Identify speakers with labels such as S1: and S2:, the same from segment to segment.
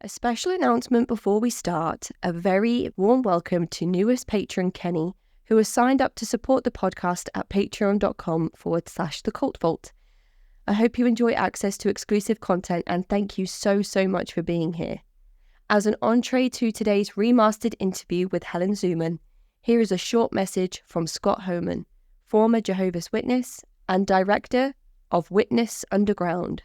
S1: A special announcement before we start. A very warm welcome to newest patron Kenny, who has signed up to support the podcast at patreon.com/the Cult Vault. I hope you enjoy access to exclusive content and thank you so much for being here. As an entree to today's remastered interview with Helen Zuman, here is a short message from Scott Homan, former Jehovah's Witness and director of Witness Underground.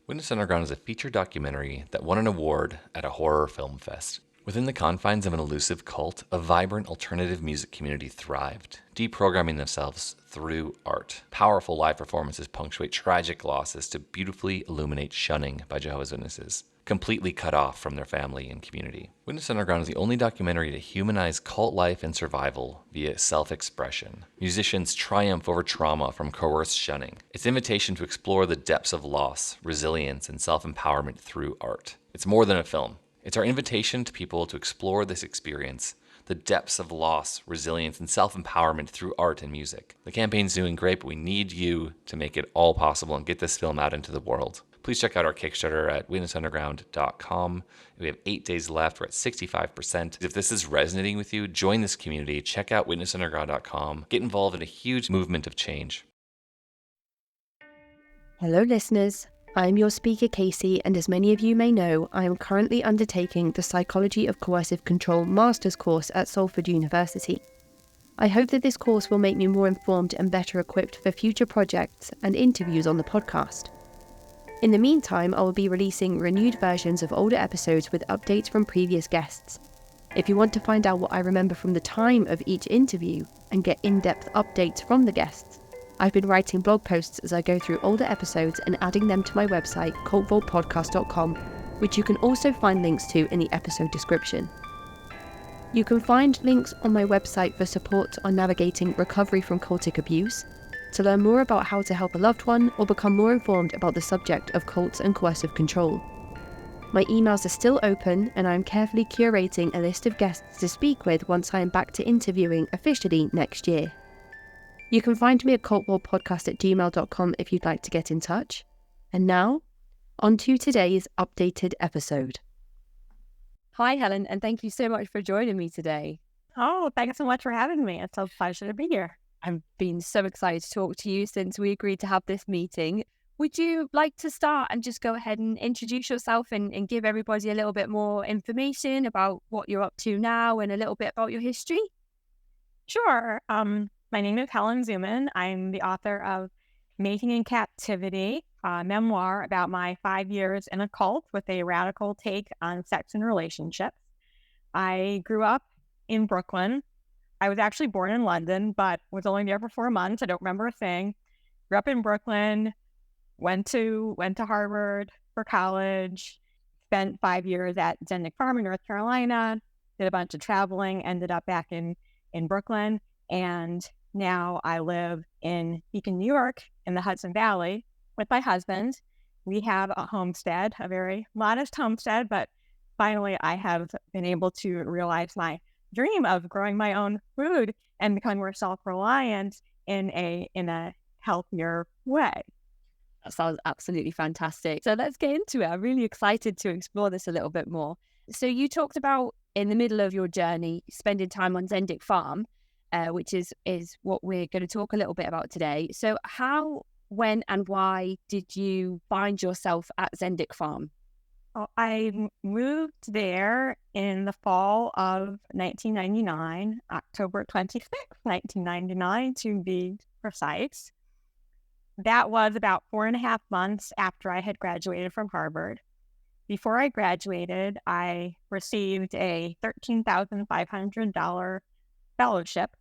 S2: Witness Underground is a feature documentary that won an award at a horror film fest. Within the confines of an elusive cult, a vibrant alternative music community thrived, deprogramming themselves through art. Powerful live performances punctuate tragic losses to beautifully illuminate shunning by Jehovah's Witnesses, completely cut off from their family and community. Witness Underground is the only documentary to humanize cult life and survival via self-expression. Musicians triumph over trauma from coerced shunning. Its invitation to explore the depths of loss, resilience, and self-empowerment through art. It's more than a film. It's our invitation to people to explore this experience, the depths of loss, resilience, and self-empowerment through art and music. The campaign's doing great, but we need you to make it all possible and get this film out into the world. Please check out our Kickstarter at witnessunderground.com. We have 8 days left. We're at 65%. If this is resonating with you, join this community. Check out witnessunderground.com. Get involved in a huge movement of change.
S1: Hello listeners, I am your speaker Casey, and as many of you may know, I am currently undertaking the Psychology of Coercive Control Master's course at Salford University. I hope that this course will make me more informed and better equipped for future projects and interviews on the podcast. In the meantime, I will be releasing renewed versions of older episodes with updates from previous guests. If you want to find out what I remember from the time of each interview and get in-depth updates from the guests, I've been writing blog posts as I go through older episodes and adding them to my website, cultvaultpodcast.com, which you can also find links to in the episode description. You can find links on my website for support on navigating recovery from cultic abuse, to learn more about how to help a loved one, or become more informed about the subject of cults and coercive control. My emails are still open, and I am carefully curating a list of guests to speak with once I am back to interviewing officially next year. You can find me at cultvaultpodcast@gmail.com if you'd like to get in touch. And now, on to today's updated episode. Hi Helen, and thank you so much for joining me today.
S3: Oh, thanks so much for having me. It's a pleasure to be here.
S1: I've been so excited to talk to you since we agreed to have this meeting. Would you like to start and just go ahead and introduce yourself and give everybody a little bit more information about what you're up to now and a little bit about your history?
S3: Sure. My name is Helen Zuman. I'm the author of Mating in Captivity, a memoir about my 5 years in a cult with a radical take on sex and relationships. I grew up in Brooklyn. I was actually born in London, but was only there for 4 months. I don't remember a thing. Grew up in Brooklyn, went to Harvard for college, spent 5 years at Zendik farm in North Carolina, did a bunch of traveling, ended up back in Brooklyn, and now I live in Beacon, New York, in the Hudson Valley with my husband. We have a homestead, a very modest homestead, but finally I have been able to realize my dream of growing my own food and becoming more self-reliant in a healthier way.
S1: That sounds absolutely fantastic. So let's get into it. I'm really excited to explore this a little bit more. So you talked about in the middle of your journey, spending time on Zendik farm, which is what we're going to talk a little bit about today. So how, when and why did you find yourself at Zendik farm?
S3: Well, I moved there in the fall of 1999, October 26th, 1999 to be precise. That was about 4.5 months after I had graduated from Harvard. Before I graduated, I received a $13,500 fellowship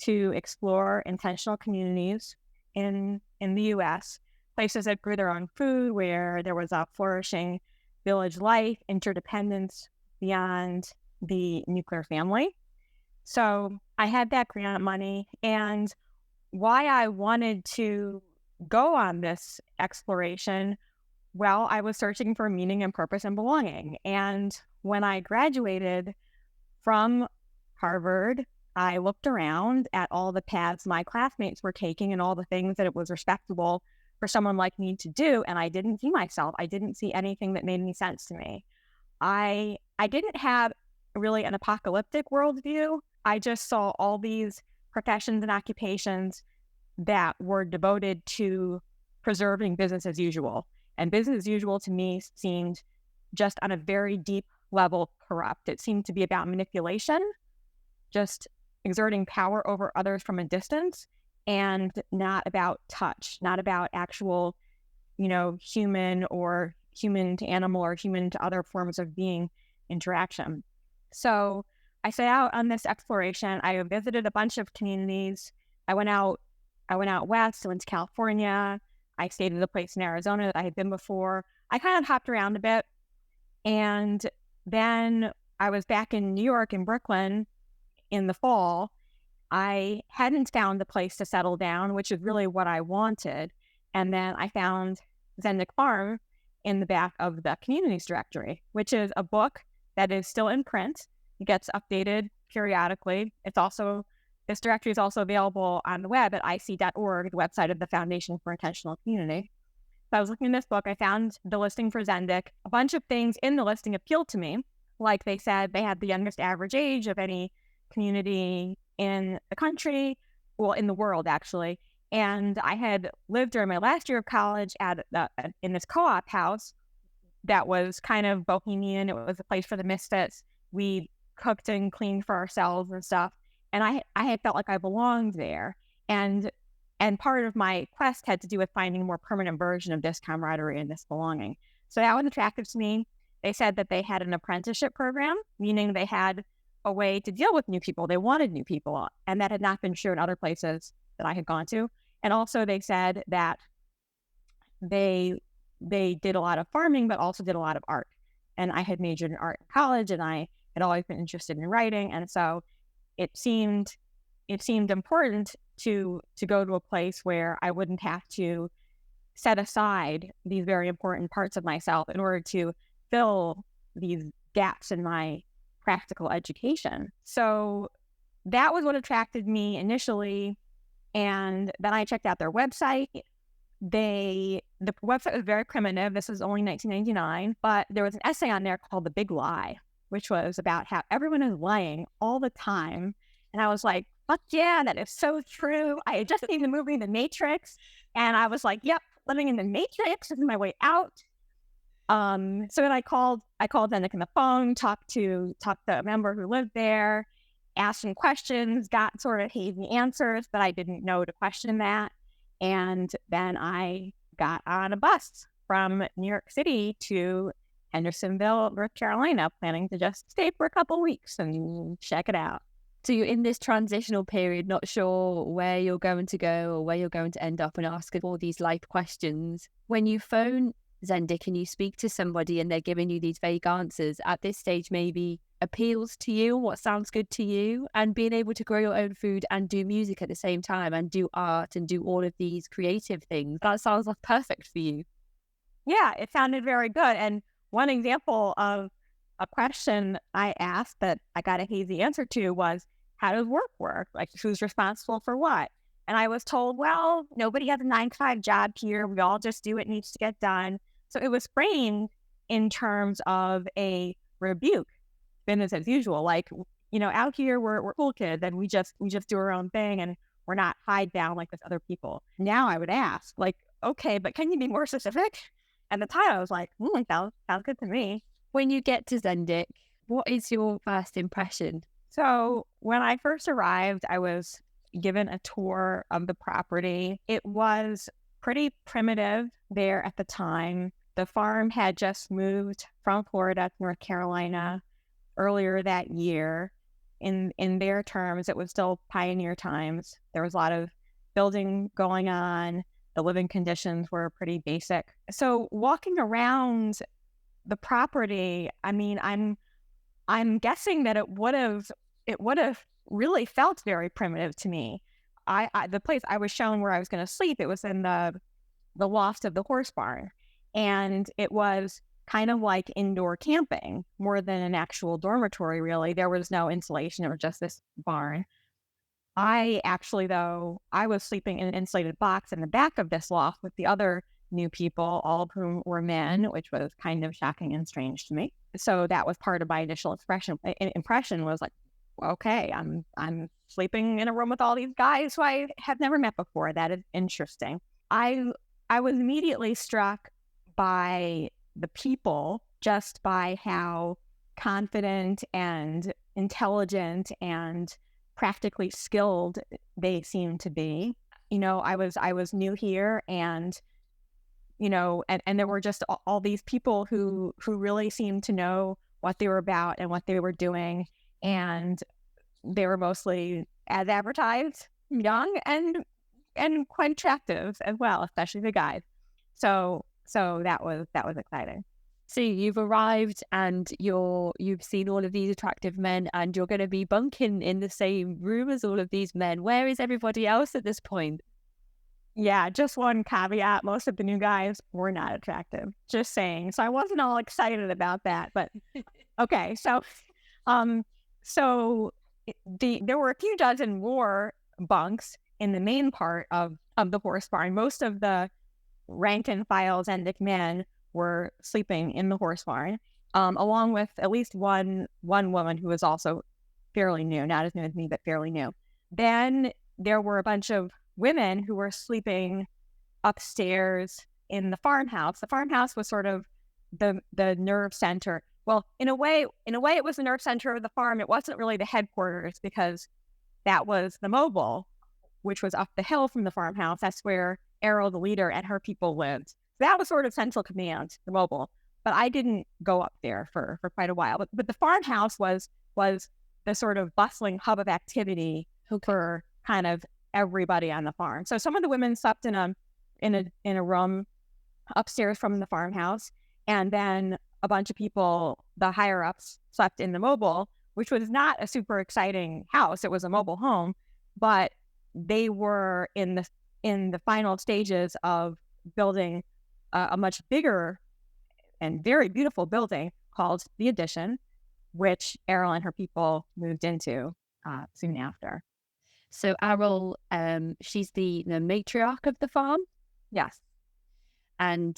S3: to explore intentional communities in the U.S., places that grew their own food, where there was a flourishing village life, interdependence beyond the nuclear family. So I had that grant money, and why I wanted to go on this exploration, well, I was searching for meaning and purpose and belonging. And when I graduated from Harvard, I looked around at all the paths my classmates were taking and all the things that it was respectable for someone like me to do, and I didn't see myself. I didn't see anything that made any sense to me. I didn't have really an apocalyptic worldview. I just saw all these professions and occupations that were devoted to preserving business as usual. And business as usual to me seemed just on a very deep level corrupt. It seemed to be about manipulation, just exerting power over others from a distance, and not about touch, not about actual, human or human to animal or human to other forms of being interaction. So I set out on this exploration. I visited a bunch of communities. I went out west. I went to California. I stayed at a place in Arizona that I had been before. I kind of hopped around a bit. And then I was back in New York, in Brooklyn, in the fall. I hadn't found a place to settle down, which is really what I wanted. And then I found Zendik Farm in the back of the communities directory, which is a book that is still in print. It gets updated periodically. This directory is also available on the web at ic.org, the website of the Foundation for Intentional Community. So I was looking at this book. I found the listing for Zendik. A bunch of things in the listing appealed to me. Like they said, they had the youngest average age of any community in the country, well, in the world, actually. And I had lived during my last year of college in this co-op house that was kind of bohemian. It was a place for the misfits. We cooked and cleaned for ourselves and stuff. And I had felt like I belonged there. And part of my quest had to do with finding a more permanent version of this camaraderie and this belonging. So that was attractive to me. They said that they had an apprenticeship program, meaning they had a way to deal with new people. They wanted new people, and that had not been true in other places that I had gone to. And also they said that they did a lot of farming, but also did a lot of art. And I had majored in art in college, and I had always been interested in writing. And so it seemed important to go to a place where I wouldn't have to set aside these very important parts of myself in order to fill these gaps in my practical education. So that was what attracted me initially. And then I checked out their website. The website was very primitive. This was only 1999, but there was an essay on there called The Big Lie, which was about how everyone is lying all the time. And I was like, fuck yeah, that is so true. I had just seen the movie The Matrix, and I was like, yep, living in the Matrix. This is my way out. So then I called Zendik on the phone, talked to a member who lived there, asked him questions, got sort of hazy answers, but I didn't know to question that. And then I got on a bus from New York City to Hendersonville, North Carolina, planning to just stay for a couple weeks and check it out.
S1: So you're in this transitional period, not sure where you're going to go or where you're going to end up, and ask all these life questions. When you phone Zendik and you speak to somebody and they're giving you these vague answers, at this stage maybe appeals to you, what sounds good to you, and being able to grow your own food and do music at the same time and do art and do all of these creative things, that sounds like perfect for you.
S3: Yeah, it sounded very good. And one example of a question I asked that I got a hazy answer to was, how does work work? Like, who's responsible for what? And I was told, well, nobody has a 9-to-5 job here. We all just do what needs to get done. So it was framed in terms of a rebuke, business as usual. Like, out here we're cool kids and we just do our own thing and we're not hide down like with other people. Now I would ask, like, okay, but can you be more specific? At the time I was like, sounds good to me.
S1: When you get to Zendik, what is your first impression?
S3: So when I first arrived, I was given a tour of the property. It was pretty primitive there at the time. The farm had just moved from Florida to North Carolina earlier that year. In their terms, it was still pioneer times. There was a lot of building going on. The living conditions were pretty basic. So walking around the property, I mean, I'm guessing that it would have really felt very primitive to me. The place I was shown where I was going to sleep, it was in the loft of the horse barn, and it was kind of like indoor camping more than an actual dormitory. Really, there was no insulation; it was just this barn. I was sleeping in an insulated box in the back of this loft with the other new people, all of whom were men, which was kind of shocking and strange to me. so that was part of my initial impression was like, okay, I'm sleeping in a room with all these guys who I have never met before. That is interesting. I was immediately struck by the people, just by how confident and intelligent and practically skilled they seemed to be. I was new here, and and there were just all these people who really seemed to know what they were about and what they were doing, and they were mostly, as advertised, young and quite attractive as well, especially the guys. So that was exciting.
S1: So you've arrived and you've seen all of these attractive men, and you're going to be bunking in the same room as all of these men. Where is everybody else at this point?
S3: Yeah, just one caveat. Most of the new guys were not attractive. Just saying. So I wasn't all excited about that, but okay. So, there were a few dozen more bunks in the main part of the horse barn. Most of the rank and file Zendik men were sleeping in the horse barn, along with at least one woman who was also fairly new, not as new as me, but fairly new. Then there were a bunch of women who were sleeping upstairs in the farmhouse. The farmhouse was sort of the nerve center. Well, in a way, it was the nerve center of the farm. It wasn't really the headquarters, because that was the mobile, which was up the hill from the farmhouse. That's where Errol, the leader, and her people lived. So that was sort of central command, the mobile. But I didn't go up there for quite a while. But the farmhouse was the sort of bustling hub of activity for kind of everybody on the farm. So some of the women slept in a room upstairs from the farmhouse, and then a bunch of people, the higher ups, slept in the mobile, which was not a super exciting house. It was a mobile home, but they were in the final stages of building a much bigger and very beautiful building called the Addition, which Errol and her people moved into soon after.
S1: So Errol, she's the matriarch of the farm.
S3: Yes.
S1: And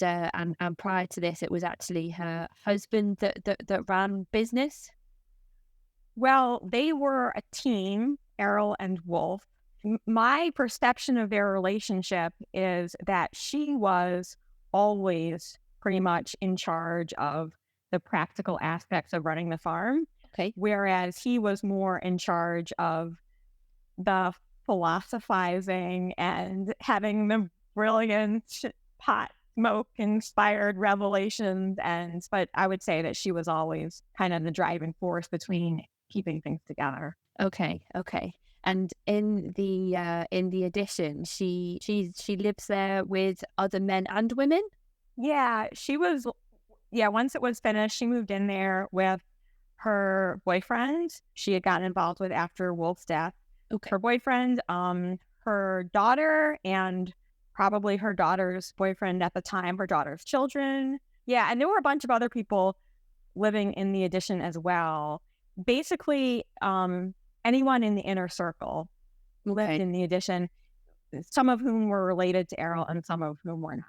S1: prior to this, it was actually her husband that ran business.
S3: Well, they were a team, Errol and Wolf. My perception of their relationship is that she was always pretty much in charge of the practical aspects of running the farm.
S1: Okay.
S3: Whereas he was more in charge of the philosophizing and having the brilliant pot smoke inspired revelations. But I would say that she was always kind of the driving force between keeping things together.
S1: Okay. And in the Addition, she lives there with other men and women.
S3: Yeah, she was. Yeah, once it was finished, she moved in there with her boyfriend. She had gotten involved with after Wolf's death.
S1: Okay.
S3: Her boyfriend, her daughter, and probably her daughter's boyfriend at the time, her daughter's children. Yeah, and there were a bunch of other people living in the Addition as well. Basically, anyone in the inner circle lived in the Addition, some of whom were related to Errol and some of whom were not.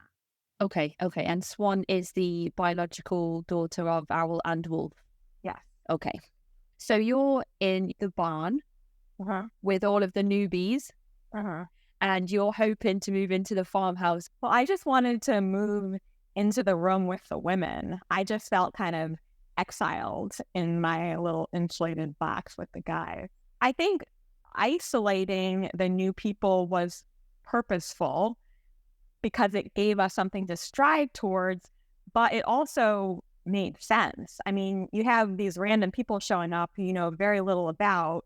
S1: Okay. And Swan is the biological daughter of Errol and Wolf.
S3: Yes.
S1: Okay. So you're in the barn with all of the newbies, and you're hoping to move into the farmhouse.
S3: Well, I just wanted to move into the room with the women. I just felt kind of exiled in my little insulated box with the guys. I think isolating the new people was purposeful because it gave us something to strive towards, but it also made sense. I mean, you have these random people showing up who you know very little about.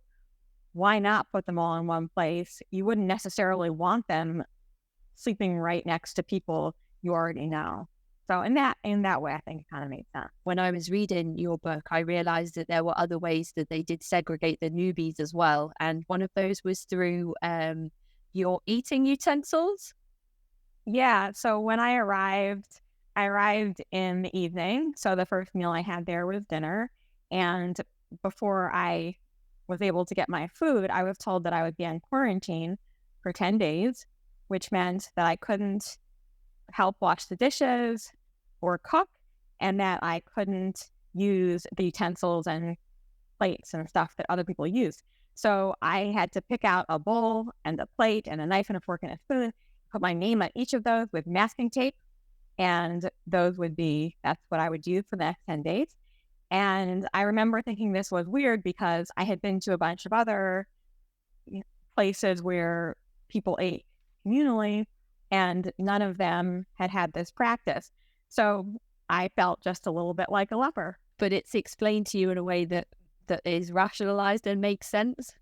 S3: Why not put them all in one place? You wouldn't necessarily want them sleeping right next to people you already know. So in that way, I think it kind of made sense.
S1: When I was reading your book, I realized that there were other ways that they did segregate the newbies as well. And one of those was through your eating utensils.
S3: Yeah. So when I arrived in the evening. So the first meal I had there was dinner. And before I was able to get my food, I was told that I would be on quarantine for 10 days, which meant that I couldn't help wash the dishes or cook, and that I couldn't use the utensils and plates and stuff that other people use. So I had to pick out a bowl and a plate and a knife and a fork and a spoon, put my name on each of those with masking tape. And that's what I would use for the next 10 days. And I remember thinking this was weird because I had been to a bunch of other places where people ate communally, and none of them had this practice. So I felt just a little bit like a leper.
S1: But it's explained to you in a way that is rationalized and makes sense?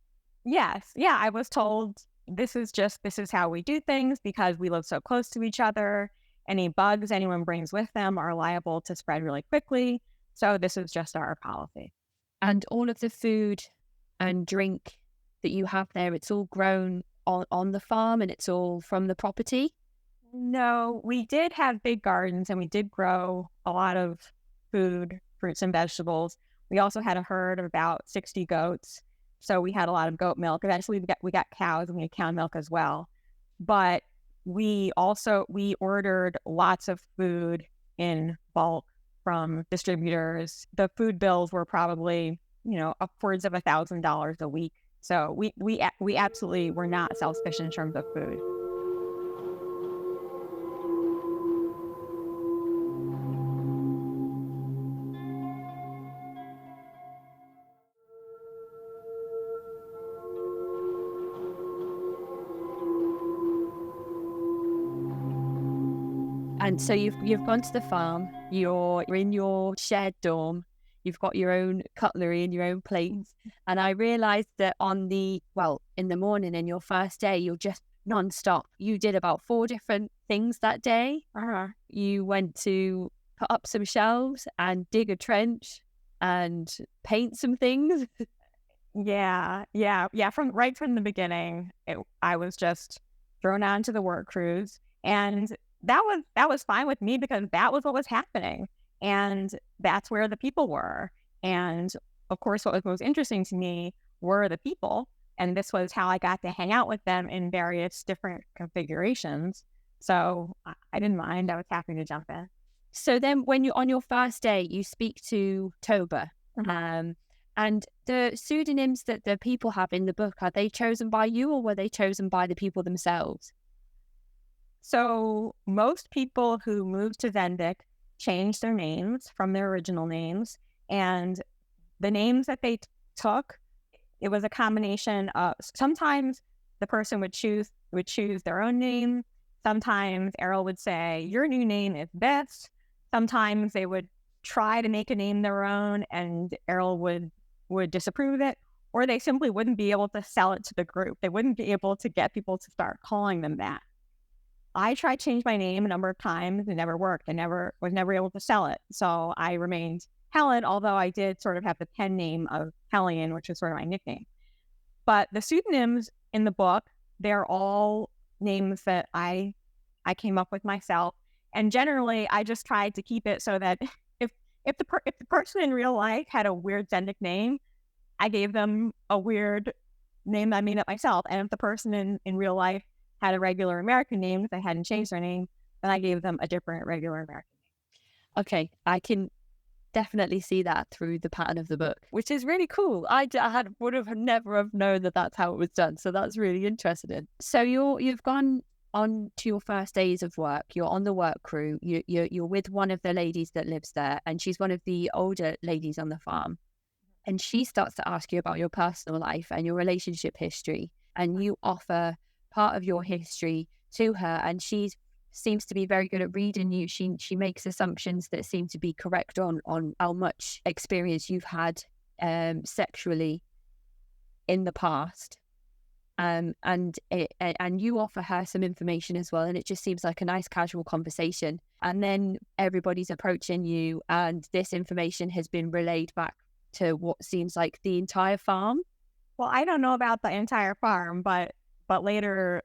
S3: Yes. Yeah, I was told this is how we do things because we live so close to each other. Any bugs anyone brings with them are liable to spread really quickly. So this is just our policy.
S1: And all of the food and drink that you have there, it's all grown on the farm and it's all from the property?
S3: No, we did have big gardens and we did grow a lot of food, fruits and vegetables. We also had a herd of about 60 goats. So we had a lot of goat milk. Eventually we got cows and we had cow milk as well. But we ordered lots of food in bulk from distributors. The food bills were probably, upwards of $1,000 a week. So we absolutely were not self-sufficient in terms of food.
S1: And so you've gone to the farm, you're in your shared dorm, you've got your own cutlery and your own plates. And I realized that in the morning in your first day, you're just nonstop. You did about 4 different things that day. You went to put up some shelves and dig a trench and paint some things.
S3: Yeah. From the beginning, I was just thrown onto the work crews, and that was fine with me because that was what was happening, and that's where the people were. And of course, what was most interesting to me were the people, and this was how I got to hang out with them in various different configurations. So I didn't mind. I was happy to jump in.
S1: So then, when you're on your first day, you speak to Toba. And the pseudonyms that the people have in the book, are they chosen by you or were they chosen by the people themselves?
S3: So most people who moved to Zendik changed their names from their original names, and the names that they took, it was a combination of, sometimes the person would choose their own name. Sometimes Errol would say, your new name is this. Sometimes they would try to make a name their own and Errol would disapprove of it, or they simply wouldn't be able to sell it to the group. They wouldn't be able to get people to start calling them that. I tried to change my name a number of times. It never worked. I was never able to sell it. So I remained Helen, although I did sort of have the pen name of Hellion, which is sort of my nickname. But the pseudonyms in the book, they're all names that I came up with myself. And generally, I just tried to keep it so that if the person in real life had a weird Zendik name, I gave them a weird name that I made up myself. And if the person in real life had a regular American name, if they hadn't changed their name, then I gave them a different regular American name.
S1: Okay, I can definitely see that through the pattern of the book, which is really cool. I would have never have known that that's how it was done. So that's really interesting. So you've gone on to your first days of work. You're on the work crew. You're with one of the ladies that lives there, and she's one of the older ladies on the farm. And she starts to ask you about your personal life and your relationship history, and you offer part of your history to her, and she seems to be very good at reading you. She makes assumptions that seem to be correct on how much experience you've had sexually in the past, and you offer her some information as well, and it just seems like a nice casual conversation. And then everybody's approaching you, and this information has been relayed back to what seems like the entire farm.
S3: Well, I don't know about the entire farm, but later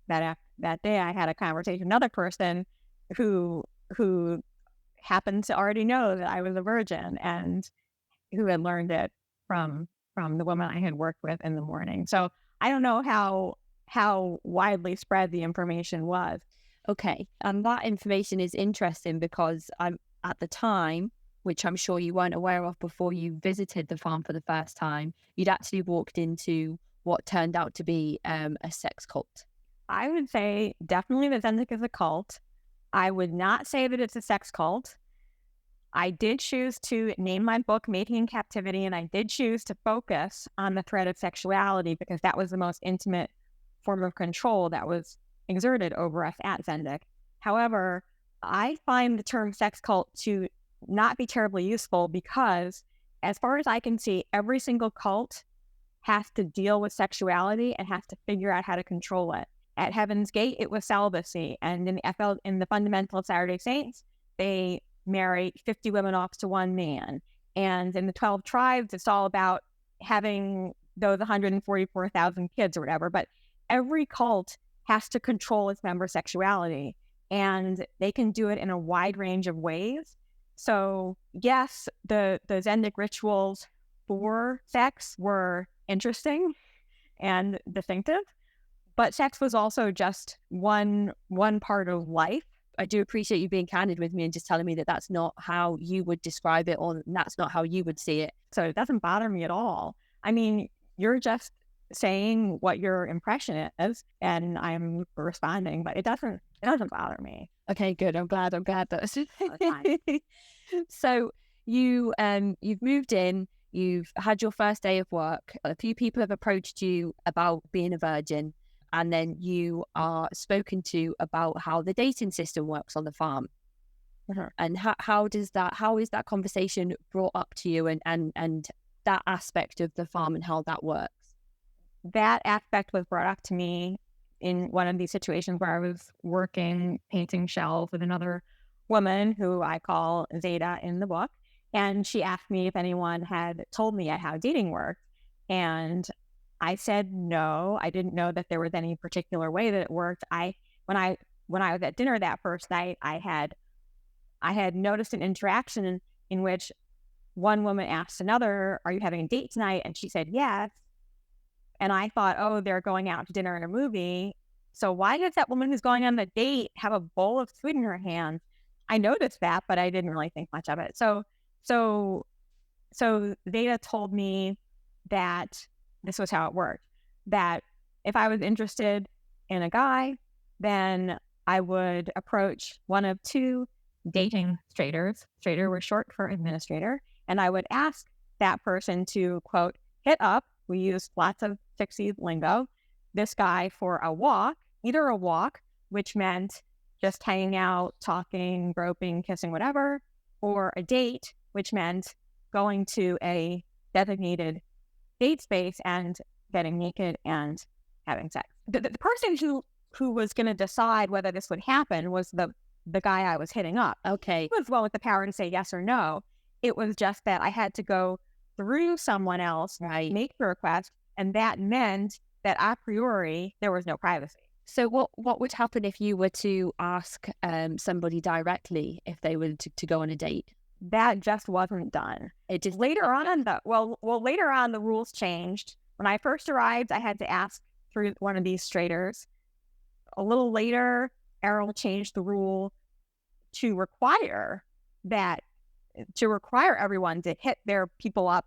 S3: that day, I had a conversation with another person who happened to already know that I was a virgin and who had learned it from the woman I had worked with in the morning. So I don't know how widely spread the information was.
S1: Okay, and that information is interesting because at the time which I'm sure you weren't aware of before you visited the farm for the first time, you'd actually walked into what turned out to be a sex cult.
S3: I would say definitely that Zendik is a cult. I would not say that it's a sex cult. I did choose to name my book Mating in Captivity, and I did choose to focus on the thread of sexuality because that was the most intimate form of control that was exerted over us at Zendik. However, I find the term sex cult to not be terribly useful because, as far as I can see, every single cult has to deal with sexuality and has to figure out how to control it. At Heaven's Gate, it was celibacy, and in the Fundamental of Latter-day Saints, they marry 50 women off to one man. And in the 12 tribes, it's all about having those 144,000 kids or whatever. But every cult has to control its member sexuality, and they can do it in a wide range of ways. So yes, the Zendik rituals for sex were interesting and distinctive, but sex was also just one part of life.
S1: I do appreciate you being candid with me and just telling me that that's not how you would describe it, or that's not how you would see it.
S3: So it doesn't bother me at all. I mean, you're just saying what your impression is, and I'm responding, but it doesn't bother me.
S1: Okay, good. I'm glad that's fine. So you've moved in, you've had your first day of work. A few people have approached you about being a virgin, and then you are spoken to about how the dating system works on the farm.
S3: Mm-hmm.
S1: And how is that conversation brought up to you, and that aspect of the farm and how that works?
S3: That aspect was brought up to me in one of these situations where I was working painting shelves with another woman who I call Zeta in the book. And she asked me if anyone had told me yet how dating worked. And I said no. I didn't know that there was any particular way that it worked. When I was at dinner that first night, I had noticed an interaction in which one woman asked another, "Are you having a date tonight?" And she said yes. And I thought, oh, they're going out to dinner and a movie. So why does that woman who's going on the date have a bowl of food in her hand? I noticed that, but I didn't really think much of it. So Zeta told me that this was how it worked, that if I was interested in a guy, then I would approach one of two dating straters. Strater was short for administrator. And I would ask that person to, quote, hit up, we used lots of 60s lingo, this guy for a walk, either a walk, which meant just hanging out, talking, groping, kissing, whatever, or a date, which meant going to a designated date space and getting naked and having sex. The person who was going to decide whether this would happen was the guy I was hitting up.
S1: Okay.
S3: He was well with the power to say yes or no. It was just that I had to go through someone else,
S1: right,
S3: make the request, and that meant that a priori there was no privacy.
S1: So what would happen if you were to ask somebody directly if they were to go on a date?
S3: That just wasn't done.
S1: It just
S3: later on later on the rules changed. When I first arrived, I had to ask through one of these straters. A little later, Errol changed the rule to require everyone to hit their people up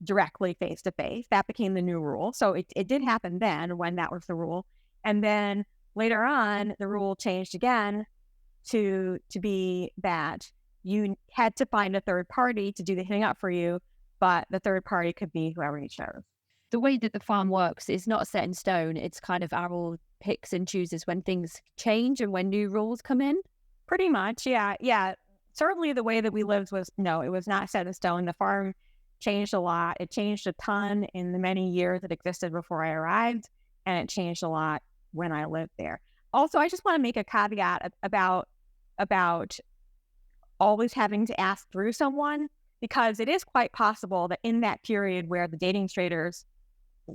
S3: directly face to face. That became the new rule. So it did happen then when that was the rule. And then later on, the rule changed again to be that you had to find a third party to do the hitting up for you, but the third party could be whoever you chose.
S1: The way that the farm works is not set in stone. It's kind of Errol picks and chooses when things change and when new rules come in.
S3: Pretty much, yeah. Certainly the way that we lived it was not set in stone. The farm changed a lot. It changed a ton in the many years that existed before I arrived, and it changed a lot when I lived there. Also, I just want to make a caveat about always having to ask through someone, because it is quite possible that in that period where the dating straters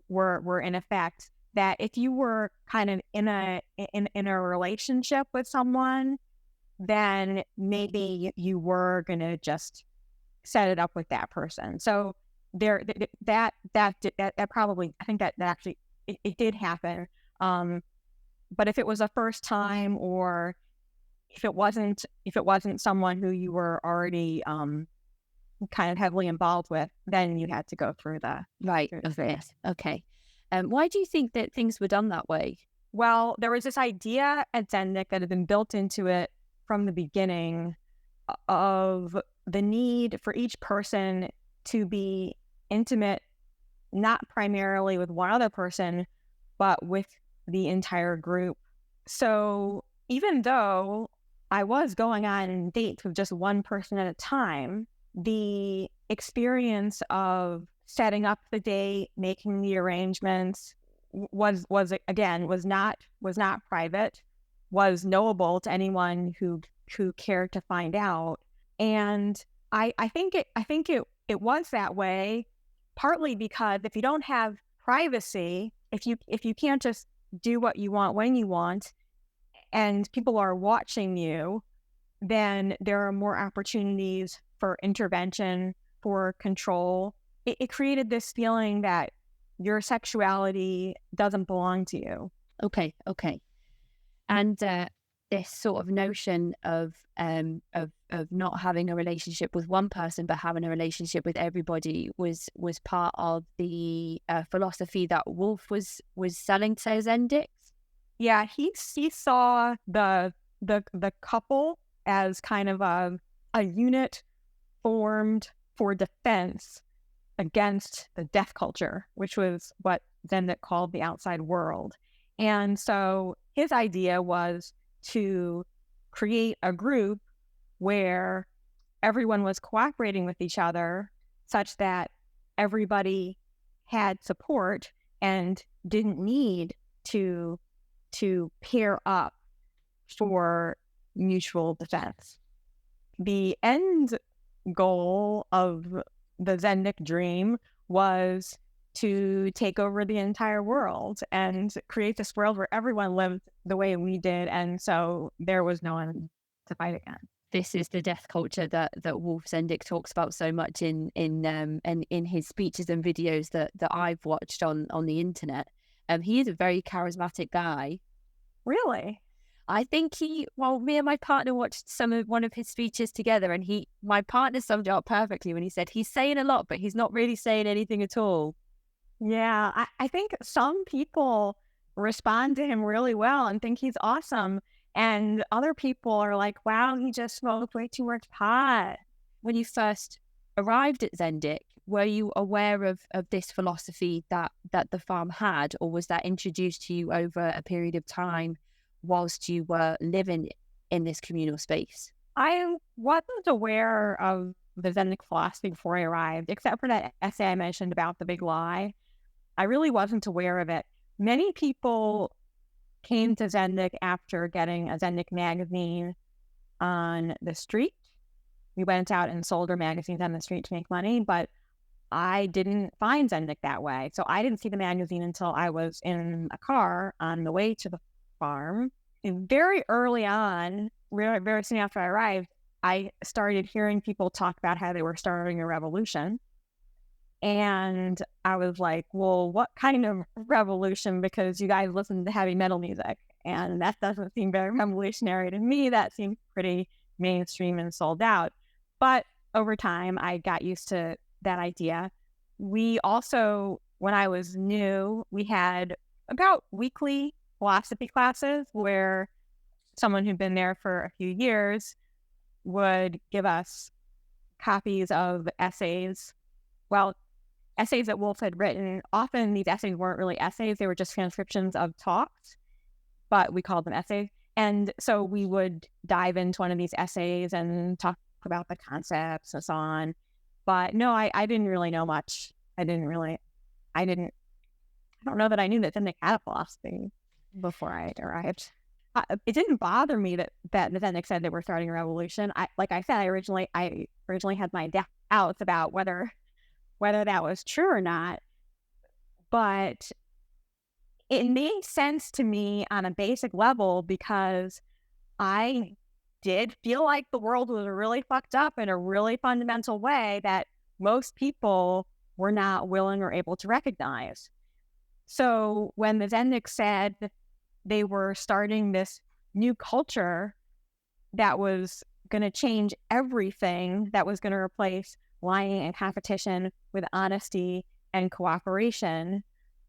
S3: were in effect, that if you were kind of in a relationship with someone, then maybe you were going to just set it up with that person. So that probably, I think that actually it did happen. But if it was a first time, or if it wasn't someone who you were already kind of heavily involved with, then you had to go through the
S1: Right.
S3: through the
S1: Okay.
S3: phase.
S1: Okay. Why do you think that things were done that way?
S3: Well, there was this idea at Zendik that had been built into it from the beginning of the need for each person to be intimate, not primarily with one other person, but with the entire group. So even though I was going on dates with just one person at a time, the experience of setting up the date, making the arrangements was not private, was knowable to anyone who cared to find out. And I think it was that way partly because if you don't have privacy, if you can't just do what you want when you want, and people are watching you, then there are more opportunities for intervention, for control. It created this feeling that your sexuality doesn't belong to you.
S1: Okay. And this sort of notion of not having a relationship with one person but having a relationship with everybody was part of the philosophy that Wolf was selling to Zendik.
S3: Yeah, he saw the couple as kind of a unit formed for defense against the death culture, which was what Zendik called the outside world. And so his idea was to create a group where everyone was cooperating with each other such that everybody had support and didn't need to pair up for mutual defense. The end goal of the Zendik dream was to take over the entire world and create this world where everyone lived the way we did, and so there was no one to fight against.
S1: This is the death culture that Wolf Zendik talks about so much in his speeches and videos that I've watched on the internet. He is a very charismatic guy.
S3: Really?
S1: I think me and my partner watched one of his speeches together, and my partner summed it up perfectly when he said he's saying a lot, but he's not really saying anything at all.
S3: Yeah, I think some people respond to him really well and think he's awesome. And other people are like, wow, he just smoked way too much pot.
S1: When you first arrived at Zendik, were you aware of this philosophy that the farm had, or was that introduced to you over a period of time whilst you were living in this communal space?
S3: I wasn't aware of the Zendik philosophy before I arrived, except for that essay I mentioned about the big lie. I really wasn't aware of it. Many people came to Zendik after getting a Zendik magazine on the street. We went out and sold our magazines on the street to make money, but I didn't find Zendik that way. So I didn't see the magazine until I was in a car on the way to the farm. And very early on, very soon after I arrived, I started hearing people talk about how they were starting a revolution. And I was like, well, what kind of revolution? Because you guys listen to heavy metal music, and that doesn't seem very revolutionary to me. That seems pretty mainstream and sold out. But over time, I got used to that idea. We also, when I was new, we had about weekly philosophy classes where someone who'd been there for a few years would give us copies of essays. Well, essays that Wolf had written. Often these essays weren't really essays. They were just transcriptions of talks, but we called them essays. And so we would dive into one of these essays and talk about the concepts and so on. But no, I didn't really know much. I don't know that I knew that Zendik had a philosophy before I arrived. It didn't bother me that Zendik said they were starting a revolution. Like I said, I originally had my doubts about whether that was true or not, but it made sense to me on a basic level because I did feel like the world was really fucked up in a really fundamental way that most people were not willing or able to recognize. So when the Zendik said they were starting this new culture that was going to change everything, that was going to replace lying and competition with honesty and cooperation,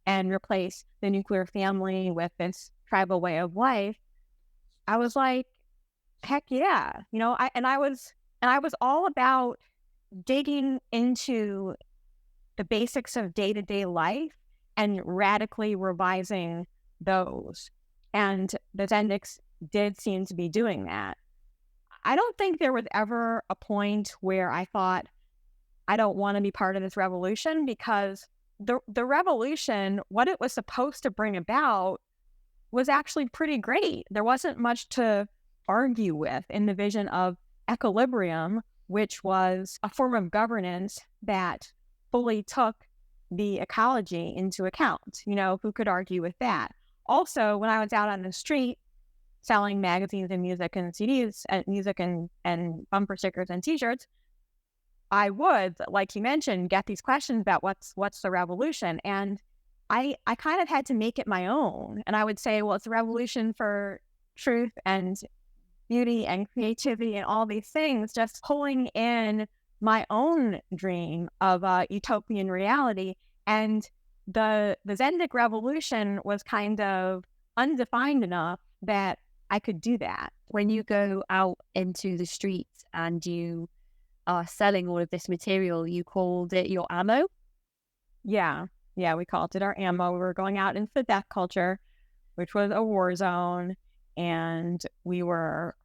S3: and replace the nuclear family with this tribal way of life, I was like, heck yeah. I was all about digging into the basics of day-to-day life and radically revising those. And the Zendiks did seem to be doing that. I don't think there was ever a point where I thought, I don't want to be part of this revolution, because the revolution, what it was supposed to bring about, was actually pretty great. There wasn't much to argue with in the vision of equilibrium, which was a form of governance that fully took the ecology into account. Who could argue with that? Also, when I was out on the street selling magazines and music and CDs and music and bumper stickers and t-shirts, I would, like you mentioned, get these questions about what's the revolution. And I kind of had to make it my own. And I would say, well, it's a revolution for truth and beauty and creativity and all these things, just pulling in my own dream of a utopian reality. And the Zendik revolution was kind of undefined enough that I could do that.
S1: When you go out into the streets and you are selling all of this material, you called it your ammo?
S3: Yeah, we called it our ammo. We were going out into the death culture, which was a war zone, and we were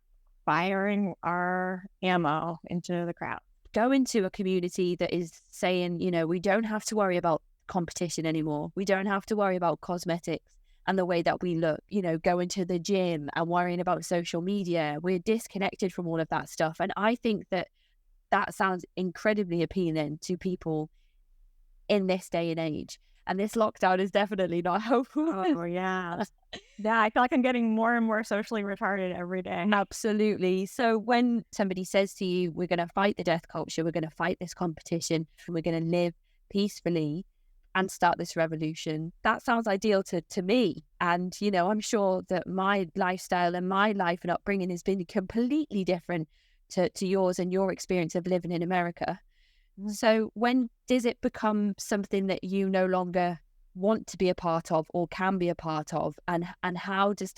S3: firing our ammo into the crowd.
S1: Go into a community that is saying, we don't have to worry about competition anymore. We don't have to worry about cosmetics and the way that we look, going to the gym and worrying about social media. We're disconnected from all of that stuff. And I think that sounds incredibly appealing to people in this day and age. And this lockdown is definitely not helpful.
S3: Oh, yeah. Yeah, I feel like I'm getting more and more socially retarded every day.
S1: Absolutely. So when somebody says to you, we're going to fight the death culture, we're going to fight this competition, and we're going to live peacefully and start this revolution, that sounds ideal to me. And, I'm sure that my lifestyle and my life and upbringing has been completely different to yours and your experience of living in America. So when does it become something that you no longer want to be a part of or can be a part of? And how does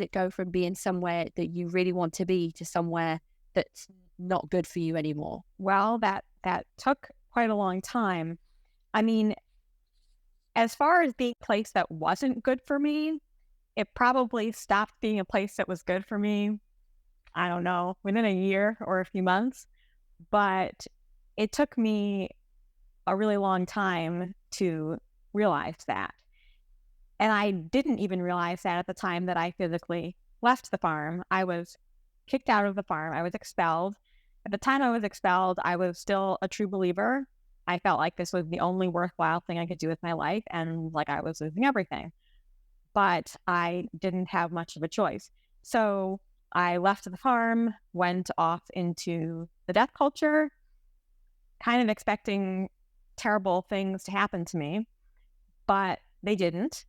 S1: it go from being somewhere that you really want to be to somewhere that's not good for you anymore?
S3: Well, that took quite a long time. I mean, as far as being a place that wasn't good for me, it probably stopped being a place that was good for me, I don't know, within a year or a few months. But it took me a really long time to realize that. And I didn't even realize that at the time that I physically left the farm. I was kicked out of the farm. I was expelled. At the time I was expelled, I was still a true believer. I felt like this was the only worthwhile thing I could do with my life, and like I was losing everything. But I didn't have much of a choice. So I left the farm, went off into the death culture, kind of expecting terrible things to happen to me, but they didn't.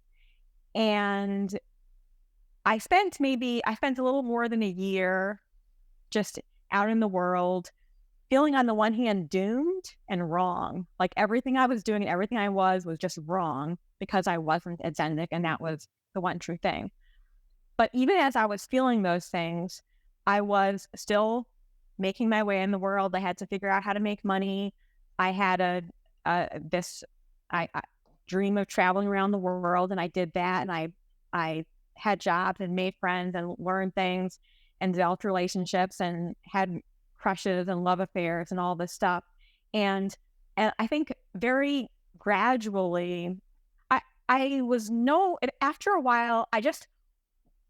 S3: And I spent a little more than a year just out in the world, feeling on the one hand doomed and wrong. Like everything I was doing and everything I was just wrong because I wasn't a Zendik, and that was the one true thing. But even as I was feeling those things, I was still making my way in the world. I had to figure out how to make money. I had this dream of traveling around the world, and I did that. And I had jobs and made friends and learned things and developed relationships and had crushes and love affairs and all this stuff. And I think very gradually, after a while, I just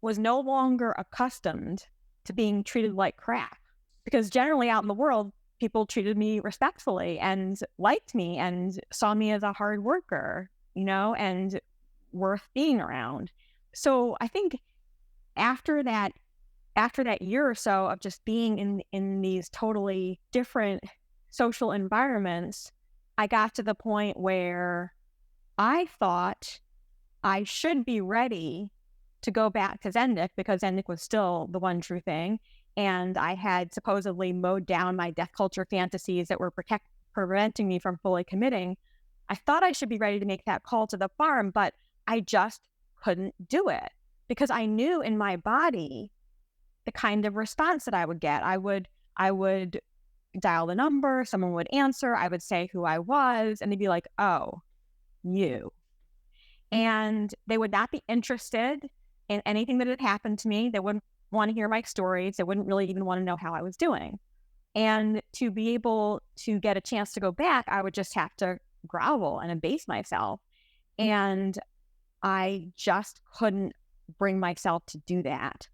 S3: was no longer accustomed to being treated like crap, because generally out in the world, people treated me respectfully and liked me and saw me as a hard worker, and worth being around. So I think after that year or so of just being in these totally different social environments, I got to the point where I thought I should be ready to go back to Zendik, because Zendik was still the one true thing. And I had supposedly mowed down my death culture fantasies that were preventing me from fully committing. I thought I should be ready to make that call to the farm, but I just couldn't do it because I knew in my body the kind of response that I would get. I would dial the number, someone would answer, I would say who I was, and they'd be like, "Oh, you." And they would not be interested in anything that had happened to me. They wouldn't want to hear my stories. They wouldn't really even want to know how I was doing. And to be able to get a chance to go back, I would just have to grovel and abase myself. And I just couldn't bring myself to do that.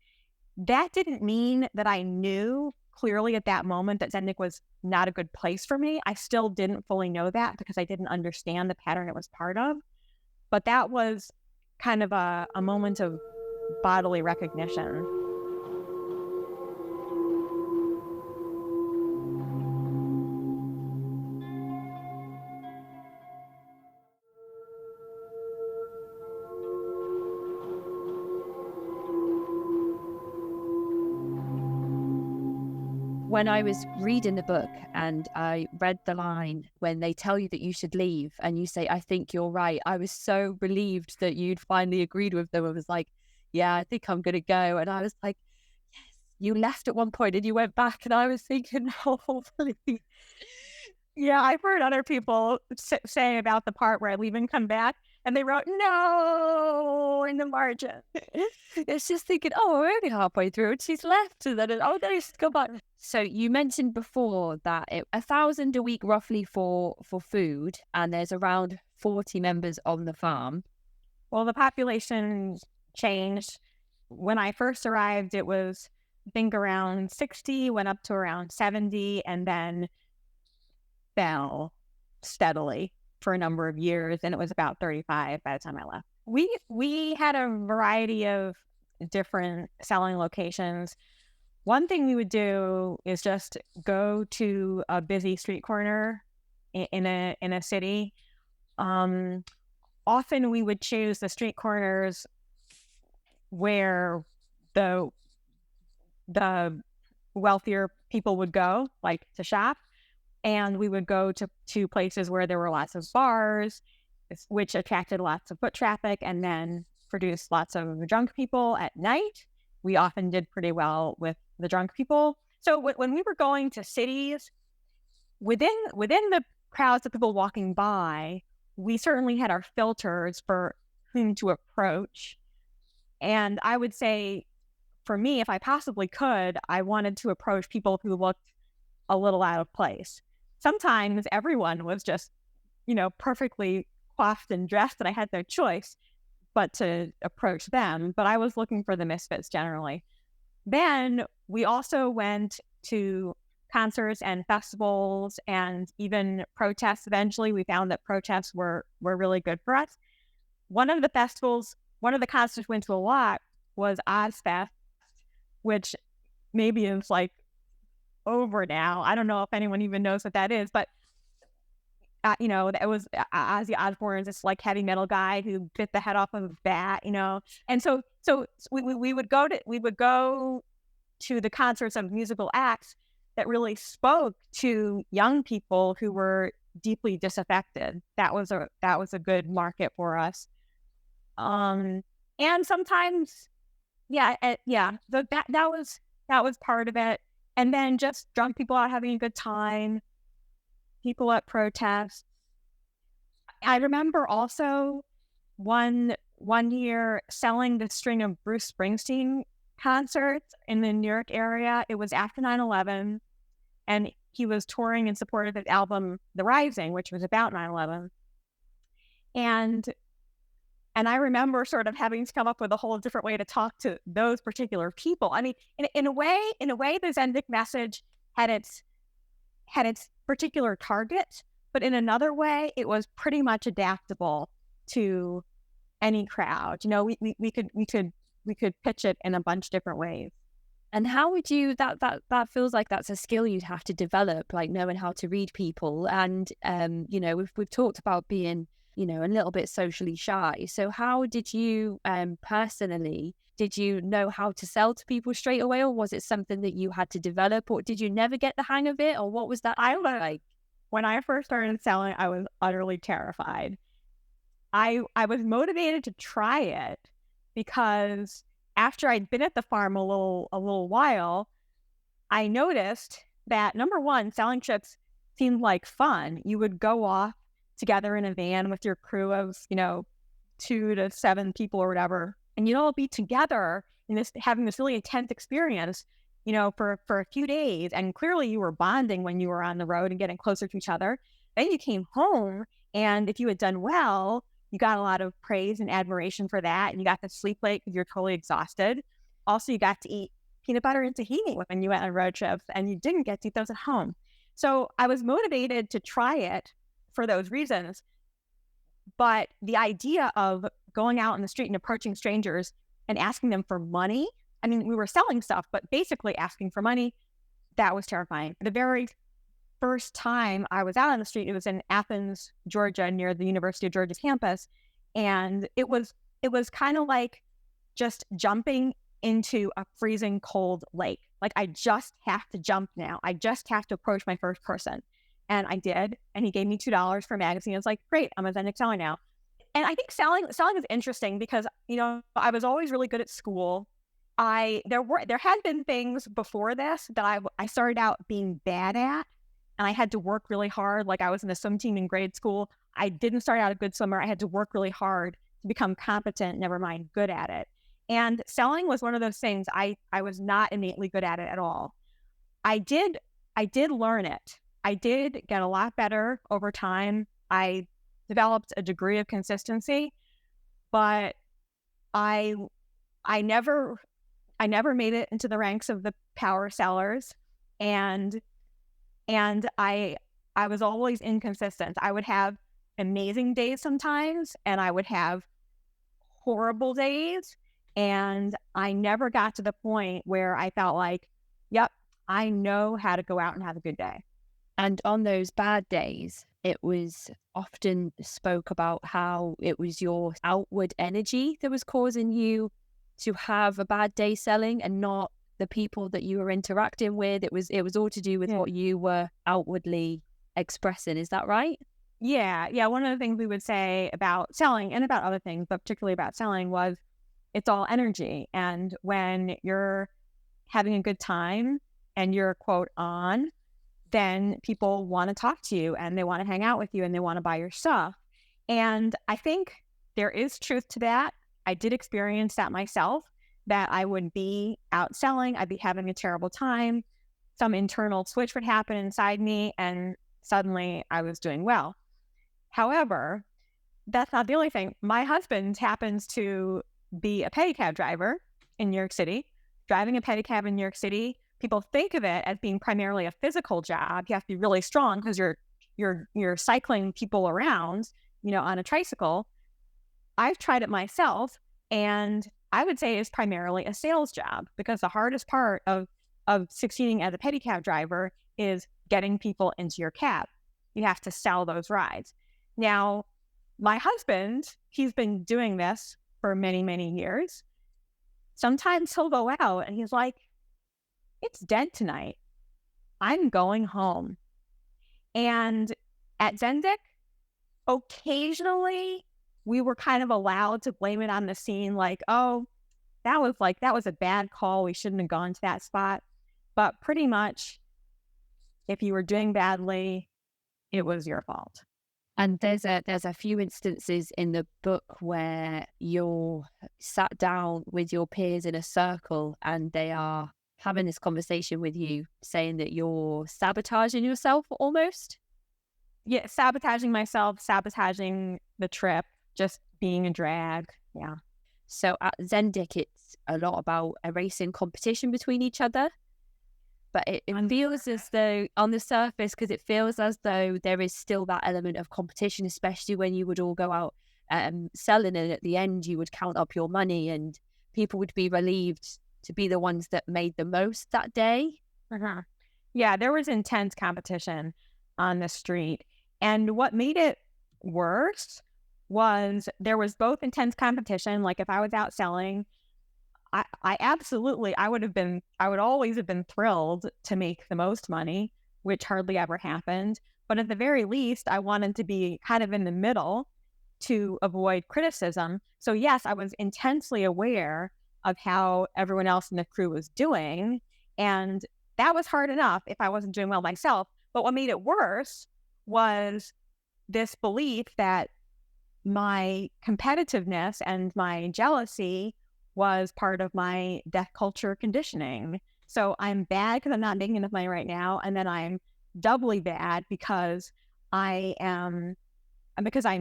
S3: That didn't mean that I knew clearly at that moment that Zendik was not a good place for me. I still didn't fully know that because I didn't understand the pattern it was part of. But that was kind of a moment of bodily recognition.
S1: When I was reading the book and I read the line when they tell you that you should leave and you say, "I think you're right," I was so relieved that you'd finally agreed with them. I was like, yeah, I think I'm going to go. And I was like, yes, you left at one point and you went back. And I was thinking, hopefully.
S3: Yeah, I've heard other people say about the part where I leave and come back, and they wrote "no" in the margin.
S1: It's just thinking, oh, we're only halfway through and she's left. And then, oh, no, she's go back. So you mentioned before that 1,000 a week roughly for food, and there's around 40 members on the farm.
S3: Well, the population changed. When I first arrived, it was, I think, around 60, went up to around 70, and then fell steadily for a number of years, and it was about 35 by the time I left. We had a variety of different selling locations. One thing we would do is just go to a busy street corner in a city. Often we would choose the street corners where the wealthier people would go, like to shop. And we would go to places where there were lots of bars, which attracted lots of foot traffic and then produced lots of drunk people at night. We often did pretty well with the drunk people. So when we were going to cities, within the crowds of people walking by, we certainly had our filters for whom to approach. And I would say, for me, if I possibly could, I wanted to approach people who looked a little out of place. Sometimes everyone was just, perfectly coiffed and dressed, and I had no choice but to approach them. But I was looking for the misfits generally. Then we also went to concerts and festivals and even protests. Eventually, we found that protests were really good for us. One of the concerts we went to a lot was Ozfest, which maybe is like over now. I don't know if anyone even knows what that is, but it was Ozzy Osbourne's this like heavy metal guy who bit the head off of a bat, and so we would go to the concerts of musical acts that really spoke to young people who were deeply disaffected. That was a good market for us, and sometimes, that was part of it. And then just drunk people out having a good time, people at protests. I remember also one year selling the string of Bruce Springsteen concerts in the New York area. It was after 9/11, and he was touring in support of his album The Rising, which was about 9/11. And I remember sort of having to come up with a whole different way to talk to those particular people. I mean, in a way, the Zendik message had its particular target, but in another way, it was pretty much adaptable to any crowd. We could pitch it in a bunch of different ways.
S1: And how would you, that feels like that's a skill you'd have to develop, like knowing how to read people. And, we've talked about being, a little bit socially shy. So how did you personally, did you know how to sell to people straight away, or was it something that you had to develop, or did you never get the hang of it, or what was that like?
S3: when I first started selling, I was utterly terrified. I was motivated to try it because after I'd been at the farm a little while, I noticed that number one, selling chips seemed like fun. You would go off together in a van with your crew of, 2 to 7 people or whatever, and you'd all be together in this, having this really intense experience, for a few days. And clearly you were bonding when you were on the road and getting closer to each other. Then you came home, and if you had done well, you got a lot of praise and admiration for that. And you got to sleep late because you're totally exhausted. Also, you got to eat peanut butter and tahini when you went on road trips, and you didn't get to eat those at home. So I was motivated to try it for those reasons. But the idea of going out in the street and approaching strangers and asking them for money, I mean, we were selling stuff, but basically asking for money, that was terrifying. The very first time I was out on the street, it was in Athens, Georgia, near the University of Georgia campus. And it was kind of like just jumping into a freezing cold lake. Like, I just have to jump now. I just have to approach my first person. And I did. And he gave me $2 for a magazine. I was like, great, I'm a Zendik seller now. And I think selling is interesting because, I was always really good at school. There had been things before this that I started out being bad at, and I had to work really hard. Like, I was in the swim team in grade school. I didn't start out a good swimmer. I had to work really hard to become competent, never mind good at it. And selling was one of those things. I was not innately good at it at all. I did learn it. I did get a lot better over time. I developed a degree of consistency, but I never made it into the ranks of the power sellers, and I was always inconsistent. I would have amazing days sometimes, and I would have horrible days, and I never got to the point where I felt like, yep, I know how to go out and have a good day.
S1: And on those bad days, it was often spoke about how it was your outward energy that was causing you to have a bad day selling, and not the people that you were interacting with. It was all to do with what you were outwardly expressing. Is that right?
S3: Yeah. One of the things we would say about selling, and about other things, but particularly about selling, was it's all energy. And when you're having a good time and you're, quote, on, then people want to talk to you and they want to hang out with you and they want to buy your stuff. And I think there is truth to that. I did experience that myself, that I would be out selling, I'd be having a terrible time, some internal switch would happen inside me, and suddenly I was doing well. However, that's not the only thing. My husband happens to be a pedicab driver in New York City. Driving a pedicab in New York City, people think of it as being primarily a physical job. You have to be really strong because you're cycling people around, on a tricycle. I've tried it myself, and I would say it's primarily a sales job, because the hardest part of succeeding as a pedicab driver is getting people into your cab. You have to sell those rides. Now, my husband, he's been doing this for many, many years. Sometimes he'll go out and he's like, it's dead tonight. I'm going home. And at Zendik, occasionally we were kind of allowed to blame it on the scene, like, oh, that was a bad call. We shouldn't have gone to that spot. But pretty much, if you were doing badly, it was your fault.
S1: And there's a few instances in the book where you're sat down with your peers in a circle and they are having this conversation with you, saying that you're sabotaging yourself almost.
S3: Yeah, sabotaging myself, sabotaging the trip, just being a drag. Yeah.
S1: So at Zendik, it's a lot about erasing competition between each other. But it feels as though, on the surface, because it feels as though there is still that element of competition, especially when you would all go out selling, and at the end you would count up your money and people would be relieved to be the ones that made the most that day.
S3: Uh-huh. Yeah, there was intense competition on the street. And what made it worse was there was both intense competition. Like, if I was out selling, I would always have been thrilled to make the most money. which hardly ever happened. But at the very least, I wanted to be kind of in the middle to avoid criticism. So yes, I was intensely aware of how everyone else in the crew was doing. And that was hard enough if I wasn't doing well myself. But what made it worse was this belief that my competitiveness and my jealousy was part of my deaf culture conditioning. So I'm bad because I'm not making enough money right now. And then I'm doubly bad because I'm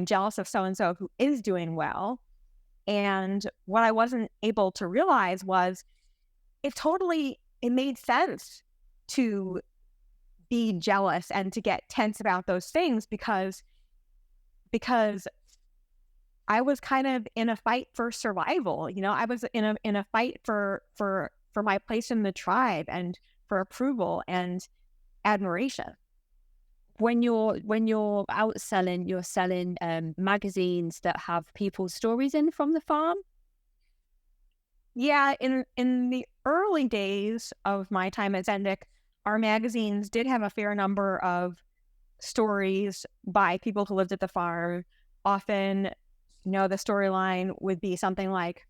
S3: jealous of so-and-so who is doing well. And what I wasn't able to realize was it made sense to be jealous and to get tense about those things because I was kind of in a fight for survival. I was in a fight for my place in the tribe and for approval and admiration.
S1: When you're out selling, you're selling magazines that have people's stories in from the farm?
S3: Yeah, in the early days of my time at Zendik, our magazines did have a fair number of stories by people who lived at the farm. Often, the storyline would be something like,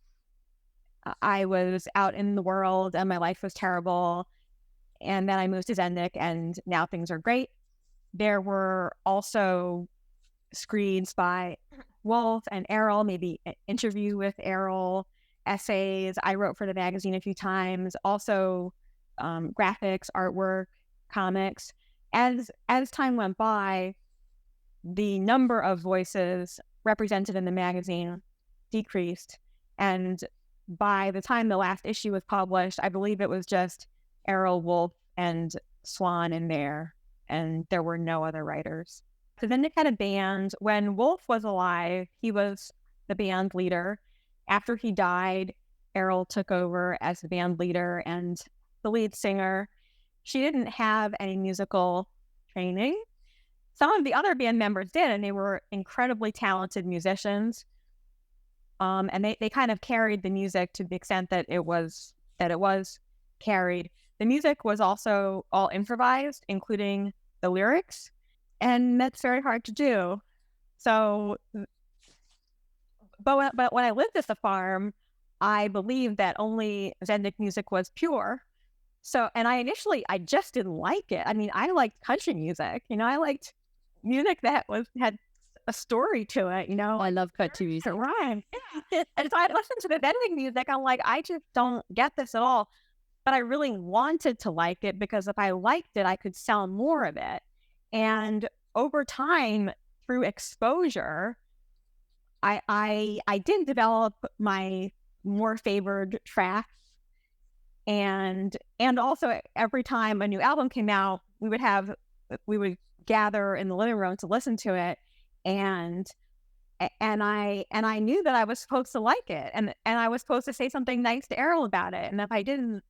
S3: I was out in the world and my life was terrible, and then I moved to Zendik and now things are great. There were also screeds by Wolf and Errol, maybe an interview with Errol, essays I wrote for the magazine a few times, also graphics, artwork, comics. As time went by, the number of voices represented in the magazine decreased. And by the time the last issue was published, I believe it was just Errol, Wolf, and Swan in there, and there were no other writers. So then Nick had a band. When Wolf was alive, he was the band leader. After he died, Errol took over as the band leader and the lead singer. She didn't have any musical training. Some of the other band members did, and they were incredibly talented musicians. And they kind of carried the music to the extent that it was carried. The music was also all improvised, including the lyrics, and that's very hard to do. So, but when I lived at the farm, I believed that only Zendik music was pure. So, and I just didn't like it. I mean, I liked country music. I liked music that had a story to it.
S1: I love country music.
S3: Right. Yeah. And so I listened to the Zendik music. I'm like, I just don't get this at all. But I really wanted to like it because if I liked it, I could sell more of it. And over time, through exposure, I did develop my more favored tracks. And also every time a new album came out, we would gather in the living room to listen to it. And I knew that I was supposed to like it. And I was supposed to say something nice to Errol about it. And if I didn't,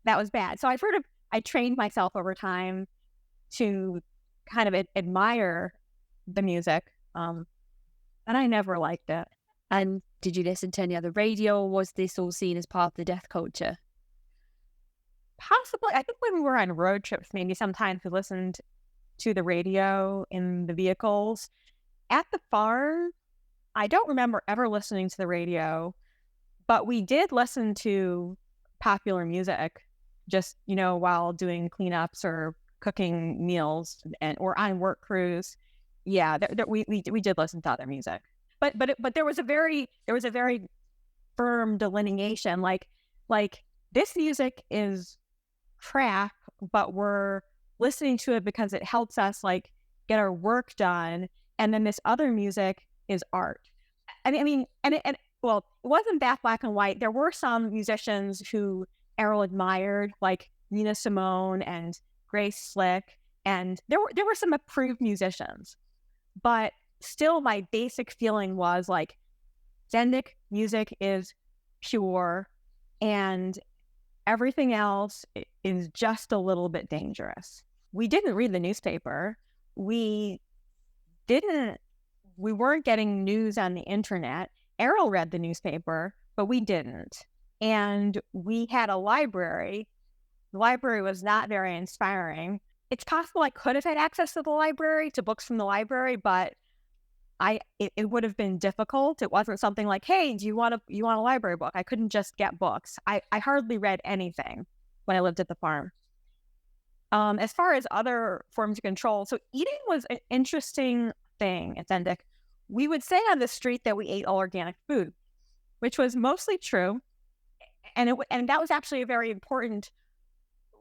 S3: that was bad. So I trained myself over time to kind of admire the music. And I never liked it.
S1: And did you listen to any other radio, or was this all seen as part of the death culture?
S3: Possibly. I think when we were on road trips, maybe sometimes we listened to the radio in the vehicles. At the farm, I don't remember ever listening to the radio, but we did listen to popular music just, while doing cleanups or cooking meals or on work crews. Yeah, we did listen to other music. But there was a very firm delineation, like this music is crap, but we're listening to it because it helps us get our work done, and then this other music is art. It wasn't that black and white. There were some musicians who Errol admired, like Nina Simone and Grace Slick, and there were some approved musicians, but still my basic feeling was Zendik music is pure and everything else is just a little bit dangerous. We didn't read the newspaper. We weren't getting news on the internet. Errol read the newspaper, but we didn't. And we had a library. The library was not very inspiring. it's possible I could have had access to the library, to books from the library, but it would have been difficult. It wasn't something like, hey, do you want a library book? I couldn't just get books. I hardly read anything when I lived at the farm. As far as other forms of control, so eating was an interesting thing at Zendik. We would say on the street that we ate all organic food, which was mostly true. And that was actually a very important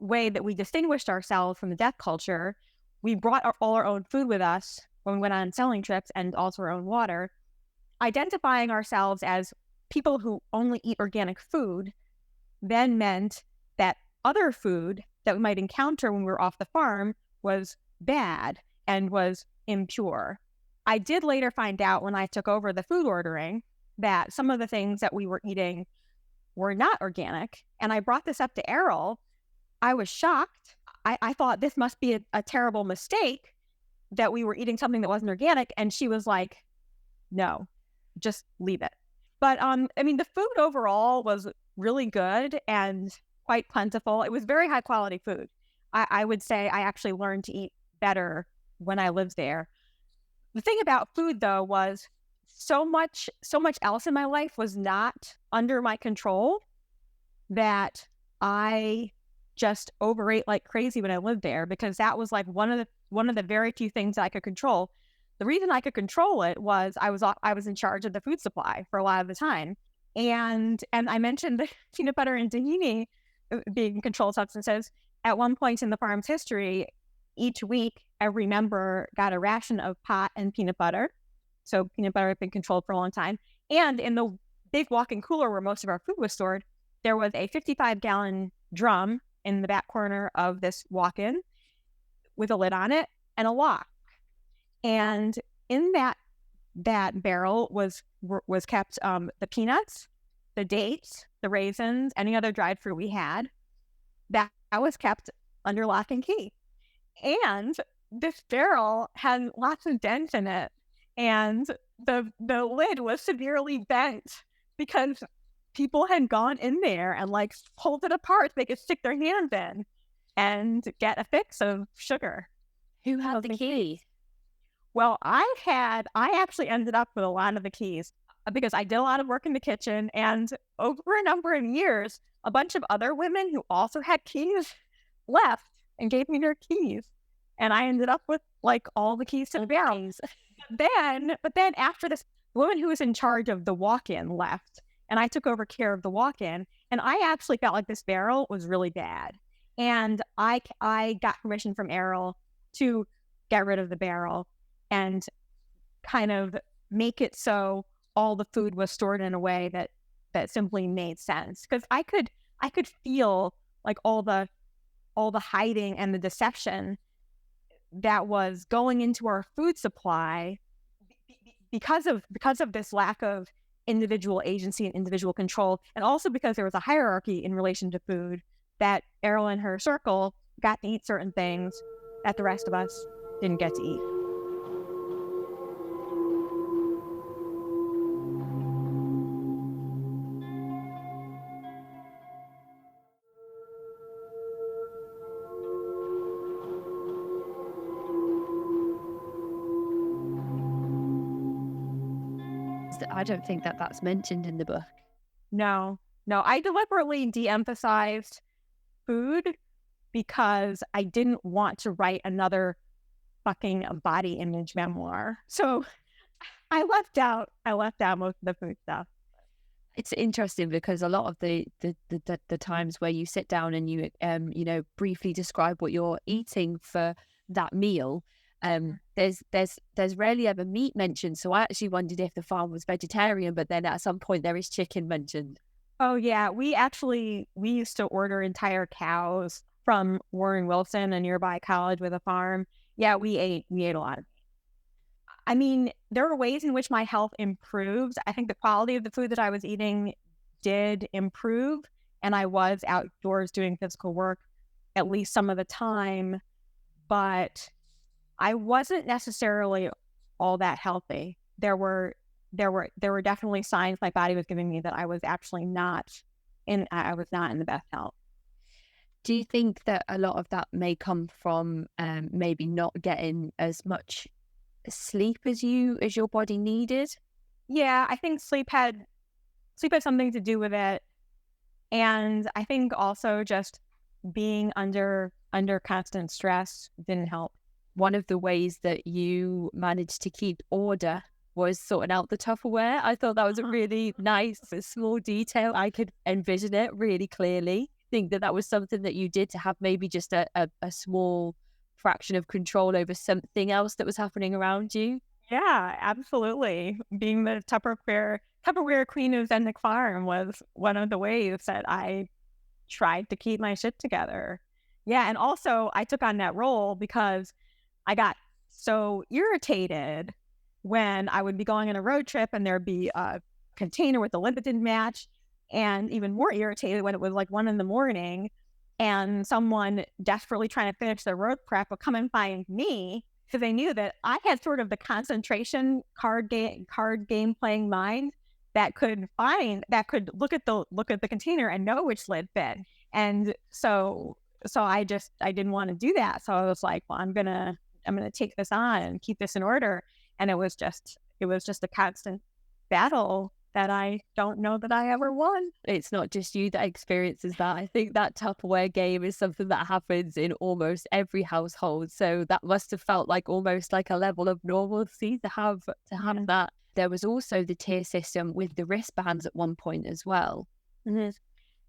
S3: way that we distinguished ourselves from the death culture. We brought all our own food with us when we went on selling trips, and also our own water. Identifying ourselves as people who only eat organic food then meant that other food that we might encounter when we were off the farm was bad and was impure. I did later find out when I took over the food ordering that some of the things that we were eating were not organic. And I brought this up to Errol. I was shocked. I thought this must be a terrible mistake, that we were eating something that wasn't organic. And she was like, no, just leave it. But the food overall was really good and quite plentiful. It was very high quality food. I would say I actually learned to eat better when I lived there. The thing about food, though, was so much else in my life was not under my control that I just overate like crazy when I lived there, because that was like one of the very few things I could control. The reason I could control it was I was in charge of the food supply for a lot of the time. And I mentioned the peanut butter and tahini being controlled substances. At one point in the farm's history, each week, every member got a ration of pot and peanut butter. So peanut butter had been controlled for a long time. And in the big walk-in cooler where most of our food was stored, there was a 55-gallon drum in the back corner of this walk-in with a lid on it and a lock. And in that barrel was kept the peanuts, the dates, the raisins, any other dried fruit we had. That was kept under lock and key. And this barrel had lots of dents in it, and the lid was severely bent because people had gone in there and like pulled it apart so they could stick their hands in and get a fix of sugar.
S1: Who had the key?
S3: Well, I actually ended up with a lot of the keys because I did a lot of work in the kitchen, and over a number of years, a bunch of other women who also had keys left and gave me their keys. And I ended up with like all the keys to the barrels. But then after this, the woman who was in charge of the walk-in left, and I took over care of the walk-in, and I actually felt like this barrel was really bad. And I got permission from Errol to get rid of the barrel and kind of make it so all the food was stored in a way that simply made sense. Because I could feel like all the hiding and the deception that was going into our food supply because of this lack of individual agency and individual control, and also because there was a hierarchy in relation to food, that Errol and her circle got to eat certain things that the rest of us didn't get to eat.
S1: I don't think that's mentioned in the book.
S3: No, I deliberately de-emphasized food because I didn't want to write another fucking body image memoir. So I left out most of the food stuff.
S1: It's interesting because a lot of the times where you sit down and you briefly describe what you're eating for that meal, there's rarely ever meat mentioned. So I actually wondered if the farm was vegetarian, but then at some point there is chicken mentioned.
S3: Oh yeah, we used to order entire cows from Warren Wilson, a nearby college with a farm. Yeah, we ate a lot of meat. I mean, there were ways in which my health improved. I think the quality of the food that I was eating did improve, and I was outdoors doing physical work at least some of the time, but I wasn't necessarily all that healthy. There were definitely signs my body was giving me that I was actually not in the best health.
S1: Do you think that a lot of that may come from maybe not getting as much sleep as your body needed?
S3: Yeah, I think sleep had something to do with it. And I think also just being under constant stress didn't help.
S1: One of the ways that you managed to keep order was sorting out the Tupperware. I thought that was a really nice, small detail. I could envision it really clearly. Think that was something that you did to have maybe just a small fraction of control over something else that was happening around you.
S3: Yeah, absolutely. Being the Tupperware queen of Zendik Farm was one of the ways that I tried to keep my shit together. Yeah, and also I took on that role because I got so irritated when I would be going on a road trip and there'd be a container with a limited match, and even more irritated when it was like 1 a.m. and someone desperately trying to finish their road prep would come and find me because they knew that I had sort of the concentration card game playing mind that could look at the container and know which lid fit. And so I didn't want to do that. So I was like, well, I'm gonna take this on and keep this in order. And it was just a constant battle that I don't know that I ever won.
S1: It's not just you that experiences that. I think that Tupperware game is something that happens in almost every household. So that must have felt like almost like a level of normalcy to have that. There was also the tier system with the wristbands at one point as well.
S3: Mm-hmm.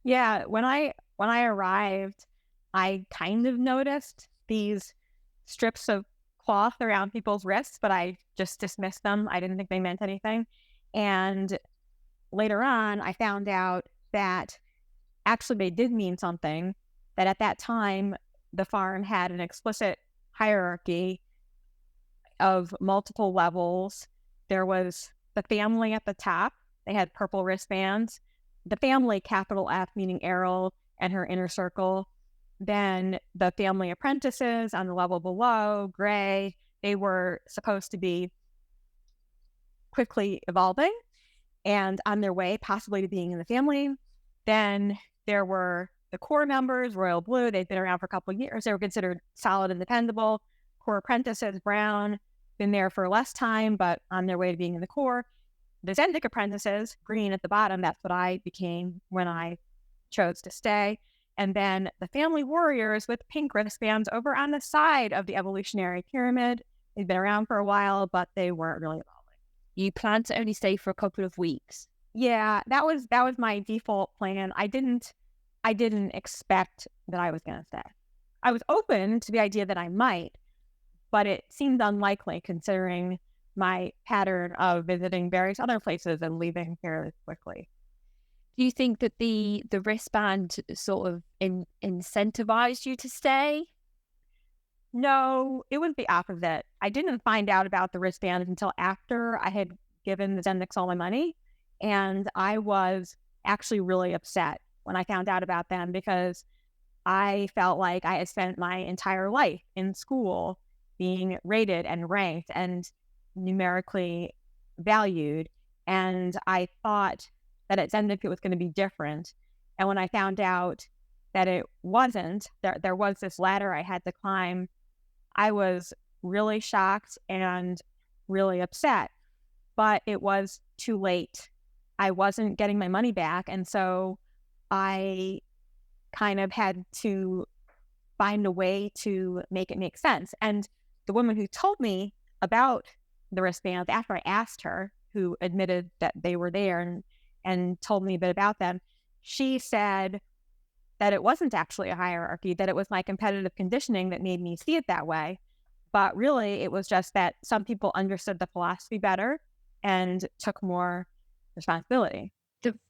S3: Yeah, when I arrived, I kind of noticed these strips of cloth around people's wrists, but I just dismissed them. I didn't think they meant anything. And later on, I found out that actually they did mean something, that at that time, the farm had an explicit hierarchy of multiple levels. There was the family at the top. They had purple wristbands. The family, capital F, meaning Errol and her inner circle. Then the family apprentices on the level below, gray. They were supposed to be quickly evolving and on their way possibly to being in the family. Then there were the core members, royal blue. They'd been around for a couple of years. They were considered solid and dependable. Core apprentices, brown, been there for less time, but on their way to being in the core. The Zendik apprentices, green at the bottom, that's what I became when I chose to stay. And then the family warriors with pink wristbands over on the side of the evolutionary pyramid. They'd been around for a while, but they weren't really evolving.
S1: You planned to only stay for a couple of weeks.
S3: Yeah, that was my default plan. I didn't expect that I was going to stay. I was open to the idea that I might, but it seemed unlikely considering my pattern of visiting various other places and leaving fairly quickly.
S1: Do you think that the wristband sort of incentivized you to stay?
S3: No, it was the opposite. I didn't find out about the wristband until after I had given the Zendiks all my money. And I was actually really upset when I found out about them because I felt like I had spent my entire life in school being rated and ranked and numerically valued. And I thought that at Zendik it was going to be different. And when I found out that it wasn't, there was this ladder I had to climb, I was really shocked and really upset. But it was too late. I wasn't getting my money back. And so I kind of had to find a way to make it make sense. And the woman who told me about the wristbands, after I asked her, who admitted that they were there and told me a bit about them, she said that it wasn't actually a hierarchy, that it was my competitive conditioning that made me see it that way. But really, it was just that some people understood the philosophy better and took more responsibility.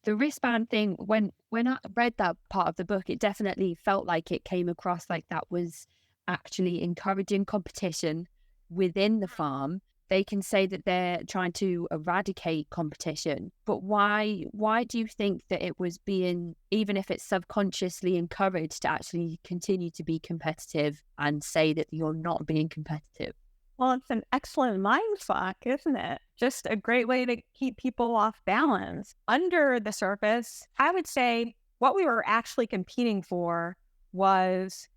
S1: The wristband thing, when I read that part of the book, it definitely felt like it came across like that was actually encouraging competition within the farm. They can say that they're trying to eradicate competition, but why do you think that it was being, even if it's subconsciously encouraged, to actually continue to be competitive and say that you're not being competitive?
S3: Well, it's an excellent mindfuck, isn't it? Just a great way to keep people off balance. Under the surface, I would say what we were actually competing for was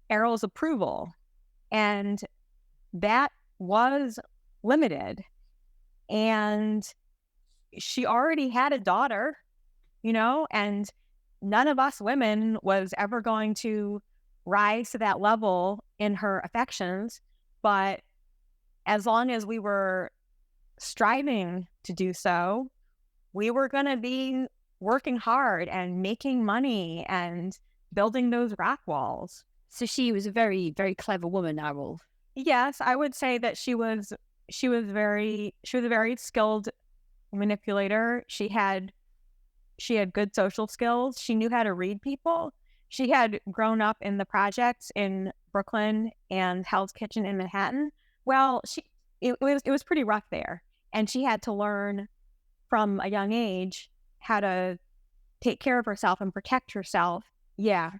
S3: Errol's approval. And that was limited. And she already had a daughter, and none of us women was ever going to rise to that level in her affections. But as long as we were striving to do so, we were going to be working hard and making money and building those rock walls.
S1: So she was a very, very clever woman, Errol.
S3: Yes, I would say that she was a very skilled manipulator. She had good social skills. She knew how to read people. She had grown up in the projects in Brooklyn and Hell's Kitchen in Manhattan. Well, it was pretty rough there, and she had to learn from a young age how to take care of herself and protect herself. Yeah,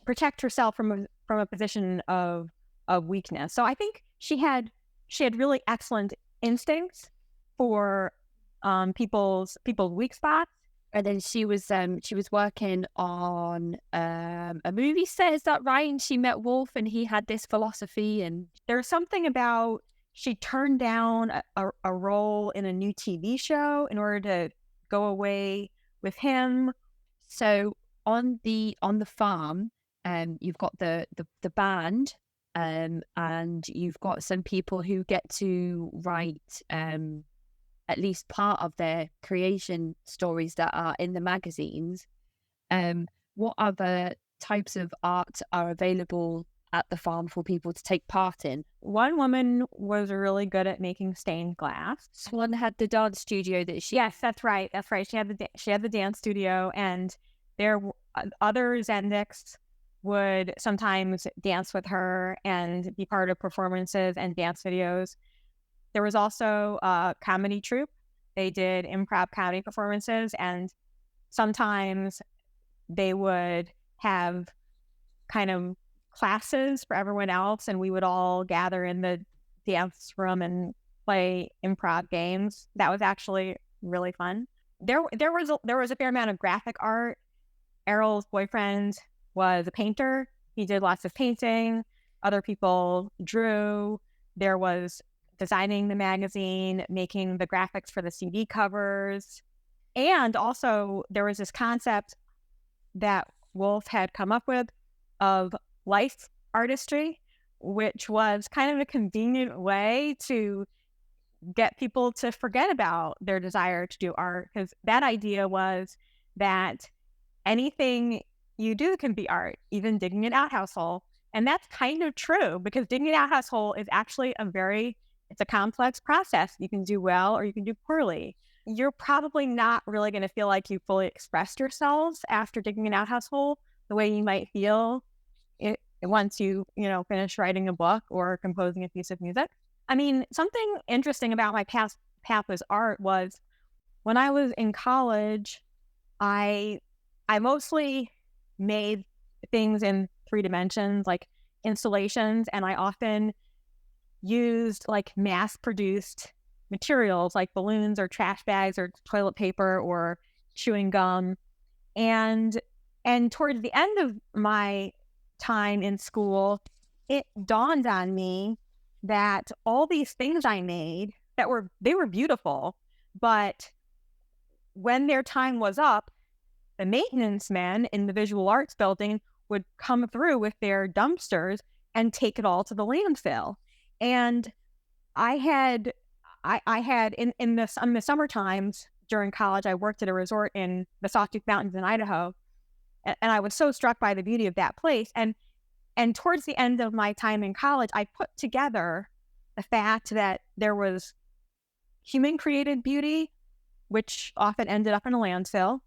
S3: protect herself from a position of weakness. So I think she had really excellent instincts for people's weak spots.
S1: And then she was working on a movie set, is that right? And she met Wolf, and he had this philosophy. And
S3: there's something about she turned down a role in a new TV show in order to go away with him.
S1: So on the farm, you've got the band, and you've got some people who get to write at least part of their creation stories that are in the magazines. What other types of art are available at the farm for people to take part in?
S3: One woman was really good at making stained glass.
S1: One had the dance studio that she...
S3: Yes, that's right. She had the dance studio, and there other Zendiks would sometimes dance with her and be part of performances and dance videos. There was also a comedy troupe. They did improv comedy performances, and sometimes they would have kind of classes for everyone else, and we would all gather in the dance room and play improv games. That was actually really fun. There was a fair amount of graphic art. Errol's boyfriend was a painter. He did lots of painting. Other people drew. There was designing the magazine, making the graphics for the CD covers. And also there was this concept that Wolf had come up with of life artistry, which was kind of a convenient way to get people to forget about their desire to do art, because that idea was that anything you do can be art, even digging an outhouse hole. And that's kind of true, because digging an outhouse hole is actually it's a complex process. You can do well or you can do poorly. You're probably not really going to feel like you fully expressed yourselves after digging an outhouse hole the way you might feel once you finish writing a book or composing a piece of music. I mean, something interesting about my path with art was when I was in college, I mostly made things in 3 dimensions, like installations, and I often used like mass-produced materials like balloons or trash bags or toilet paper or chewing gum. And towards the end of my time in school, it dawned on me that all these things I made they were beautiful, but when their time was up, the maintenance men in the visual arts building would come through with their dumpsters and take it all to the landfill. And I had in the summer times during college, I worked at a resort in the Sawtooth Mountains in Idaho, and I was so struck by the beauty of that place. And towards the end of my time in college, I put together the fact that there was human-created beauty, which often ended up in a landfill,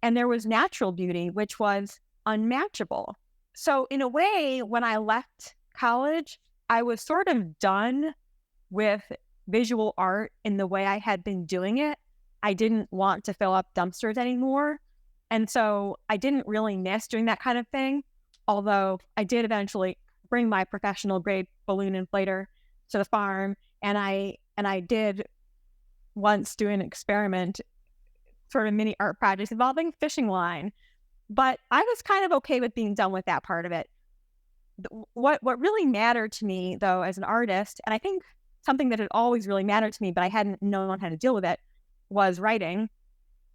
S3: and there was natural beauty, which was unmatchable. So in a way, when I left college, I was sort of done with visual art in the way I had been doing it. I didn't want to fill up dumpsters anymore. And so I didn't really miss doing that kind of thing, although I did eventually bring my professional grade balloon inflator to the farm. And I did once do an experiment, sort of mini art project involving fishing line. But I was kind of okay with being done with that part of it. What really mattered to me, though, as an artist, and I think something that had always really mattered to me, but I hadn't known how to deal with it, was writing.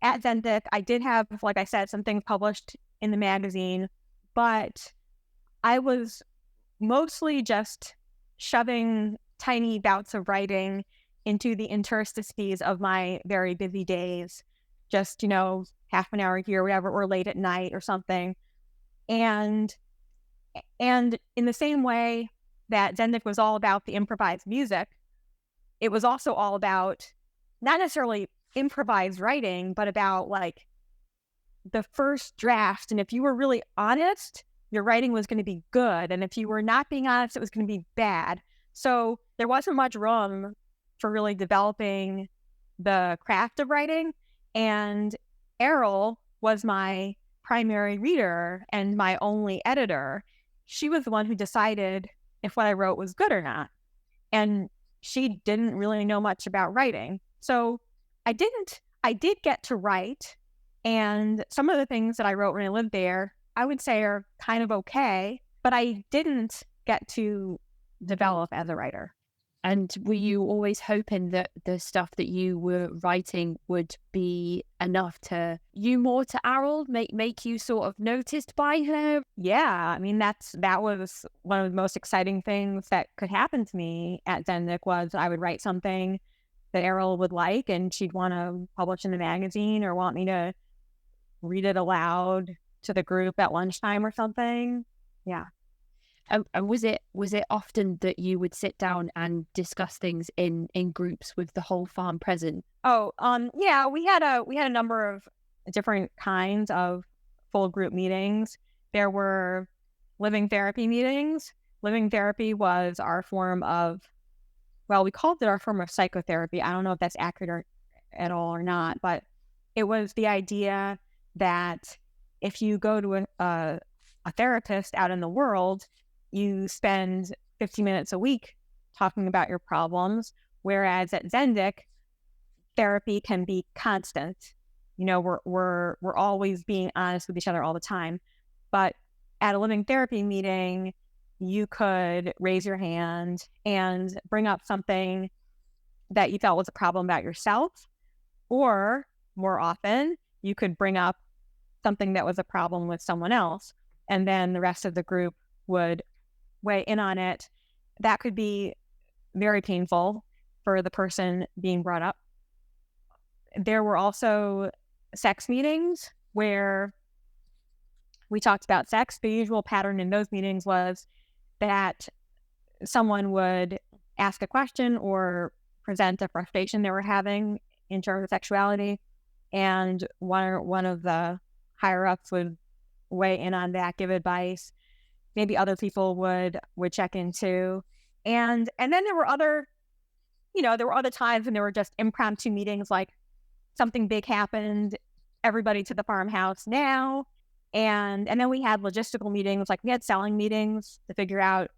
S3: At Zendik, I did have, like I said, some things published in the magazine, but I was mostly just shoving tiny bouts of writing into the interstices of my very busy days, just, half an hour here, whatever, or late at night or something. And in the same way that Zendik was all about the improvised music, it was also all about not necessarily improvised writing, but about like the first draft. And if you were really honest, your writing was going to be good. And if you were not being honest, it was going to be bad. So there wasn't much room for really developing the craft of writing. And Errol was my primary reader and my only editor. She was the one who decided if what I wrote was good or not. And she didn't really know much about writing. So I did get to write. And some of the things that I wrote when I lived there, I would say are kind of okay, but I didn't get to develop as a writer.
S1: And were you always hoping that the stuff that you were writing would be enough to more to Errol, make you sort of noticed by her?
S3: Yeah, I mean, that was one of the most exciting things that could happen to me at Zendik was I would write something that Errol would like, and she'd want to publish in the magazine or want me to read it aloud to the group at lunchtime or something. Yeah.
S1: And was it often that you would sit down and discuss things in groups with the whole farm present?
S3: Oh, yeah, we had a number of different kinds of full group meetings. There were living therapy meetings. Living therapy was our form of, well, we called it our form of psychotherapy. I don't know if that's accurate at all or not, but it was the idea that if you go to a therapist out in the world, you spend 50 minutes a week talking about your problems, whereas at Zendik, therapy can be constant. We're always being honest with each other all the time. But at a living therapy meeting, you could raise your hand and bring up something that you felt was a problem about yourself, or more often, you could bring up something that was a problem with someone else, and then the rest of the group would weigh in on it. That could be very painful for the person being brought up. There were also sex meetings where we talked about sex. The usual pattern in those meetings was that someone would ask a question or present a frustration they were having in terms of sexuality, and one of the higher ups would weigh in on that, give advice. Maybe other people would check in too. And then there were other times when there were just impromptu meetings, like something big happened, everybody to the farmhouse now. And then we had logistical meetings, like we had selling meetings to figure out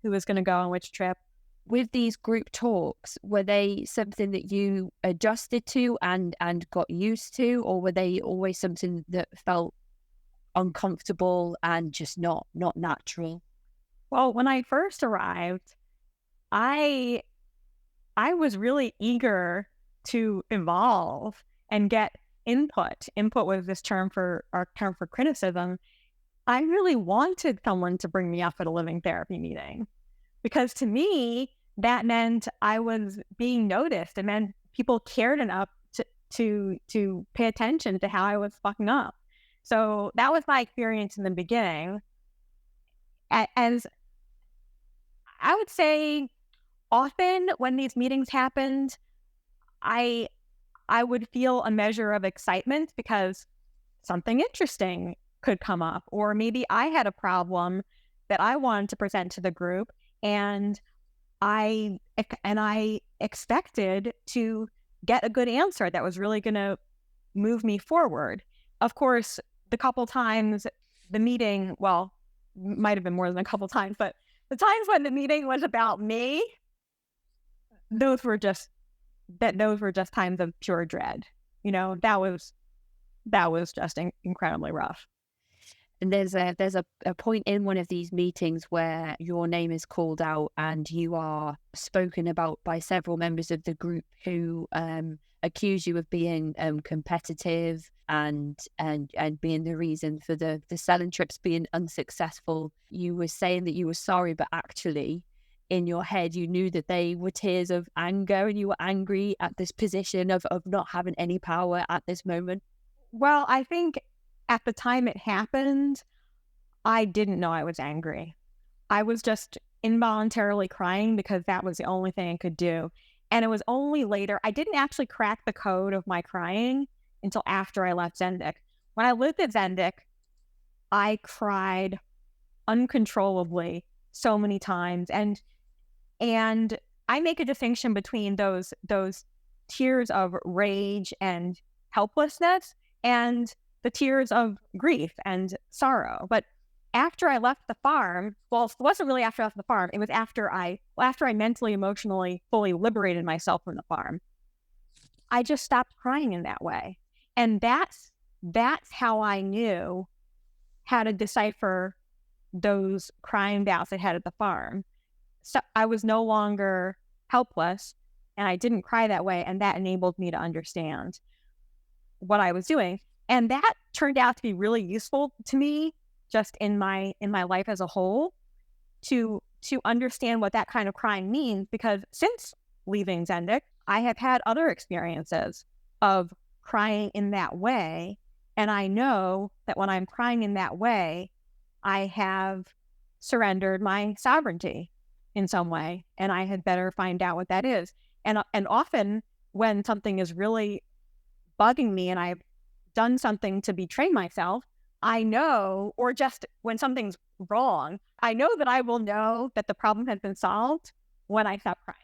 S3: who was going to go on which trip.
S1: With these group talks, were they something that you adjusted to and got used to, or were they always something that felt uncomfortable and just not natural?
S3: Well, when I first arrived, I was really eager to evolve and get input. Input was our term for criticism. I really wanted someone to bring me up at a living therapy meeting, because to me, that meant I was being noticed. It meant people cared enough to pay attention to how I was fucking up. So that was my experience in the beginning. As I would say, often when these meetings happened, I would feel a measure of excitement because something interesting could come up, or maybe I had a problem that I wanted to present to the group, and I expected to get a good answer that was really going to move me forward. Of course, the couple times the meeting, well, might have been more than a couple times, but the times when the meeting was about me, those were just times of pure dread. That was just incredibly rough.
S1: And there's a point in one of these meetings where your name is called out and you are spoken about by several members of the group who accuse you of being competitive and being the reason for the selling trips being unsuccessful. You were saying that you were sorry, but actually in your head you knew that they were tears of anger and you were angry at this position of not having any power at this moment.
S3: Well, I think at the time it happened, I didn't know I was angry. I was just involuntarily crying because that was the only thing I could do. And it was only later, I didn't actually crack the code of my crying until after I left Zendik. When I lived at Zendik, I cried uncontrollably so many times. And I make a distinction between those tears of rage and helplessness and the tears of grief and sorrow. But after I left the farm, well, it wasn't really after I left the farm. It was after I mentally, emotionally, fully liberated myself from the farm. I just stopped crying in that way. And that's how I knew how to decipher those crying bouts I had at the farm. So I was no longer helpless and I didn't cry that way. And that enabled me to understand what I was doing. And that turned out to be really useful to me just in my life as a whole to understand what that kind of crying means, because since leaving Zendik, I have had other experiences of crying in that way. And I know that when I'm crying in that way, I have surrendered my sovereignty in some way, and I had better find out what that is. And often when something is really bugging me and I've done something to betray myself, I know, or just when something's wrong, I know that I will know that the problem has been solved when I stop crying.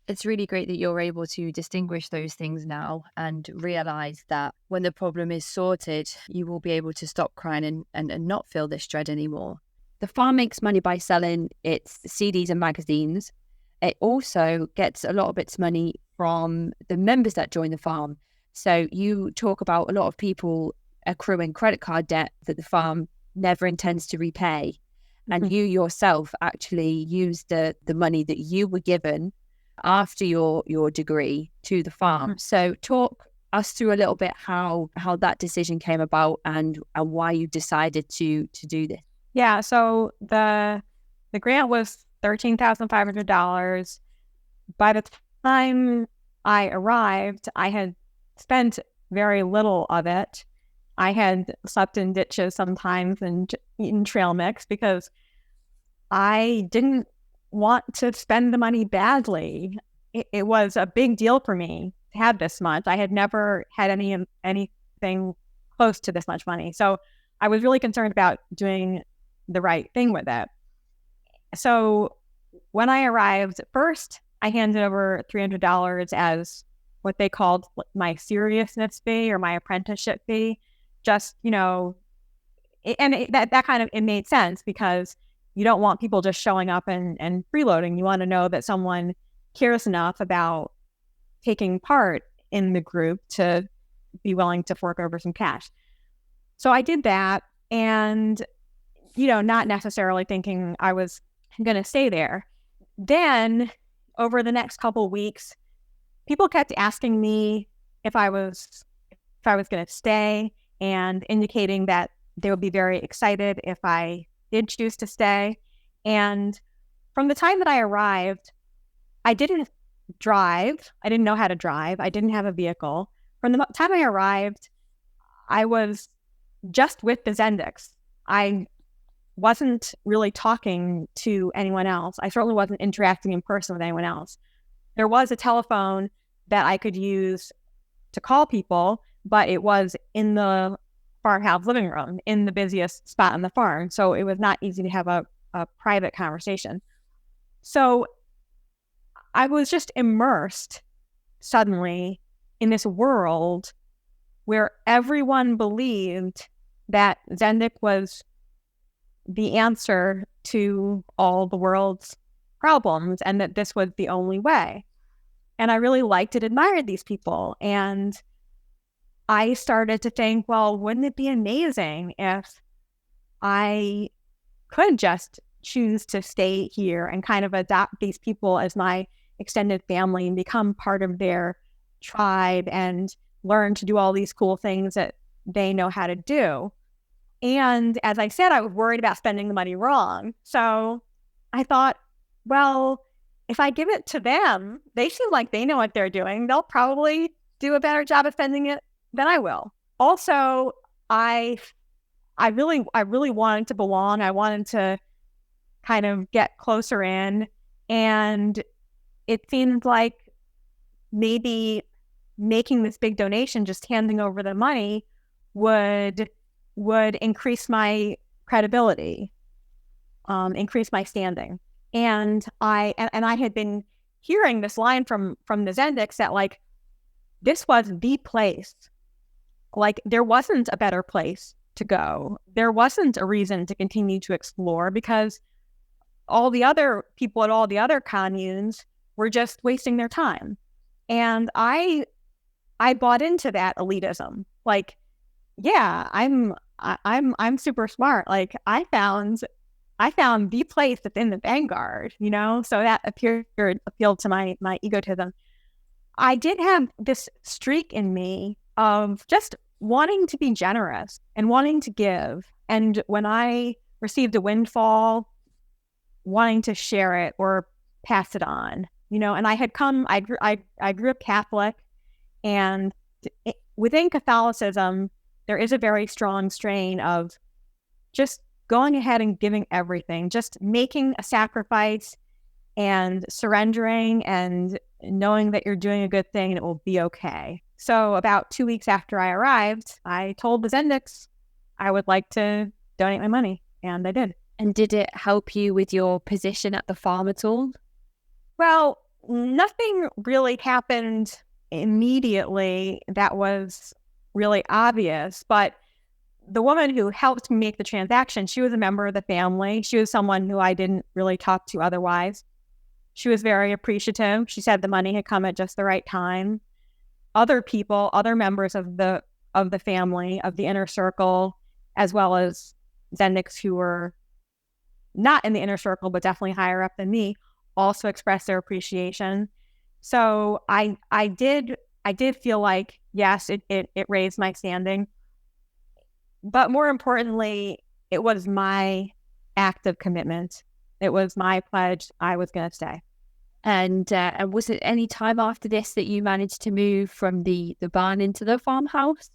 S1: It's really great that you're able to distinguish those things now and realize that when the problem is sorted, you will be able to stop crying and not feel this dread anymore. The farm makes money by selling its CDs and magazines. It also gets a lot of its money from the members that join the farm. So you talk about a lot of people accruing credit card debt that the farm never intends to repay. And you yourself actually used the money that you were given after your degree to the farm. So talk us through a little bit how that decision came about and why you decided to do this.
S3: Yeah, so the grant was $13,500. By the time I arrived, I had spent very little of it. I had slept in ditches sometimes and eaten trail mix because I didn't want to spend the money badly. It was a big deal for me to have this much. I had never had anything close to this much money. So I was really concerned about doing the right thing with it. So when I arrived, first I handed over $300 as what they called my seriousness fee or my apprenticeship fee. Just, that kind of, it made sense because you don't want people just showing up and freeloading. You want to know that someone cares enough about taking part in the group to be willing to fork over some cash. So I did that, and, not necessarily thinking I was going to stay there. Then over the next couple of weeks, people kept asking me if I was going to stay and indicating that they would be very excited if I did choose to stay. And from the time that I arrived, I didn't drive. I didn't know how to drive. I didn't have a vehicle. From the time I arrived, I was just with the Zendiks. I wasn't really talking to anyone else. I certainly wasn't interacting in person with anyone else. There was a telephone that I could use to call people, but it was in the farmhouse living room, in the busiest spot on the farm. So it was not easy to have a private conversation. So I was just immersed suddenly in this world where everyone believed that Zendik was the answer to all the world's problems and that this was the only way. And I really liked and admired these people. And I started to think, well, wouldn't it be amazing if I could just choose to stay here and kind of adopt these people as my extended family and become part of their tribe and learn to do all these cool things that they know how to do. And as I said, I was worried about spending the money wrong. So I thought, well, if I give it to them, they seem like they know what they're doing. They'll probably do a better job of spending it than I will. Also, I really wanted to belong. I wanted to kind of get closer in. And it seemed like maybe making this big donation, just handing over the money, would increase my credibility, increase my standing. And I had been hearing this line from the Zendiks that like this was the place. Like there wasn't a better place to go. There wasn't a reason to continue to explore because all the other people at all the other communes were just wasting their time. And I bought into that elitism. Like, yeah, I'm super smart. Like I found the place that's in the vanguard, you know? So that appealed to my egotism. I did have this streak in me of just wanting to be generous and wanting to give. And when I received a windfall, wanting to share it or pass it on, you know, and I grew up Catholic, and within Catholicism, there is a very strong strain of just going ahead and giving everything, just making a sacrifice and surrendering and knowing that you're doing a good thing and it will be okay. So about 2 weeks after I arrived, I told the Zendiks I would like to donate my money, and I did.
S1: And did it help you with your position at the farm at all?
S3: Well, nothing really happened immediately that was really obvious, but the woman who helped me make the transaction, she was a member of the family. She was someone who I didn't really talk to otherwise. She was very appreciative. She said the money had come at just the right time. Other people, other members of the family, of the inner circle, as well as Zendiks who were not in the inner circle, but definitely higher up than me, also expressed their appreciation. So I did feel like, yes, it raised my standing. But more importantly, it was my act of commitment. It was my pledge. I was going to stay.
S1: And was it any time after this that you managed to move from the barn into the farmhouse?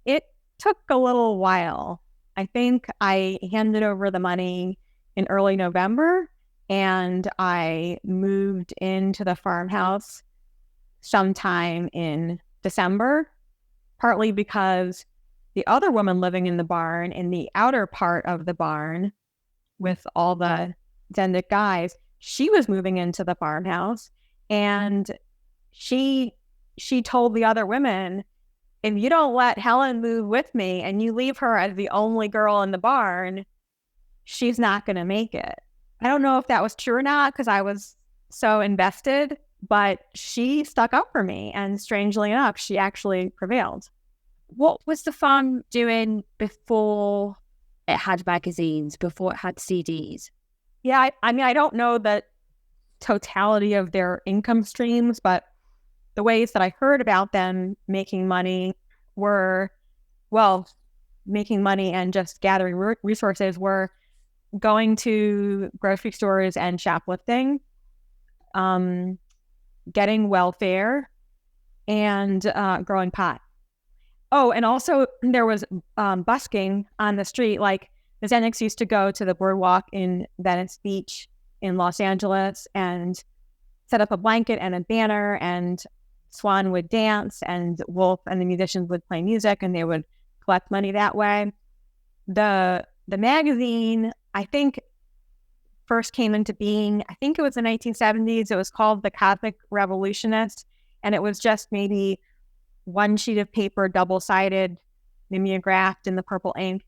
S3: It took a little while. I think I handed over the money in early November, and I moved into the farmhouse sometime in December, partly because the other woman living in the barn, in the outer part of the barn with all the Zendik guys, she was moving into the farmhouse, and she told the other women, if you don't let Helen move with me and you leave her as the only girl in the barn, she's not going to make it. I don't know if that was true or not because I was so invested, but she stuck up for me, and strangely enough, she actually prevailed.
S1: What was the farm doing before it had magazines, before it had CDs?
S3: Yeah, I mean, I don't know the totality of their income streams, but the ways that I heard about them making money were, well, making money and just gathering resources were going to grocery stores and shoplifting, getting welfare, and growing pot. Oh, and also there was busking on the street. Like the Zendiks used to go to the boardwalk in Venice Beach in Los Angeles and set up a blanket and a banner, and Swan would dance and Wolf and the musicians would play music, and they would collect money that way. The magazine, I think, first came into being, I think it was the 1970s. It was called The Cosmic Revolutionist, and it was just maybe one sheet of paper, double-sided, mimeographed in the purple ink.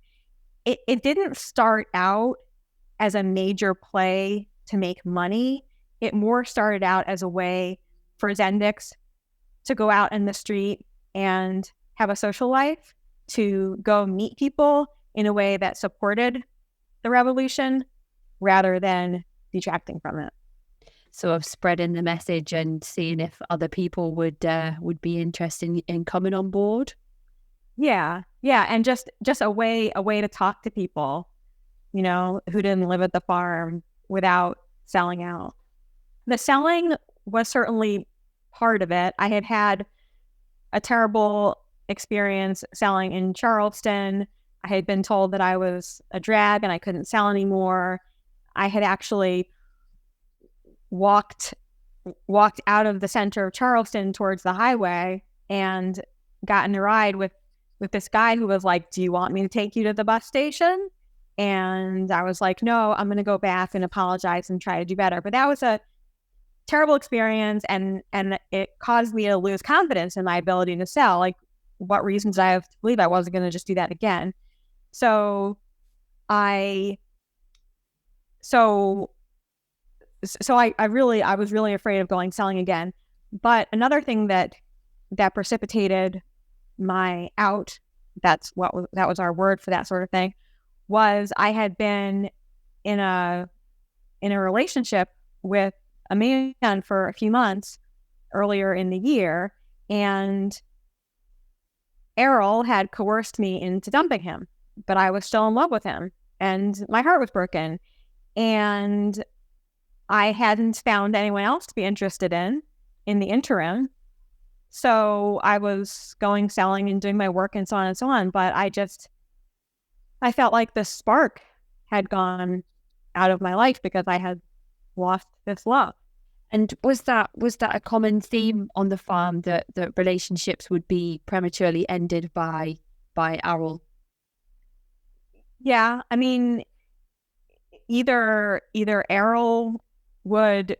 S3: It didn't start out as a major play to make money. It more started out as a way for Zendiks to go out in the street and have a social life, to go meet people in a way that supported the revolution rather than detracting from it.
S1: Sort of spreading the message and seeing if other people would be interested in coming on board.
S3: Yeah, and just a way to talk to people, who didn't live at the farm without selling out. The selling was certainly part of it. I had a terrible experience selling in Charleston. I had been told that I was a drag and I couldn't sell anymore. I had actually walked out of the center of Charleston towards the highway and gotten a ride with this guy who was like, "Do you want me to take you to the bus station?" And I was like, "No, I'm going to go back and apologize and try to do better." But that was a terrible experience, and it caused me to lose confidence in my ability to sell. Like, what reasons I have to believe I wasn't going to just do that again. So I was really afraid of selling again. But another thing that precipitated my out, that was our word for that sort of thing, was I had been in a relationship with a man for a few months earlier in the year, and Errol had coerced me into dumping him, but I was still in love with him, and my heart was broken, and I hadn't found anyone else to be interested in the interim. So I was selling and doing my work and so on and so on. But I felt like the spark had gone out of my life because I had lost this love.
S1: And was that a common theme on the farm, that relationships would be prematurely ended by Errol?
S3: Yeah, I mean, either Errol would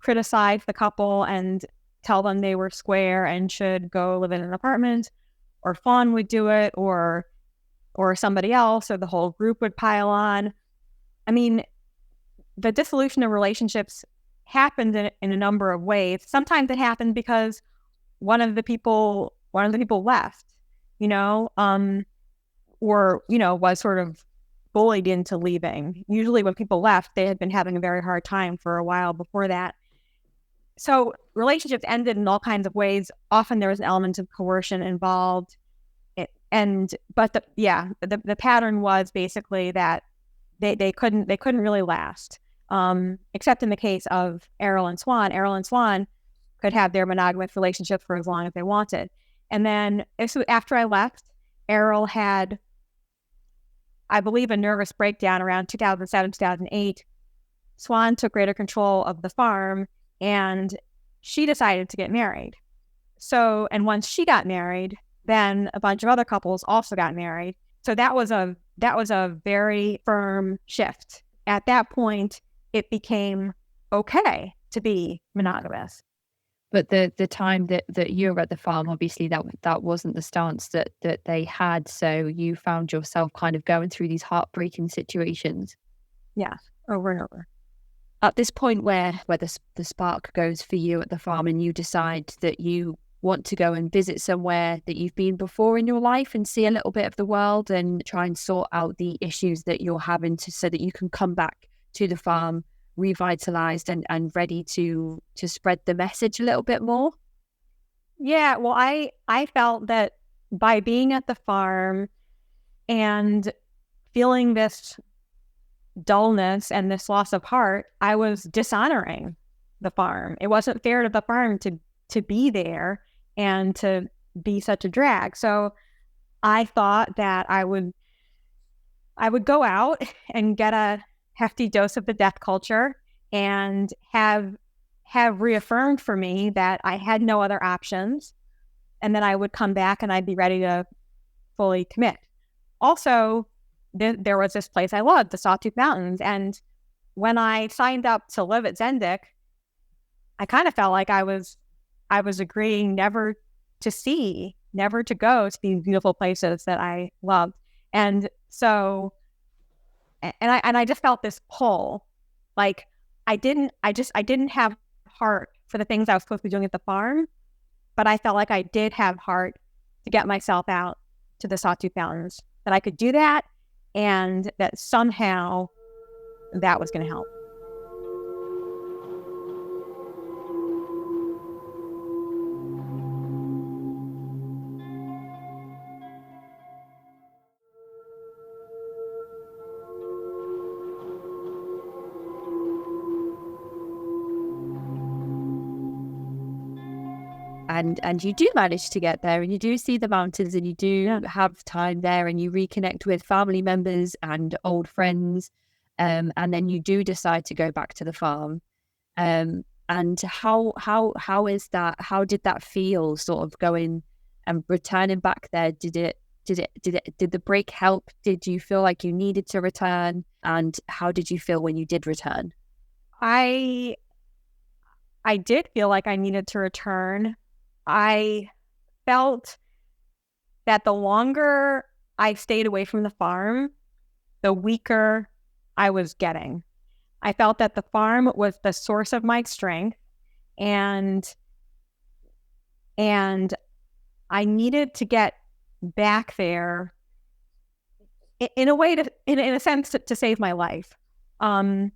S3: criticize the couple and tell them they were square and should go live in an apartment, or Fawn would do it, or somebody else, or the whole group would pile on. I mean, the dissolution of relationships happened in a number of ways. Sometimes it happened because one of the people left, or was sort of bullied into leaving. Usually when people left, they had been having a very hard time for a while before that. So relationships ended in all kinds of ways. Often there was an element of coercion involved. But the pattern was basically that they couldn't really last. Except in the case of Errol and Swan. Errol and Swan could have their monogamous relationship for as long as they wanted. And then after I left, Errol had, I believe, a nervous breakdown around 2007, 2008. Swan took greater control of the farm, and she decided to get married. So, and once she got married, then a bunch of other couples also got married. So that was a very firm shift. At that point, it became okay to be monogamous.
S1: But the time that you were at the farm, obviously that wasn't the stance that they had. So you found yourself kind of going through these heartbreaking situations.
S3: Yeah, over and over.
S1: At this point where the spark goes for you at the farm, and you decide that you want to go and visit somewhere that you've been before in your life and see a little bit of the world and try and sort out the issues that you're having, so that you can come back to the farm revitalized and ready to spread the message a little bit more?
S3: Yeah, well, I felt that by being at the farm and feeling this dullness and this loss of heart, I was dishonoring the farm. It wasn't fair to the farm to be there and to be such a drag. So I thought that I would go out and get a hefty dose of the death culture and have reaffirmed for me that I had no other options, and then I would come back and I'd be ready to fully commit. Also, there was this place I loved, the Sawtooth Mountains, and when I signed up to live at Zendik, I kind of felt like I was agreeing never to go to these beautiful places that I loved. And so, and I just felt this pull, like I didn't have heart for the things I was supposed to be doing at the farm, but I felt like I did have heart to get myself out to the Sawtooth Mountains, that I could do that and that somehow that was going to help.
S1: And you do manage to get there, and you do see the mountains, and you do have time there, and you reconnect with family members and old friends, and then you do decide to go back to the farm. And how is that? How did that feel? Sort of going and returning back there. Did the break help? Did you feel like you needed to return? And how did you feel when you did return?
S3: I did feel like I needed to return. I felt that the longer I stayed away from the farm, the weaker I was getting. I felt that the farm was the source of my strength, and I needed to get back there in a way in a sense to save my life. Towards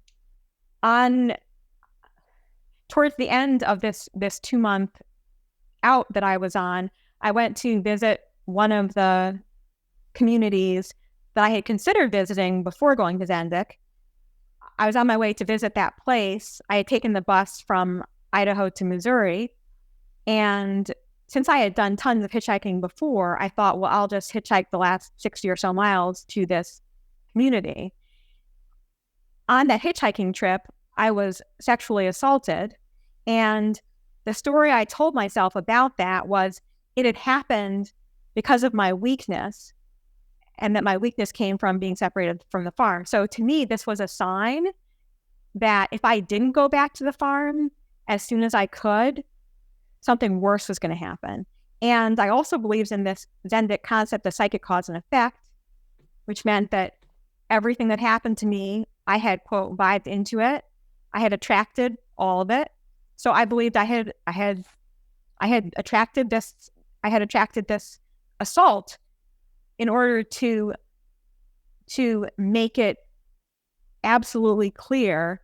S3: the end of this 2-month out that I was on, I went to visit one of the communities that I had considered visiting before going to Zendik. I was on my way to visit that place. I had taken the bus from Idaho to Missouri, and since I had done tons of hitchhiking before, I thought, well, I'll just hitchhike the last 60 or so miles to this community. On that hitchhiking trip, I was sexually assaulted, and the story I told myself about that was it had happened because of my weakness, and that my weakness came from being separated from the farm. So to me, this was a sign that if I didn't go back to the farm as soon as I could, something worse was going to happen. And I also believed in this Zendik concept of psychic cause and effect, which meant that everything that happened to me, I had, quote, vibed into it. I had attracted all of it. So I believed I had attracted this assault in order to make it absolutely clear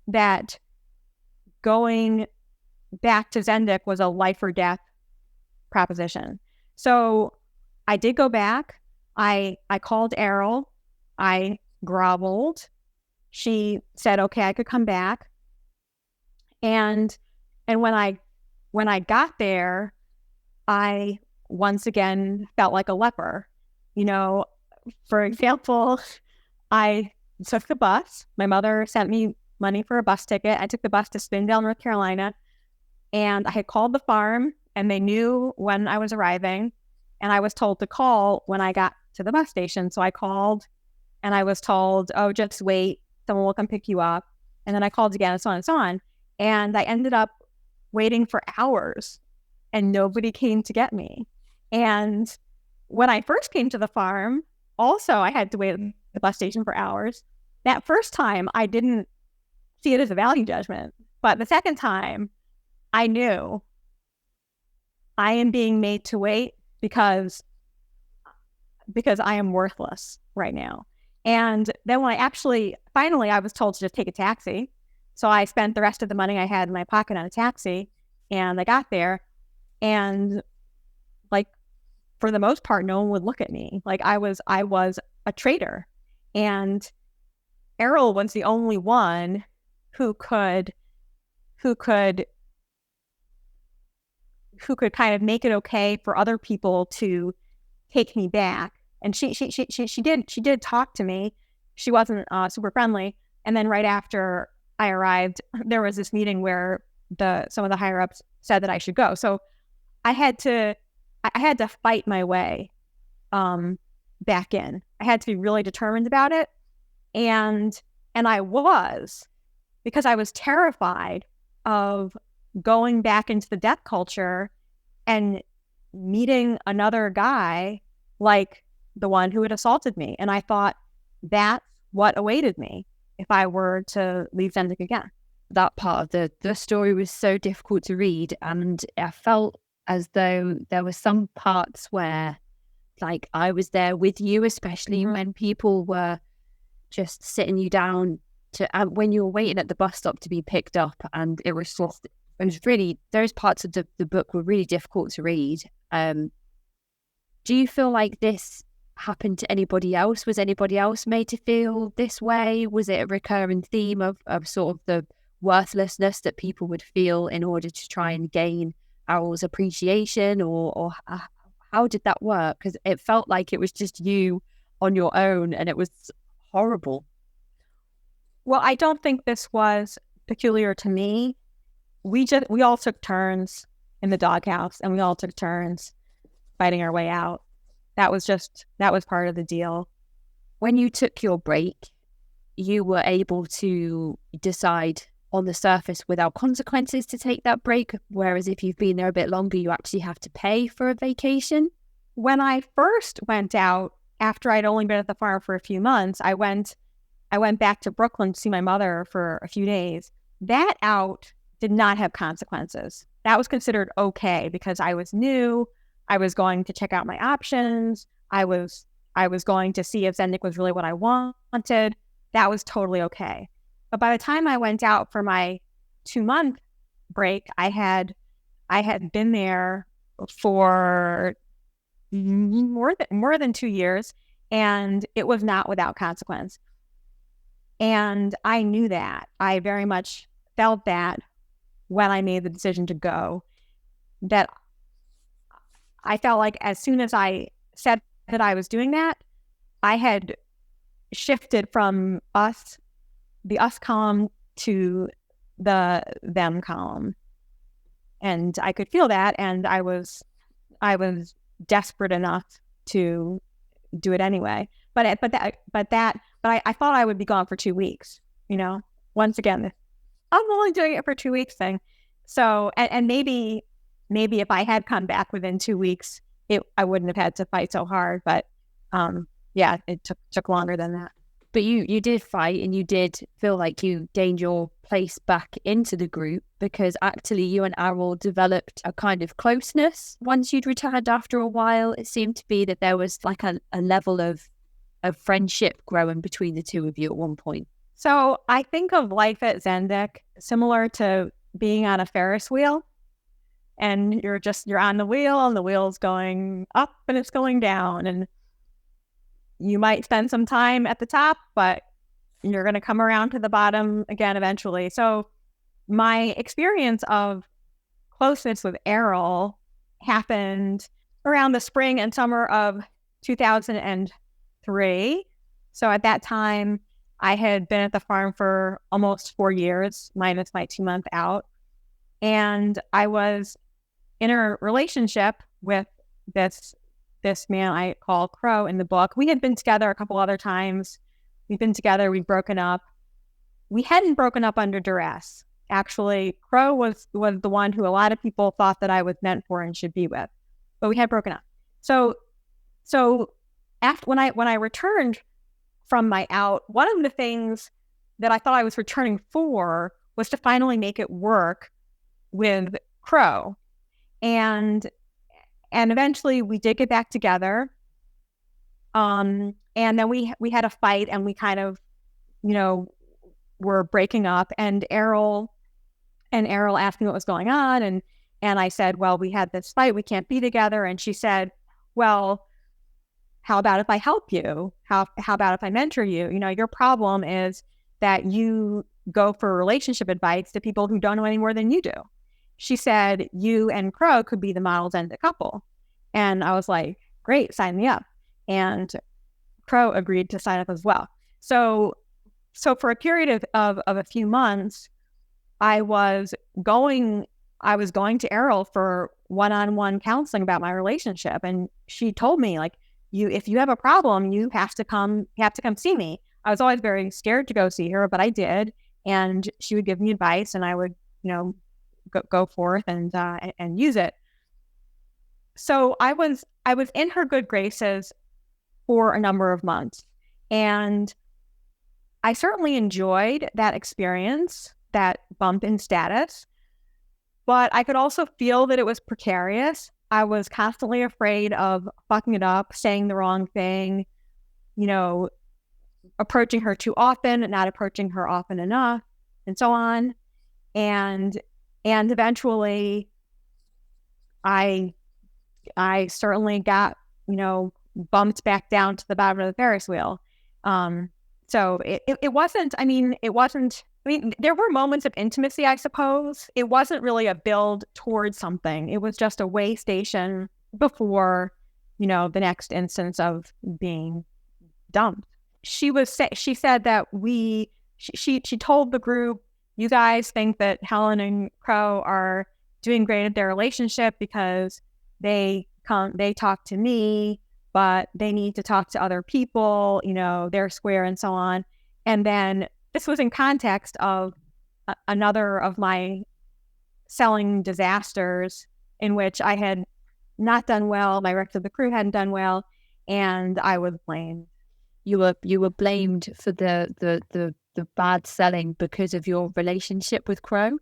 S3: that going back to Zendik was a life or death proposition. So I did go back. I called Errol. I groveled. She said, okay, I could come back. And when I got there, I once again felt like a leper. You know, for example, I took the bus. My mother sent me money for a bus ticket. I took the bus to Spindale, North Carolina, and I had called the farm, and they knew when I was arriving, and I was told to call when I got to the bus station. So I called, and I was told, oh, just wait, someone will come pick you up. And then I called again, and so on and so on. And I ended up waiting for hours, and nobody came to get me. And when I first came to the farm, also I had to wait at the bus station for hours. That first time, I didn't see it as a value judgment. But the second time, I knew I am being made to wait because I am worthless right now. And then when finally I was told to just take a taxi. So I spent the rest of the money I had in my pocket on a taxi, and I got there, and like, for the most part, no one would look at me. Like I was a traitor, and Errol was the only one who could kind of make it okay for other people to take me back. And she did talk to me. She wasn't super friendly. And then right after I arrived, there was this meeting where some of the higher ups said that I should go. So I had to fight my way back in. I had to be really determined about it. And I was, because I was terrified of going back into the death culture and meeting another guy like the one who had assaulted me. And I thought that's what awaited me if I were to leave Zendik again.
S1: That part of the story was so difficult to read, and I felt as though there were some parts where like I was there with you, especially when people were just sitting you down to when you were waiting at the bus stop to be picked up, and it was really, those parts of the book were really difficult to read. Do you feel like this happened to anybody else? Was anybody else made to feel this way? Was it a recurring theme of sort of the worthlessness that people would feel in order to try and gain Errol's appreciation, or how did that work? Because it felt like it was just you on your own, and it was horrible.
S3: Well, I don't think this was peculiar to me. We all took turns in the doghouse, and we all took turns fighting our way out. That was part of the deal.
S1: When you took your break, you were able to decide on the surface without consequences to take that break, whereas if you've been there a bit longer, you actually have to pay for a vacation.
S3: When I first went out, after I'd only been at the farm for a few months, I went back to Brooklyn to see my mother for a few days. That out did not have consequences. That was considered okay because I was new. I was going to check out my options. I was going to see if Zendik was really what I wanted. That was totally okay. But by the time I went out for my 2-month break, I had been there for more than 2 years, and it was not without consequence. And I knew that. I very much felt that when I made the decision to go, that I felt like as soon as I said that I was doing that, I had shifted from the us column to the them column. And I could feel that, and I was desperate enough to do it anyway. But I thought I would be gone for 2 weeks, once again, I'm only doing it for 2 weeks thing. So, and maybe if I had come back within 2 weeks, I wouldn't have had to fight so hard. But it took longer than that.
S1: But you did fight, and you did feel like you gained your place back into the group, because actually you and Errol developed a kind of closeness once you'd returned after a while. It seemed to be that there was like a level of friendship growing between the two of you at one point.
S3: So I think of life at Zendik similar to being on a Ferris wheel, and you're on the wheel, and the wheel's going up and it's going down, and you might spend some time at the top, but you're going to come around to the bottom again eventually. So my experience of closeness with Errol happened around the spring and summer of 2003. So at that time, I had been at the farm for almost 4 years, minus my 2-month out. And I was in a relationship with this man I call Crow in the book. We had been together a couple other times. We've been together. We've broken up. We hadn't broken up under duress. Actually, Crow was the one who a lot of people thought that I was meant for and should be with. But we had broken up. So after when I returned from my out, one of the things that I thought I was returning for was to finally make it work with Crow. And eventually we did get back together. And then we had a fight, and we kind of, were breaking up, and Errol asked me what was going on. And I said, well, we had this fight, we can't be together. And she said, well, how about if I help you? How about if I mentor you? Your problem is that you go for relationship advice to people who don't know any more than you do. She said, you and Crow could be the model Zendik couple. And I was like, great, sign me up. And Crow agreed to sign up as well. So for a period of a few months, I was going to Errol for one-on-one counseling about my relationship. And she told me, like, if you have a problem, you have to come see me. I was always very scared to go see her, but I did. And she would give me advice, and I would, go forth and use it. So I was in her good graces for a number of months, and I certainly enjoyed that experience, that bump in status, but I could also feel that it was precarious, I was constantly afraid of fucking it up, saying the wrong thing, approaching her too often, not approaching her often enough, and so on. And eventually I certainly got, bumped back down to the bottom of the Ferris wheel. So it wasn't, there were moments of intimacy, I suppose. It wasn't really a build towards something. It was just a way station before, the next instance of being dumped. She said that she told the group, you guys think that Helen and Crow are doing great at their relationship because they talk to me, but they need to talk to other people, they're square and so on. And then this was in context of another of my selling disasters in which I had not done well. My rest of the crew hadn't done well, and I was blamed.
S1: You were blamed for the bad selling because of your relationship with Crow?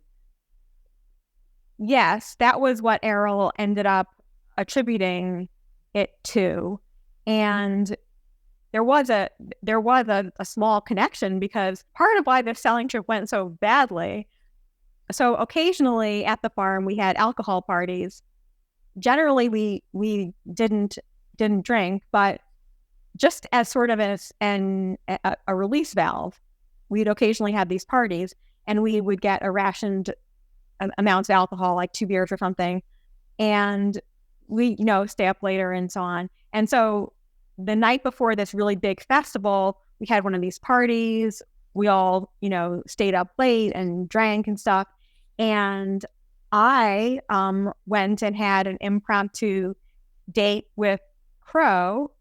S3: Yes, that was what Errol ended up attributing it to. And there was a small connection, because part of why the selling trip went so badly. So occasionally at the farm we had alcohol parties. Generally we didn't drink, but just as sort of a release valve, we'd occasionally have these parties, and we would get a rationed amounts of alcohol, like 2 beers or something, and we stay up later and so on. And so the night before this really big festival, we had one of these parties. We all stayed up late and drank and stuff, and I went and had an impromptu date with Crow,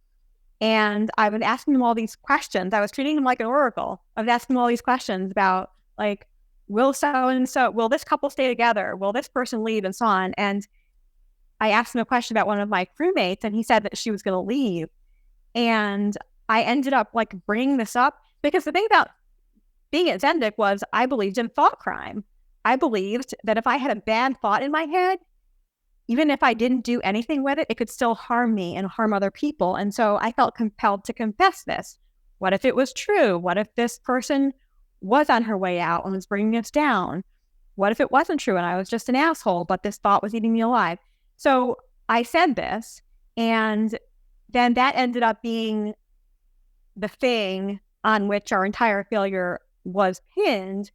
S3: and I was asking him all these questions. I was treating him like an oracle. I was asking him all these questions about, like, will this couple stay together? Will this person leave? And so on. And I asked him a question about one of my crewmates, and he said that she was going to leave. And I ended up bringing this up because the thing about being at Zendik was I believed in thought crime. I believed that if I had a bad thought in my head, even if I didn't do anything with it, it could still harm me and harm other people. And so I felt compelled to confess this. What if it was true? What if this person was on her way out and was bringing us down? What if it wasn't true and I was just an asshole, but this thought was eating me alive? So I said this, and then that ended up being the thing on which our entire failure was pinned.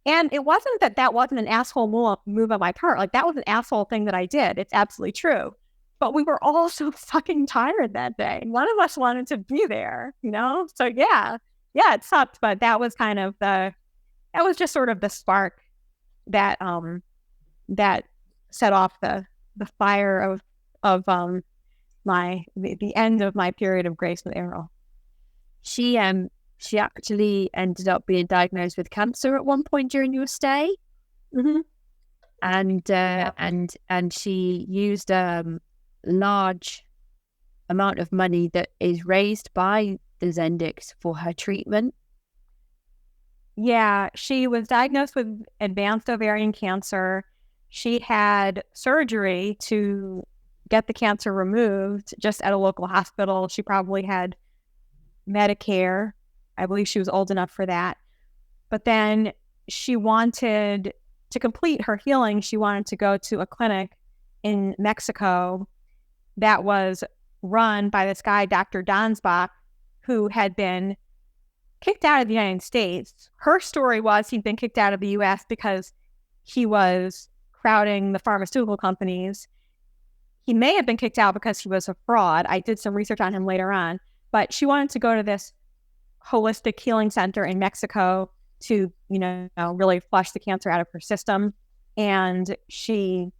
S3: And it wasn't that wasn't an asshole move on my part. That was an asshole thing that I did. It's absolutely true. But we were all so fucking tired that day. None of us wanted to be there, So yeah, it sucked. But that was kind of that was just sort of the spark that that set off the fire of the end of my period of grace with Errol.
S1: She actually ended up being diagnosed with cancer at one point during your stay.
S3: Mm-hmm.
S1: And she used a large amount of money that is raised by the Zendiks for her treatment.
S3: Yeah, she was diagnosed with advanced ovarian cancer. She had surgery to get the cancer removed just at a local hospital. She probably had Medicare. I believe she was old enough for that. But then she wanted to complete her healing. She wanted to go to a clinic in Mexico that was run by this guy, Dr. Donsbach, who had been kicked out of the United States. Her story was he'd been kicked out of the U.S. because he was crowding the pharmaceutical companies. He may have been kicked out because he was a fraud. I did some research on him later on. But she wanted to go to this holistic healing center in Mexico to, really flush the cancer out of her system. And she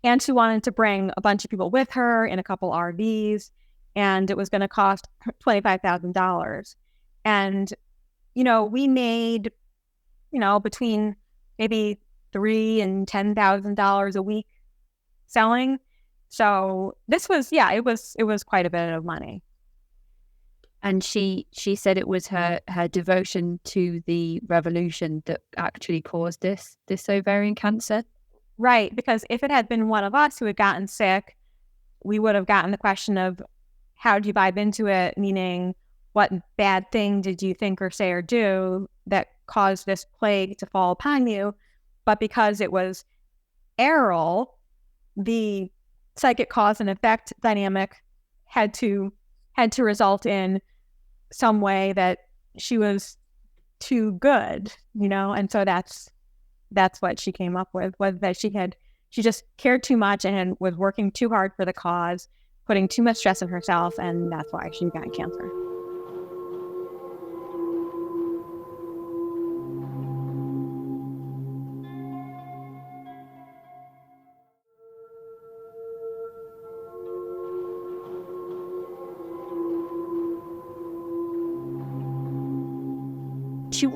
S3: wanted to bring a bunch of people with her in a couple RVs, and it was going to cost $25,000. And, we made, between maybe $3,000 and $10,000 a week selling. So this was, it was quite a bit of money.
S1: And she said it was her devotion to the revolution that actually caused this ovarian cancer.
S3: Right, because if it had been one of us who had gotten sick, we would have gotten the question of how did you vibe into it, meaning what bad thing did you think or say or do that caused this plague to fall upon you? But because it was Errol, the psychic cause and effect dynamic had to result in some way that she was too good, and so that's what she came up with, was that she just cared too much and was working too hard for the cause, putting too much stress on herself, and that's why she got cancer.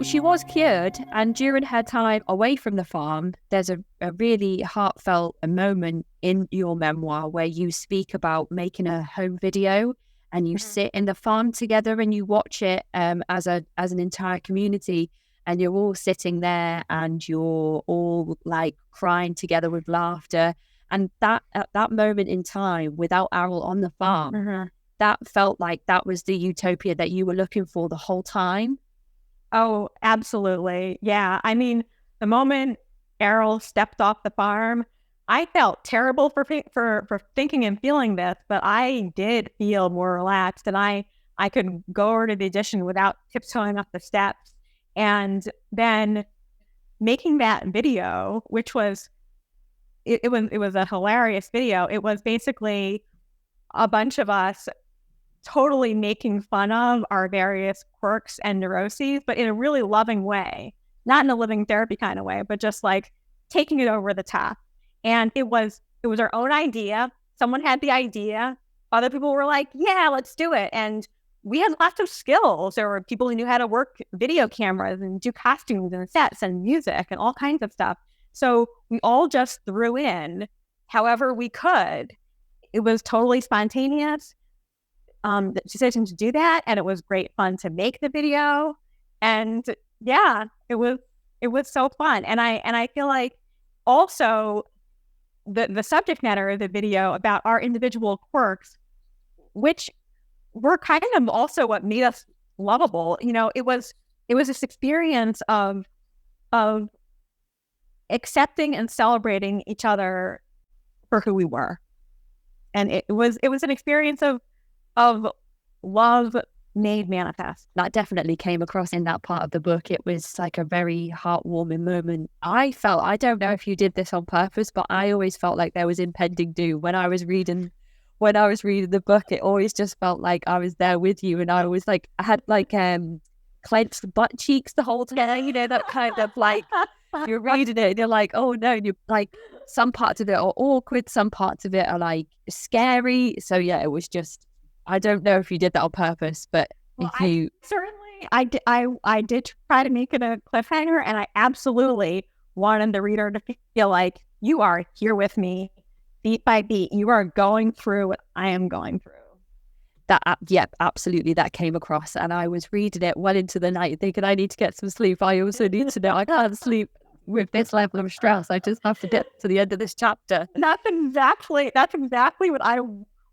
S1: She was cured, and during her time away from the farm, there's a really heartfelt moment in your memoir where you speak about making a home video, and you sit in the farm together and you watch it as an entire community, and you're all sitting there and you're all like crying together with laughter. And that at that moment in time, without Errol on the farm, that felt like that was the utopia that you were looking for the whole time.
S3: Oh, absolutely. Yeah. I mean, the moment Errol stepped off the farm, I felt terrible for thinking and feeling this, but I did feel more relaxed, and I could go over to the audition without tiptoeing up the steps. And then making that video, which was it was a hilarious video. It was basically a bunch of us totally making fun of our various quirks and neuroses, but in a really loving way, not in a living therapy kind of way, but just like taking it over the top. And it was our own idea. Someone had the idea. Other people were like, yeah, let's do it. And we had lots of skills. There were people who knew how to work video cameras and do costumes and sets and music and all kinds of stuff. So we all just threw in however we could. It was totally spontaneous. The decision to do that, and it was great fun to make the video, and yeah, it was so fun. And I feel like also the subject matter of the video about our individual quirks, which were kind of also what made us lovable. It was this experience of accepting and celebrating each other for who we were, and it was an experience of love made manifest.
S1: That definitely came across in that part of the book. It was like a very heartwarming moment. I don't know if you did this on purpose, but I always felt like there was impending doom when I was reading the book. It always just felt like I was there with you, and I was like, I had like clenched butt cheeks the whole time, that kind of like, you're reading it and you're like, oh no, and you're like, some parts of it are awkward, some parts of it are like scary. So yeah, it was just, I don't know if you did that on purpose, but
S3: I did try to make it a cliffhanger, and I absolutely wanted the reader to feel like you are here with me, beat by beat. You are going through what I am going through.
S1: Yep, absolutely. That came across, and I was reading it well into the night, thinking I need to get some sleep. I also need to know I can't sleep with this level of stress. I just have to get to the end of this chapter.
S3: That's exactly what I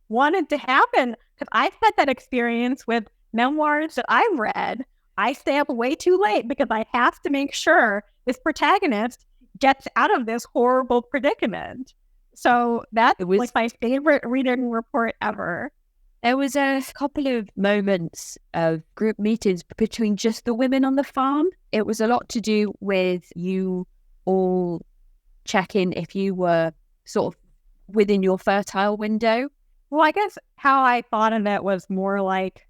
S3: wanted to happen, because I've had that experience with memoirs that I've read. I stay up way too late because I have to make sure this protagonist gets out of this horrible predicament. So that was like my favorite reading report ever.
S1: There was a couple of moments of group meetings between just the women on the farm. It was a lot to do with you all checking if you were sort of within your fertile window.
S3: Well, I guess how I thought of it was more like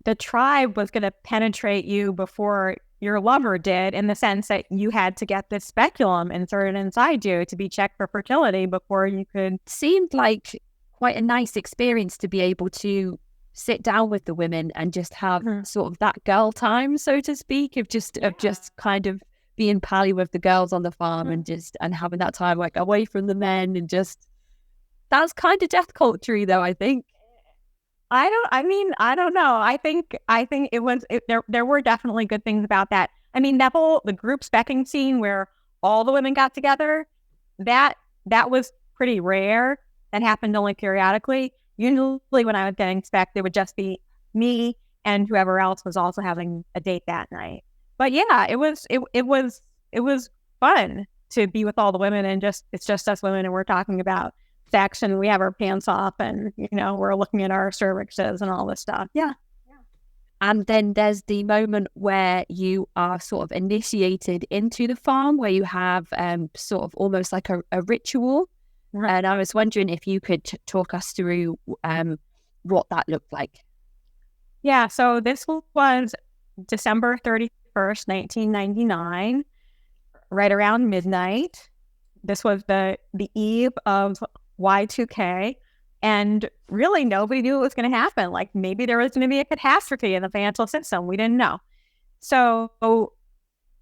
S3: the tribe was going to penetrate you before your lover did, in the sense that you had to get this speculum inserted inside you to be checked for fertility before you could.
S1: Seemed like quite a nice experience to be able to sit down with the women and just have sort of that girl time, so to speak, of just kind of being pally with the girls on the farm and having that time like away from the men, and just that's kind of death culture-y though, I think.
S3: I don't know. I think there were definitely good things about that. I mean, the group specking scene where all the women got together that was pretty rare. That happened only periodically. Usually when I was getting spec, it would just be me and whoever else was also having a date that night. But yeah, it was fun to be with all the women, and it's just us women, and we're talking about sex, and we have our pants off, and we're looking at our cervixes and all this stuff. Yeah.
S1: And then there's the moment where you are sort of initiated into the farm, where you have sort of almost like a ritual. Right. And I was wondering if you could talk us through what that looked like.
S3: Yeah, so this was December 31st, 1999, right around midnight. This was the eve of Y2K. And really, nobody knew it was going to happen. Like, maybe there was going to be a catastrophe in the financial system. We didn't know. So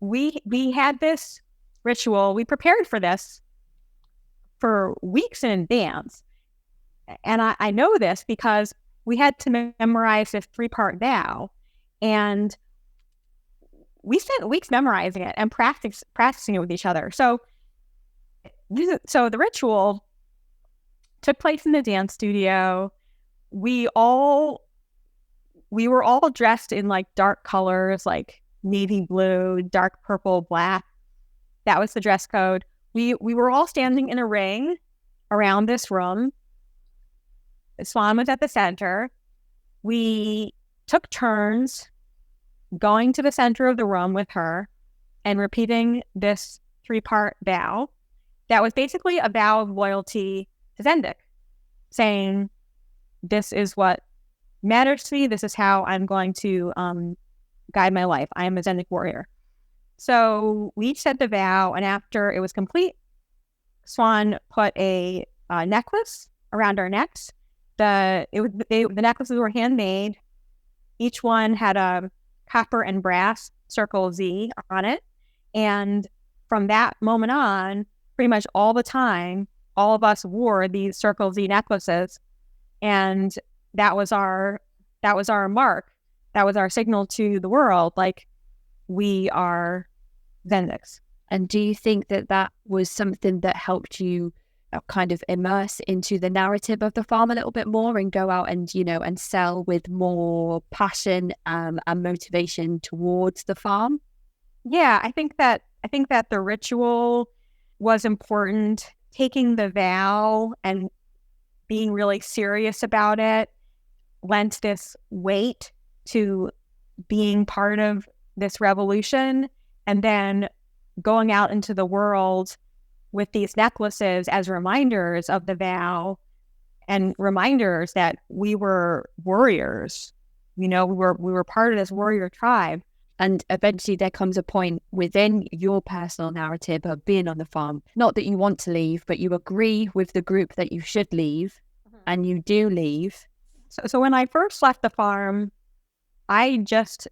S3: we had this ritual. We prepared for this for weeks in advance. And I know this because we had to memorize this 3-part vow. And we spent weeks memorizing it and practicing it with each other. So the ritual took place in the dance studio. We were all dressed in like dark colors, like navy blue, dark purple, black. That was the dress code. We were all standing in a ring around this room. Swan was at the center. We took turns going to the center of the room with her and repeating this 3-part vow. That was basically a vow of loyalty to Zendik, saying, this is what matters to me. This is how I'm going to guide my life. I am a Zendik warrior. So we each said the vow, and after it was complete, Swan put a necklace around our necks. The necklaces were handmade. Each one had a copper and brass circle Z on it. And from that moment on, pretty much all the time, all of us wore these circle Z necklaces. And that was our mark. That was our signal to the world, like, we are Zendiks.
S1: And do you think that was something that helped you kind of immerse into the narrative of the farm a little bit more and go out and, and sell with more passion and motivation towards the farm?
S3: Yeah, I think that the ritual was important. Taking the vow and being really serious about it lent this weight to being part of this revolution, and then going out into the world with these necklaces as reminders of the vow and reminders that we were warriors. We were part of this warrior tribe.
S1: And eventually there comes a point within your personal narrative of being on the farm, not that you want to leave, but you agree with the group that you should leave, and you do leave.
S3: So when I first left the farm, I just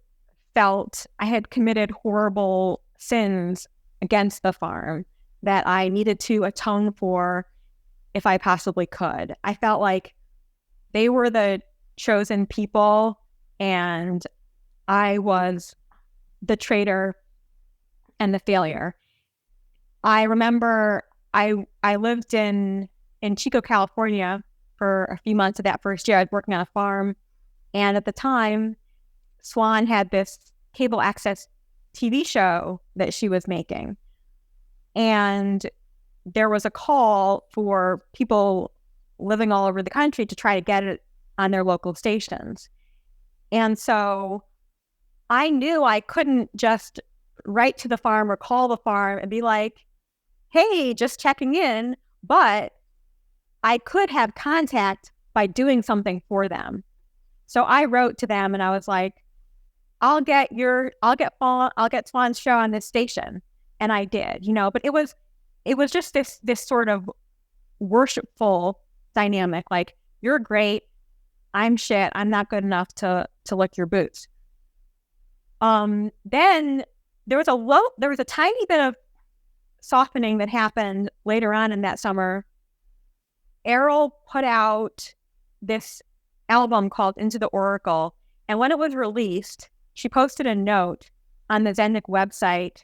S3: felt I had committed horrible sins against the farm that I needed to atone for if I possibly could. I felt like they were the chosen people and I was the traitor and the failure. I remember I lived in Chico, California for a few months of that first year. I was working on a farm, and at the time, Swan had this cable access TV show that she was making. And there was a call for people living all over the country to try to get it on their local stations. And so I knew I couldn't just write to the farm or call the farm and be like, hey, just checking in, but I could have contact by doing something for them. So I wrote to them and I was like, I'll get Swan's show on this station. And I did, but it was just this sort of worshipful dynamic. Like, you're great. I'm shit. I'm not good enough to lick your boots. Then there was a tiny bit of softening that happened later on in that summer. Errol put out this album called Into the Oracle. And when it was released, she posted a note on the Zendik website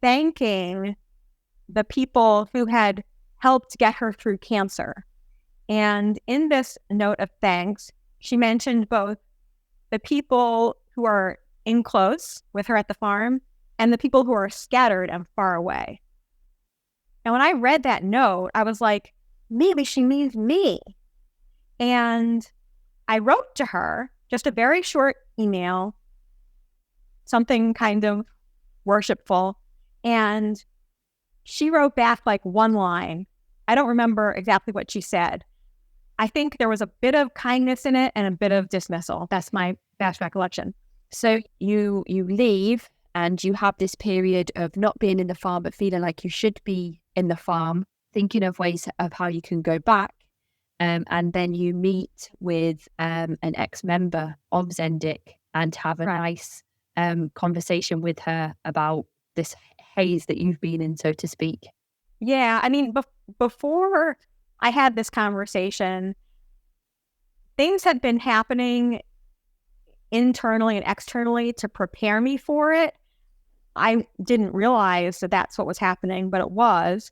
S3: thanking the people who had helped get her through cancer. And in this note of thanks, she mentioned both the people who are in close with her at the farm and the people who are scattered and far away. And when I read that note, I was like, maybe she means me. And I wrote to her just a very short email, something kind of worshipful. And she wrote back like one line. I don't remember exactly what she said. I think there was a bit of kindness in it and a bit of dismissal. That's my best recollection.
S1: So you leave and you have this period of not being in the farm, but feeling like you should be in the farm, thinking of ways of how you can go back. And then you meet with an ex-member of Zendik and have a nice conversation with her about this haze that you've been in, so to speak.
S3: Yeah, I mean, before I had this conversation, things had been happening internally and externally to prepare me for it. I didn't realize that that's what was happening, but it was.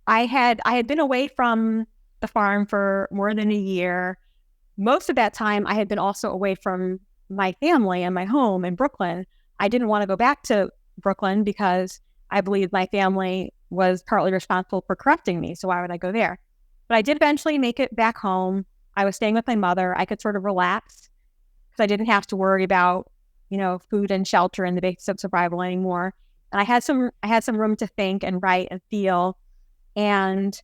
S3: I had been away from the farm for more than a year. Most of that time, I had been also away from my family and my home in Brooklyn. I didn't want to go back to Brooklyn because I believed my family was partly responsible for corrupting me. So why would I go there? But I did eventually make it back home. I was staying with my mother. I could sort of relax because I didn't have to worry about, food and shelter and the basics of survival anymore. And I had some room to think and write and feel. And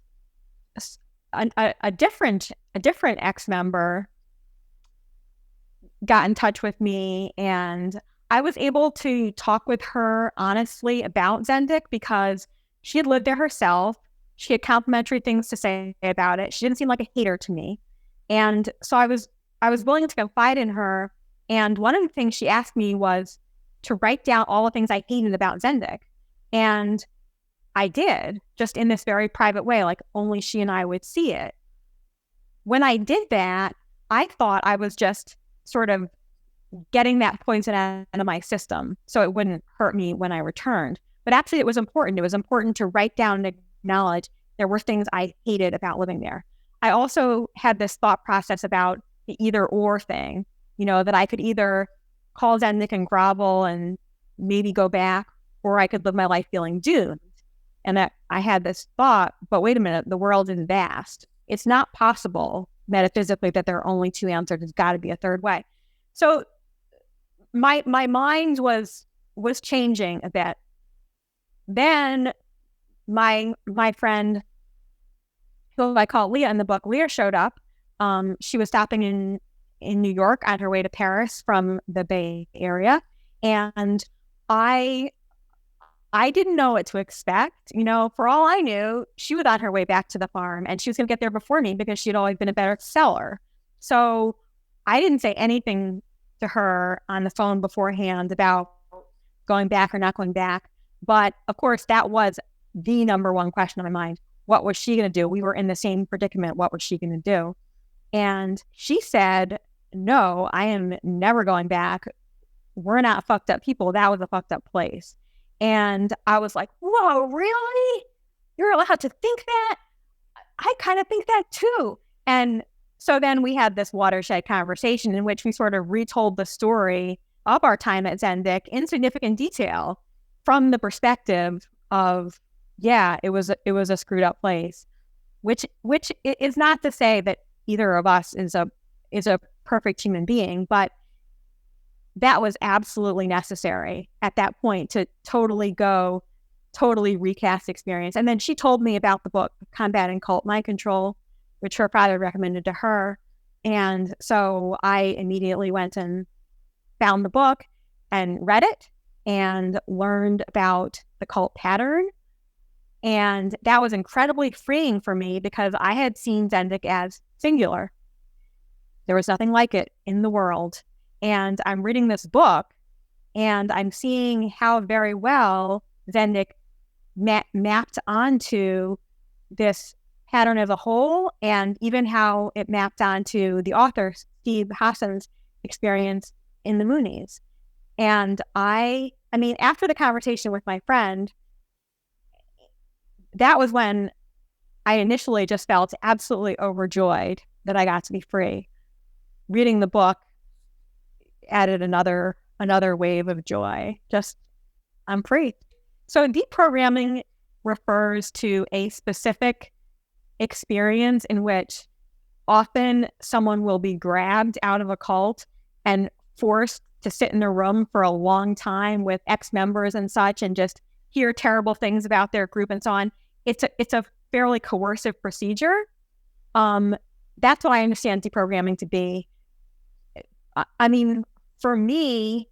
S3: a different ex-member got in touch with me, and I was able to talk with her honestly about Zendik because she had lived there herself. She had complimentary things to say about it. She didn't seem like a hater to me. And so I was willing to confide in her. And one of the things she asked me was to write down all the things I hated about Zendik. And I did, just in this very private way, like only she and I would see it. When I did that, I thought I was just sort of getting that poison out of my system so it wouldn't hurt me when I returned. But actually, it was important. It was important to write down and acknowledge there were things I hated about living there. I also had this thought process about the either or thing, that I could either call Zendik and grovel and maybe go back, or I could live my life feeling doomed. And that I had this thought, but wait a minute, the world is vast. It's not possible metaphysically that there are only two answers. There's got to be a third way. So my mind was changing a bit. Then my friend, who I call Leah in the book, Leah showed up. She was stopping in New York on her way to Paris from the Bay Area. And I didn't know what to expect. For all I knew, she was on her way back to the farm and she was going to get there before me because she'd always been a better seller. So I didn't say anything to her on the phone beforehand about going back or not going back. But of course, that was the number one question on my mind. What was she going to do? We were in the same predicament. What was she going to do? And she said, no, I am never going back. We're not fucked up people. That was a fucked up place. And I was like, whoa, really? You're allowed to think that? I kind of think that too. And so then we had this watershed conversation in which we sort of retold the story of our time at Zendik in significant detail from the perspective of, yeah, it was a screwed up place, which is not to say that either of us is a perfect human being, but that was absolutely necessary at that point to totally recast experience. And then she told me about the book, Combating Cult Mind Control, which her father recommended to her. And so I immediately went and found the book and read it and learned about the cult pattern. And that was incredibly freeing for me because I had seen Zendik as singular. There was nothing like it in the world. And I'm reading this book and I'm seeing how very well Zendik mapped onto this pattern as a whole, and even how it mapped onto the author, Steve Hassan's experience in the Moonies. And I mean, after the conversation with my friend, that was when I initially just felt absolutely overjoyed that I got to be free. Reading the book added another wave of joy. Just, I'm free. So deprogramming refers to a specific experience in which often someone will be grabbed out of a cult and forced to sit in a room for a long time with ex-members and such and just hear terrible things about their group and so on. It's a fairly coercive procedure. That's what I understand deprogramming to be. I mean, for me,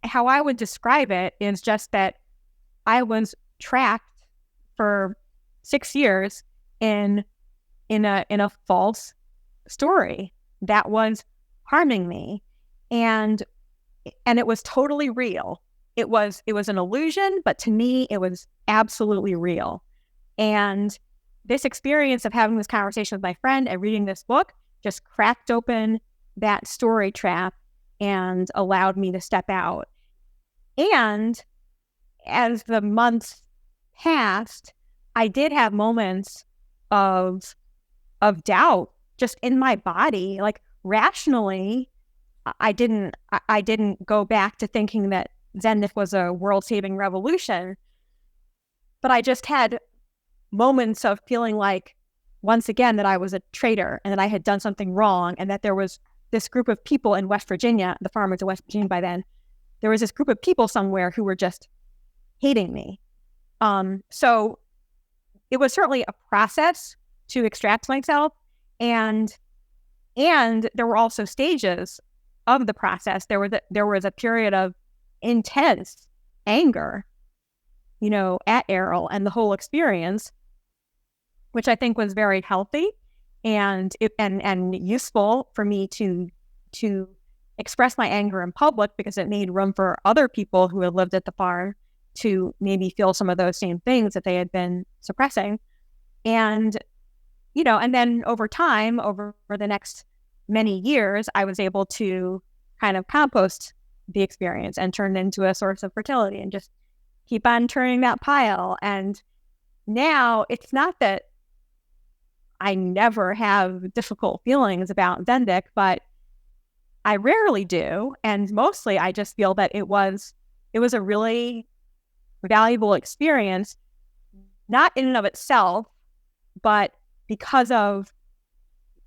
S3: how I would describe it is just that I was trapped for 6 years in a false story that was harming me, and it was totally real. It was an illusion, but to me, it was absolutely real. And this experience of having this conversation with my friend and reading this book just cracked open that story trap and allowed me to step out. And as the months passed, I did have moments of doubt just in my body. Like, rationally, I didn't go back to thinking that Zendik was a world-saving revolution, but I just had moments of feeling like, once again, that I was a traitor and that I had done something wrong, and that there was this group of people in West Virginia, the farmers of West Virginia by then, there was this group of people somewhere who were just hating me. So it was certainly a process to extract myself, and there were also stages of the process. There was a period of intense anger, at Errol and the whole experience, which I think was very healthy and useful for me to express my anger in public, because it made room for other people who had lived at the farm to maybe feel some of those same things that they had been suppressing. And, and then over time, over the next many years, I was able to kind of compost the experience and turn it into a source of fertility and just keep on turning that pile. And now it's not that I never have difficult feelings about Zendik, but I rarely do. And mostly I just feel that it was a really valuable experience, not in and of itself, but because of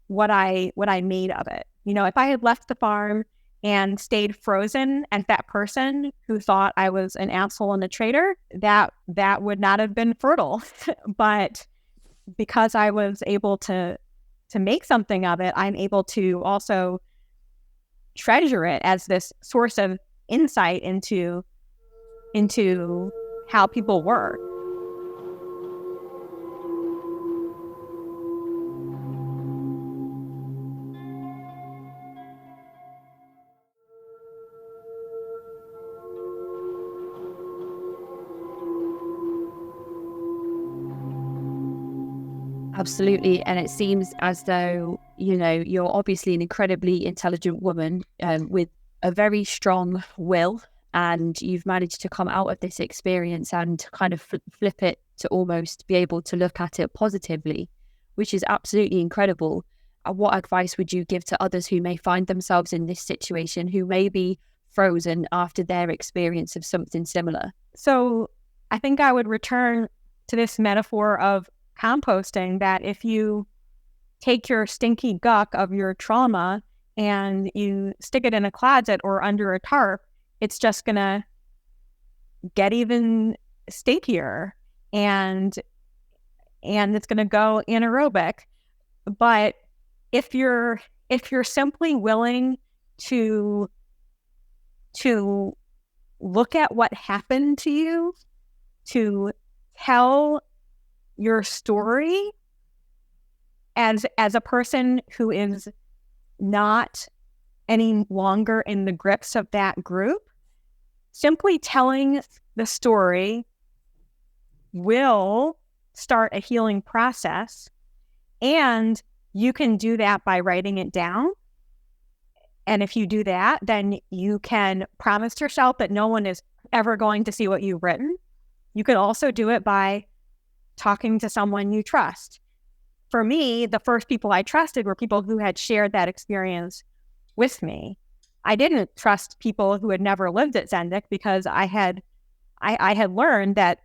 S3: what I made of it. If I had left the farm and stayed frozen as that person who thought I was an asshole and a traitor, that would not have been fertile. But because I was able to make something of it, I'm able to also treasure it as this source of insight into how people work.
S1: Absolutely. And it seems as though, you're obviously an incredibly intelligent woman with a very strong will, and you've managed to come out of this experience and kind of flip it to almost be able to look at it positively, which is absolutely incredible. What advice would you give to others who may find themselves in this situation, who may be frozen after their experience of something similar?
S3: So I think I would return to this metaphor of composting, that if you take your stinky guck of your trauma and you stick it in a closet or under a tarp, it's just gonna get even stinkier and it's gonna go anaerobic. But if you're simply willing to look at what happened to you, to tell your story as a person who is not any longer in the grips of that group, simply telling the story will start a healing process. And you can do that by writing it down. And if you do that, then you can promise yourself that no one is ever going to see what you've written. You could also do it by talking to someone you trust. For me, the first people I trusted were people who had shared that experience with me. I didn't trust people who had never lived at Zendik because I had learned that,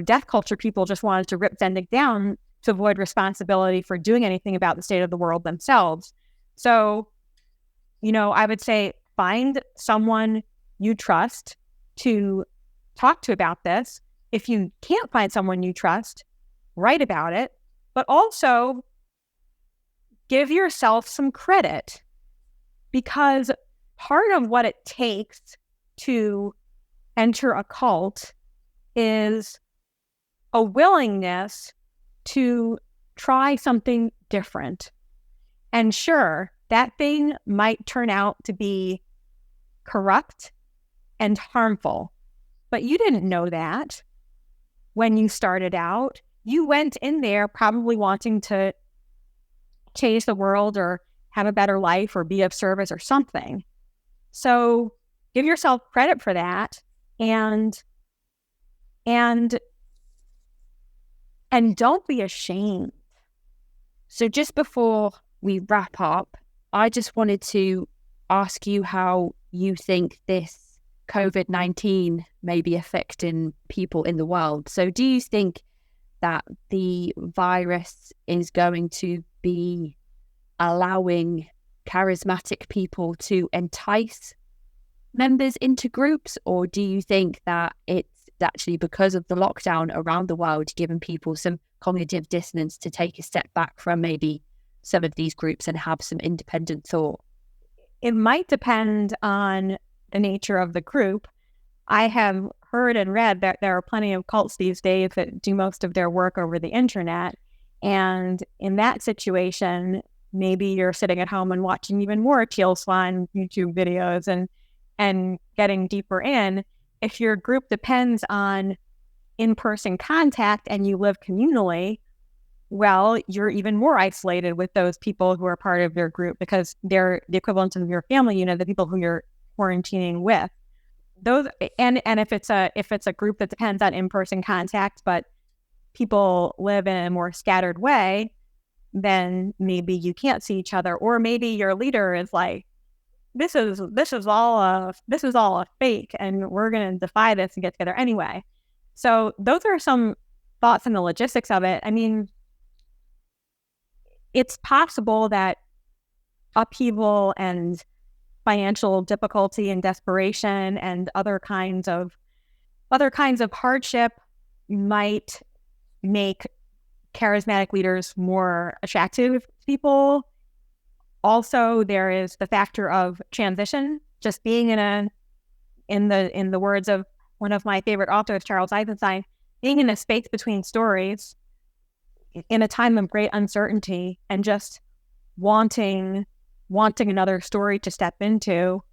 S3: death culture people just wanted to rip Zendik down to avoid responsibility for doing anything about the state of the world themselves. So, I would say find someone you trust to talk to about this. If you can't find someone you trust, write about it, but also give yourself some credit, because part of what it takes to enter a cult is a willingness to try something different. And sure, that thing might turn out to be corrupt and harmful, but you didn't know that when you started out. You went in there probably wanting to change the world or have a better life or be of service or something. So give yourself credit for that, and don't be ashamed.
S1: So just before we wrap up, I just wanted to ask you how you think this COVID-19 may be affecting people in the world. So do you think that the virus is going to be allowing charismatic people to entice members into groups, or do you think that it's actually because of the lockdown around the world giving people some cognitive dissonance to take a step back from maybe some of these groups and have some independent thought?
S3: It might depend on the nature of the group. I have heard and read that there are plenty of cults these days that do most of their work over the internet. And in that situation, maybe you're sitting at home and watching even more Teal Swan YouTube videos and getting deeper in. If your group depends on in-person contact and you live communally, well, you're even more isolated with those people who are part of your group because they're the equivalent of your family unit, the people who you're quarantining with. Those and if it's a group that depends on in-person contact, but people live in a more scattered way, then maybe you can't see each other, or maybe your leader is like, this is all a fake, and we're going to defy this and get together anyway. So those are some thoughts on the logistics of it. I mean, it's possible that upheaval and financial difficulty and desperation and other kinds of hardship might make charismatic leaders more attractive to people. Also, there is the factor of transition. Just being in the words of one of my favorite authors, Charles Eisenstein, being in a space between stories in a time of great uncertainty and just wanting another story to step into.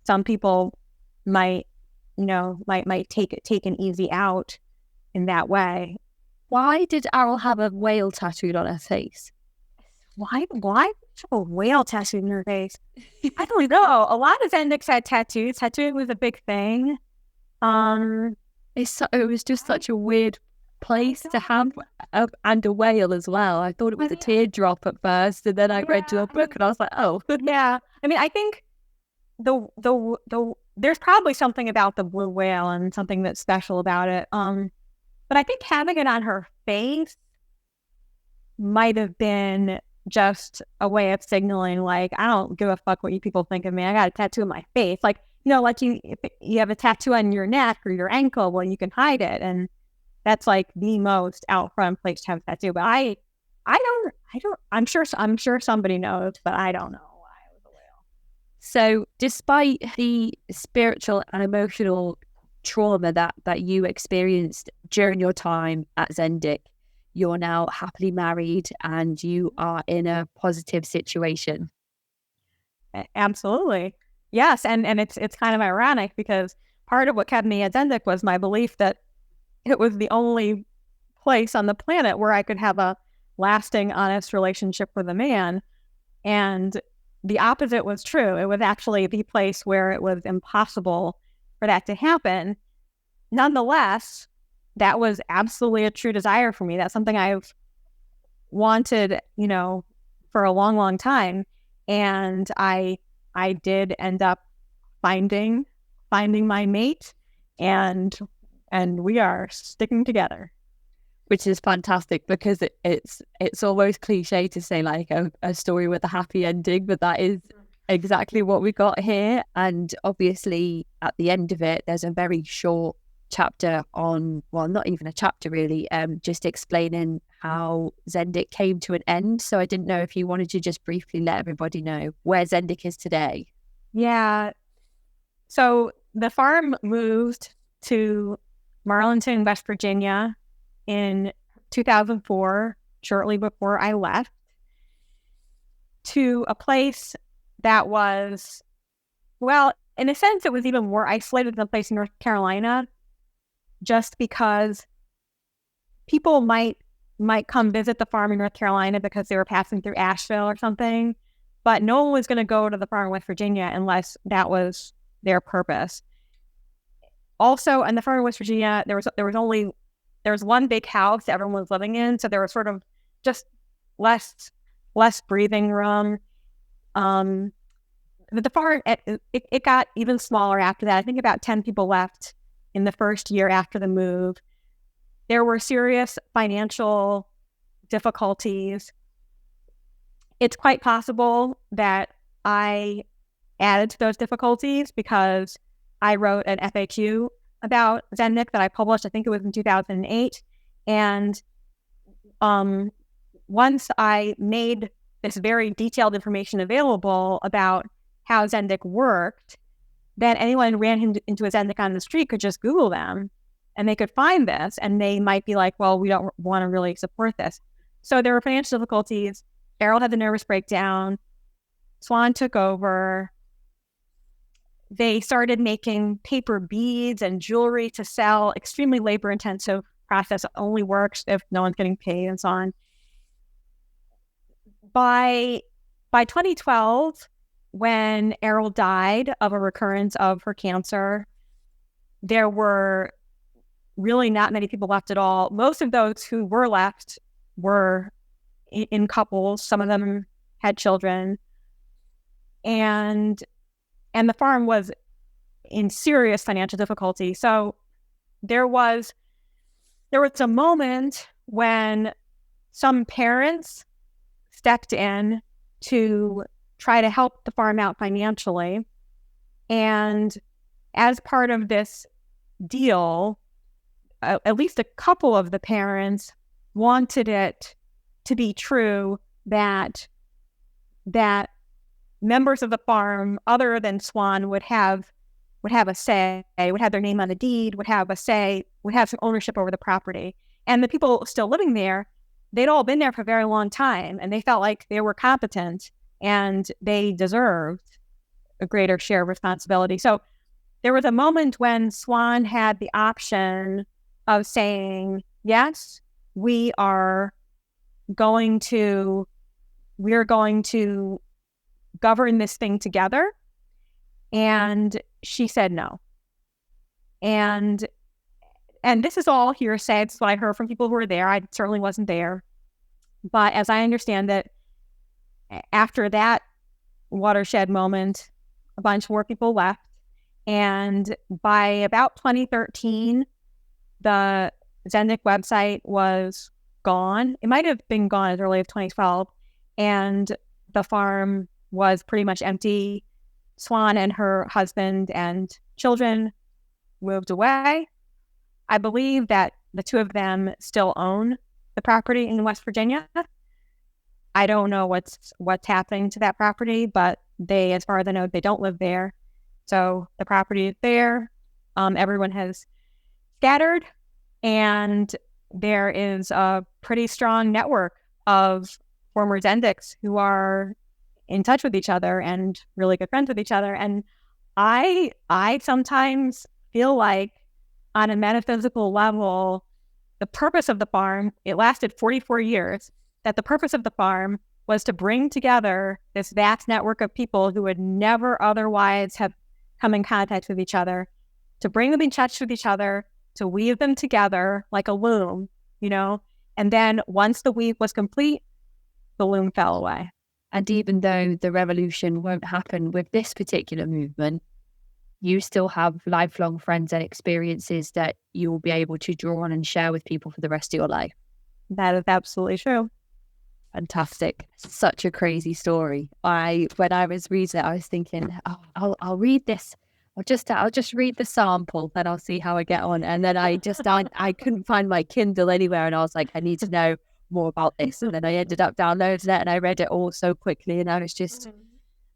S3: Some people might take an easy out in that way.
S1: Why did Errol have a whale tattooed on her face?
S3: Why a whale tattooed on her face? I don't know. A lot of Zendiks had tattoos. Tattooing was a big thing.
S1: It was just such a weird place to have and a whale as well. I thought it was a teardrop at first, and then I read your book and I was like, oh.
S3: Yeah. I mean, I think the there's probably something about the blue whale and something that's special about it. But I think having it on her face might have been just a way of signaling, like, I don't give a fuck what you people think of me. I got a tattoo on my face. Like, like if you have a tattoo on your neck or your ankle, well, you can hide it. And that's like the most out front place to have a tattoo. But I don't, I'm sure somebody knows, but I don't know why it was a whale.
S1: So despite the spiritual and emotional trauma that you experienced during your time at Zendik, you're now happily married and you are in a positive situation.
S3: Absolutely. Yes. And it's kind of ironic because part of what kept me at Zendik was my belief that it was the only place on the planet where I could have a lasting, honest relationship with a man. And the opposite was true. It was actually the place where it was impossible for that to happen. Nonetheless, that was absolutely a true desire for me. That's something I've wanted, for a long, long time. And I did end up finding my mate, and we are sticking together.
S4: Which is fantastic, because it's almost cliche to say like a story with a happy ending, but that is exactly what we got here. And obviously at the end of it, there's a very short chapter on, well, not even a chapter really, just explaining how Zendik came to an end. So I didn't know if you wanted to just briefly let everybody know where Zendik is today.
S3: Yeah. So the farm moved to Marlinton, West Virginia in 2004, shortly before I left, to a place that was, well, in a sense, it was even more isolated than the place in North Carolina, just because people might come visit the farm in North Carolina because they were passing through Asheville or something, but no one was going to go to the farm in West Virginia unless that was their purpose. Also, in the farm in West Virginia, there was one big house that everyone was living in, so there was sort of just less breathing room. The farm, it got even smaller after that. I think about 10 people left in the first year after the move. There were serious financial difficulties. It's quite possible that I added to those difficulties because I wrote an FAQ about Zendik that I published, I think it was in 2008. And once I made this very detailed information available about how Zendik worked, then anyone who ran into a Zendik on the street could just Google them and they could find this, and they might be like, well, we don't want to really support this. So there were financial difficulties. Errol had the nervous breakdown. Swan took over. They started making paper beads and jewelry to sell, extremely labor-intensive process. It only works if no one's getting paid and so on. By 2012, when Errol died of a recurrence of her cancer, there were really not many people left at all. Most of those who were left were in couples. Some of them had children. And the farm was in serious financial difficulty. So there was a moment when some parents stepped in to try to help the farm out financially. And as part of this deal, at least a couple of the parents wanted it to be true that members of the farm other than Swan would have a say, would have their name on the deed, would have a say, would have some ownership over the property. And the people still living there, they'd all been there for a very long time, and they felt like they were competent and they deserved a greater share of responsibility. So there was a moment when Swan had the option of saying, yes, we're going to govern this thing together. And she said no. And this is all hearsay. It's what I heard from people who were there. I certainly wasn't there. But as I understand it, after that watershed moment, a bunch more people left. And by about 2013, the Zendik website was gone. It might have been gone as early as 2012. And the farm was pretty much empty. Swan and her husband and children moved away. I believe that the two of them still own the property in West Virginia. I don't know what's happening to that property, but they, as far as I know, they don't live there. So the property is there. Everyone has scattered, and there is a pretty strong network of former Zendiks who are in touch with each other and really good friends with each other. And I sometimes feel like, on a metaphysical level, the purpose of the farm, it lasted 44 years, that the purpose of the farm was to bring together this vast network of people who would never otherwise have come in contact with each other, to bring them in touch with each other, to weave them together like a loom, and then once the weave was complete, the loom fell away.
S4: And even though the revolution won't happen with this particular movement, you still have lifelong friends and experiences that you will be able to draw on and share with people for the rest of your life.
S3: That is absolutely true.
S4: Fantastic. Such a crazy story. When I was reading it, I was thinking, I'll read this. I'll just read the sample, then I'll see how I get on. And then I couldn't find my Kindle anywhere, and I was like, I need to know more about this. And then I ended up downloading it, and I read it all so quickly. And I was just,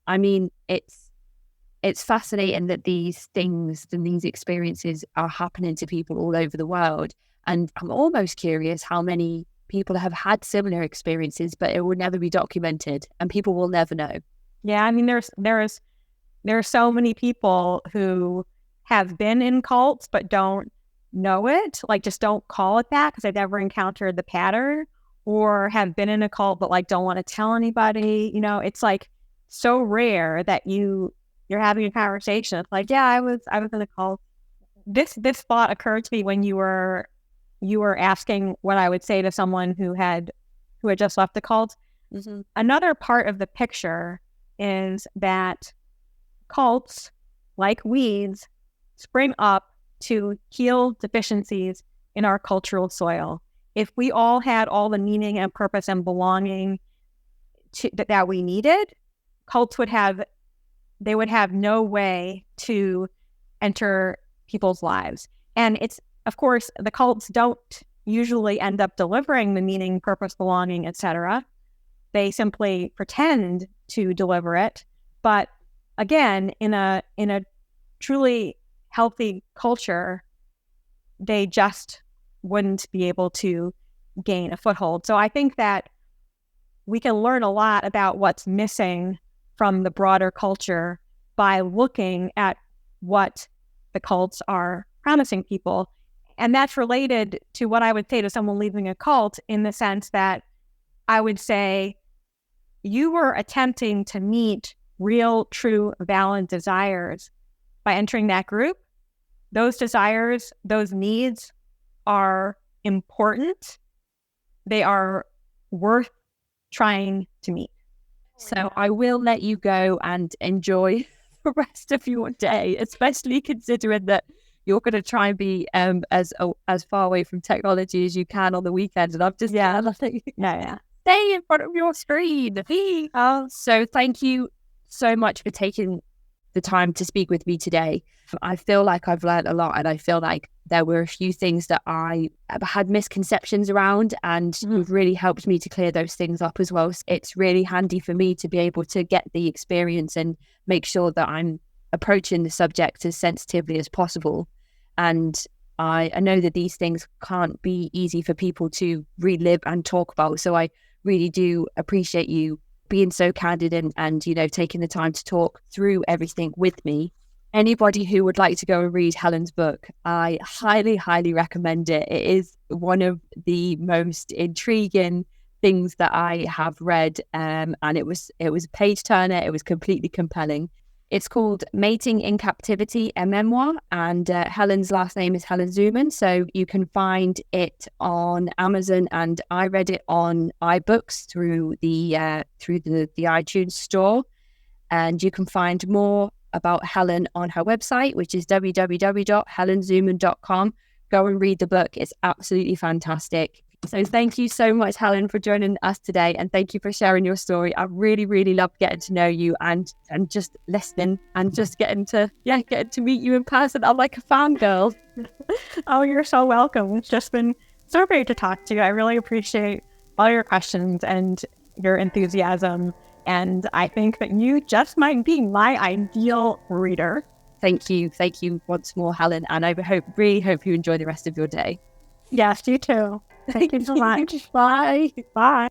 S4: I mean, it's fascinating that these things and these experiences are happening to people all over the world. And I'm almost curious how many people have had similar experiences, but it will never be documented, and people will never know.
S3: Yeah, I mean, there are so many people who have been in cults but don't know it, like just don't call it that because they've never encountered the pattern, or have been in a cult but like don't want to tell anybody. It's like so rare that you're having a conversation. It's like, yeah, I was in a cult. This thought occurred to me when you were asking what I would say to someone who had just left the cult.
S4: Mm-hmm.
S3: Another part of the picture is that cults, like weeds, spring up to heal deficiencies in our cultural soil. If we all had all the meaning and purpose and belonging that we needed, cults would have no way to enter people's lives. And it's, of course, the cults don't usually end up delivering the meaning, purpose, belonging, etc. They simply pretend to deliver it. But again, in a truly healthy culture, they just wouldn't be able to gain a foothold. So I think that we can learn a lot about what's missing from the broader culture by looking at what the cults are promising people. And that's related to what I would say to someone leaving a cult, in the sense that I would say, you were attempting to meet real, true, valid desires by entering that group. Those desires, those needs are important. They are worth trying to meet.
S4: So I will let you go and enjoy the rest of your day, especially considering that you're going to try and be as far away from technology as you can on the weekend. And I'm just stay in front of your screen. So thank you so much for taking the time to speak with me today. I feel like I've learned a lot, and I feel like there were a few things that I had misconceptions around, and you've really helped me to clear those things up as well. It's really handy for me to be able to get the experience and make sure that I'm approaching the subject as sensitively as possible. And I know that these things can't be easy for people to relive and talk about. So I really do appreciate you being so candid and taking the time to talk through everything with me. Anybody who would like to go and read Helen's book, I highly, highly recommend it. It is one of the most intriguing things that I have read, and it was a page turner. It was completely compelling. It's called Mating in Captivity, a memoir, and Helen's last name is Helen Zuman, so you can find it on Amazon, and I read it on iBooks through the iTunes store. And you can find more about Helen on her website, which is www.helenzuman.com. Go and read the book. It's absolutely fantastic. So thank you so much, Helen, for joining us today, and thank you for sharing your story. I really, really loved getting to know you and just listening and just getting to meet you in person. I'm like a fangirl.
S3: Oh, you're so welcome. It's just been so great to talk to you. I really appreciate all your questions and your enthusiasm, and I think that you just might be my ideal reader.
S4: Thank you once more, Helen, and I really hope you enjoy the rest of your day.
S3: Yes, you too. Thank you so much.
S4: Bye.
S3: Bye.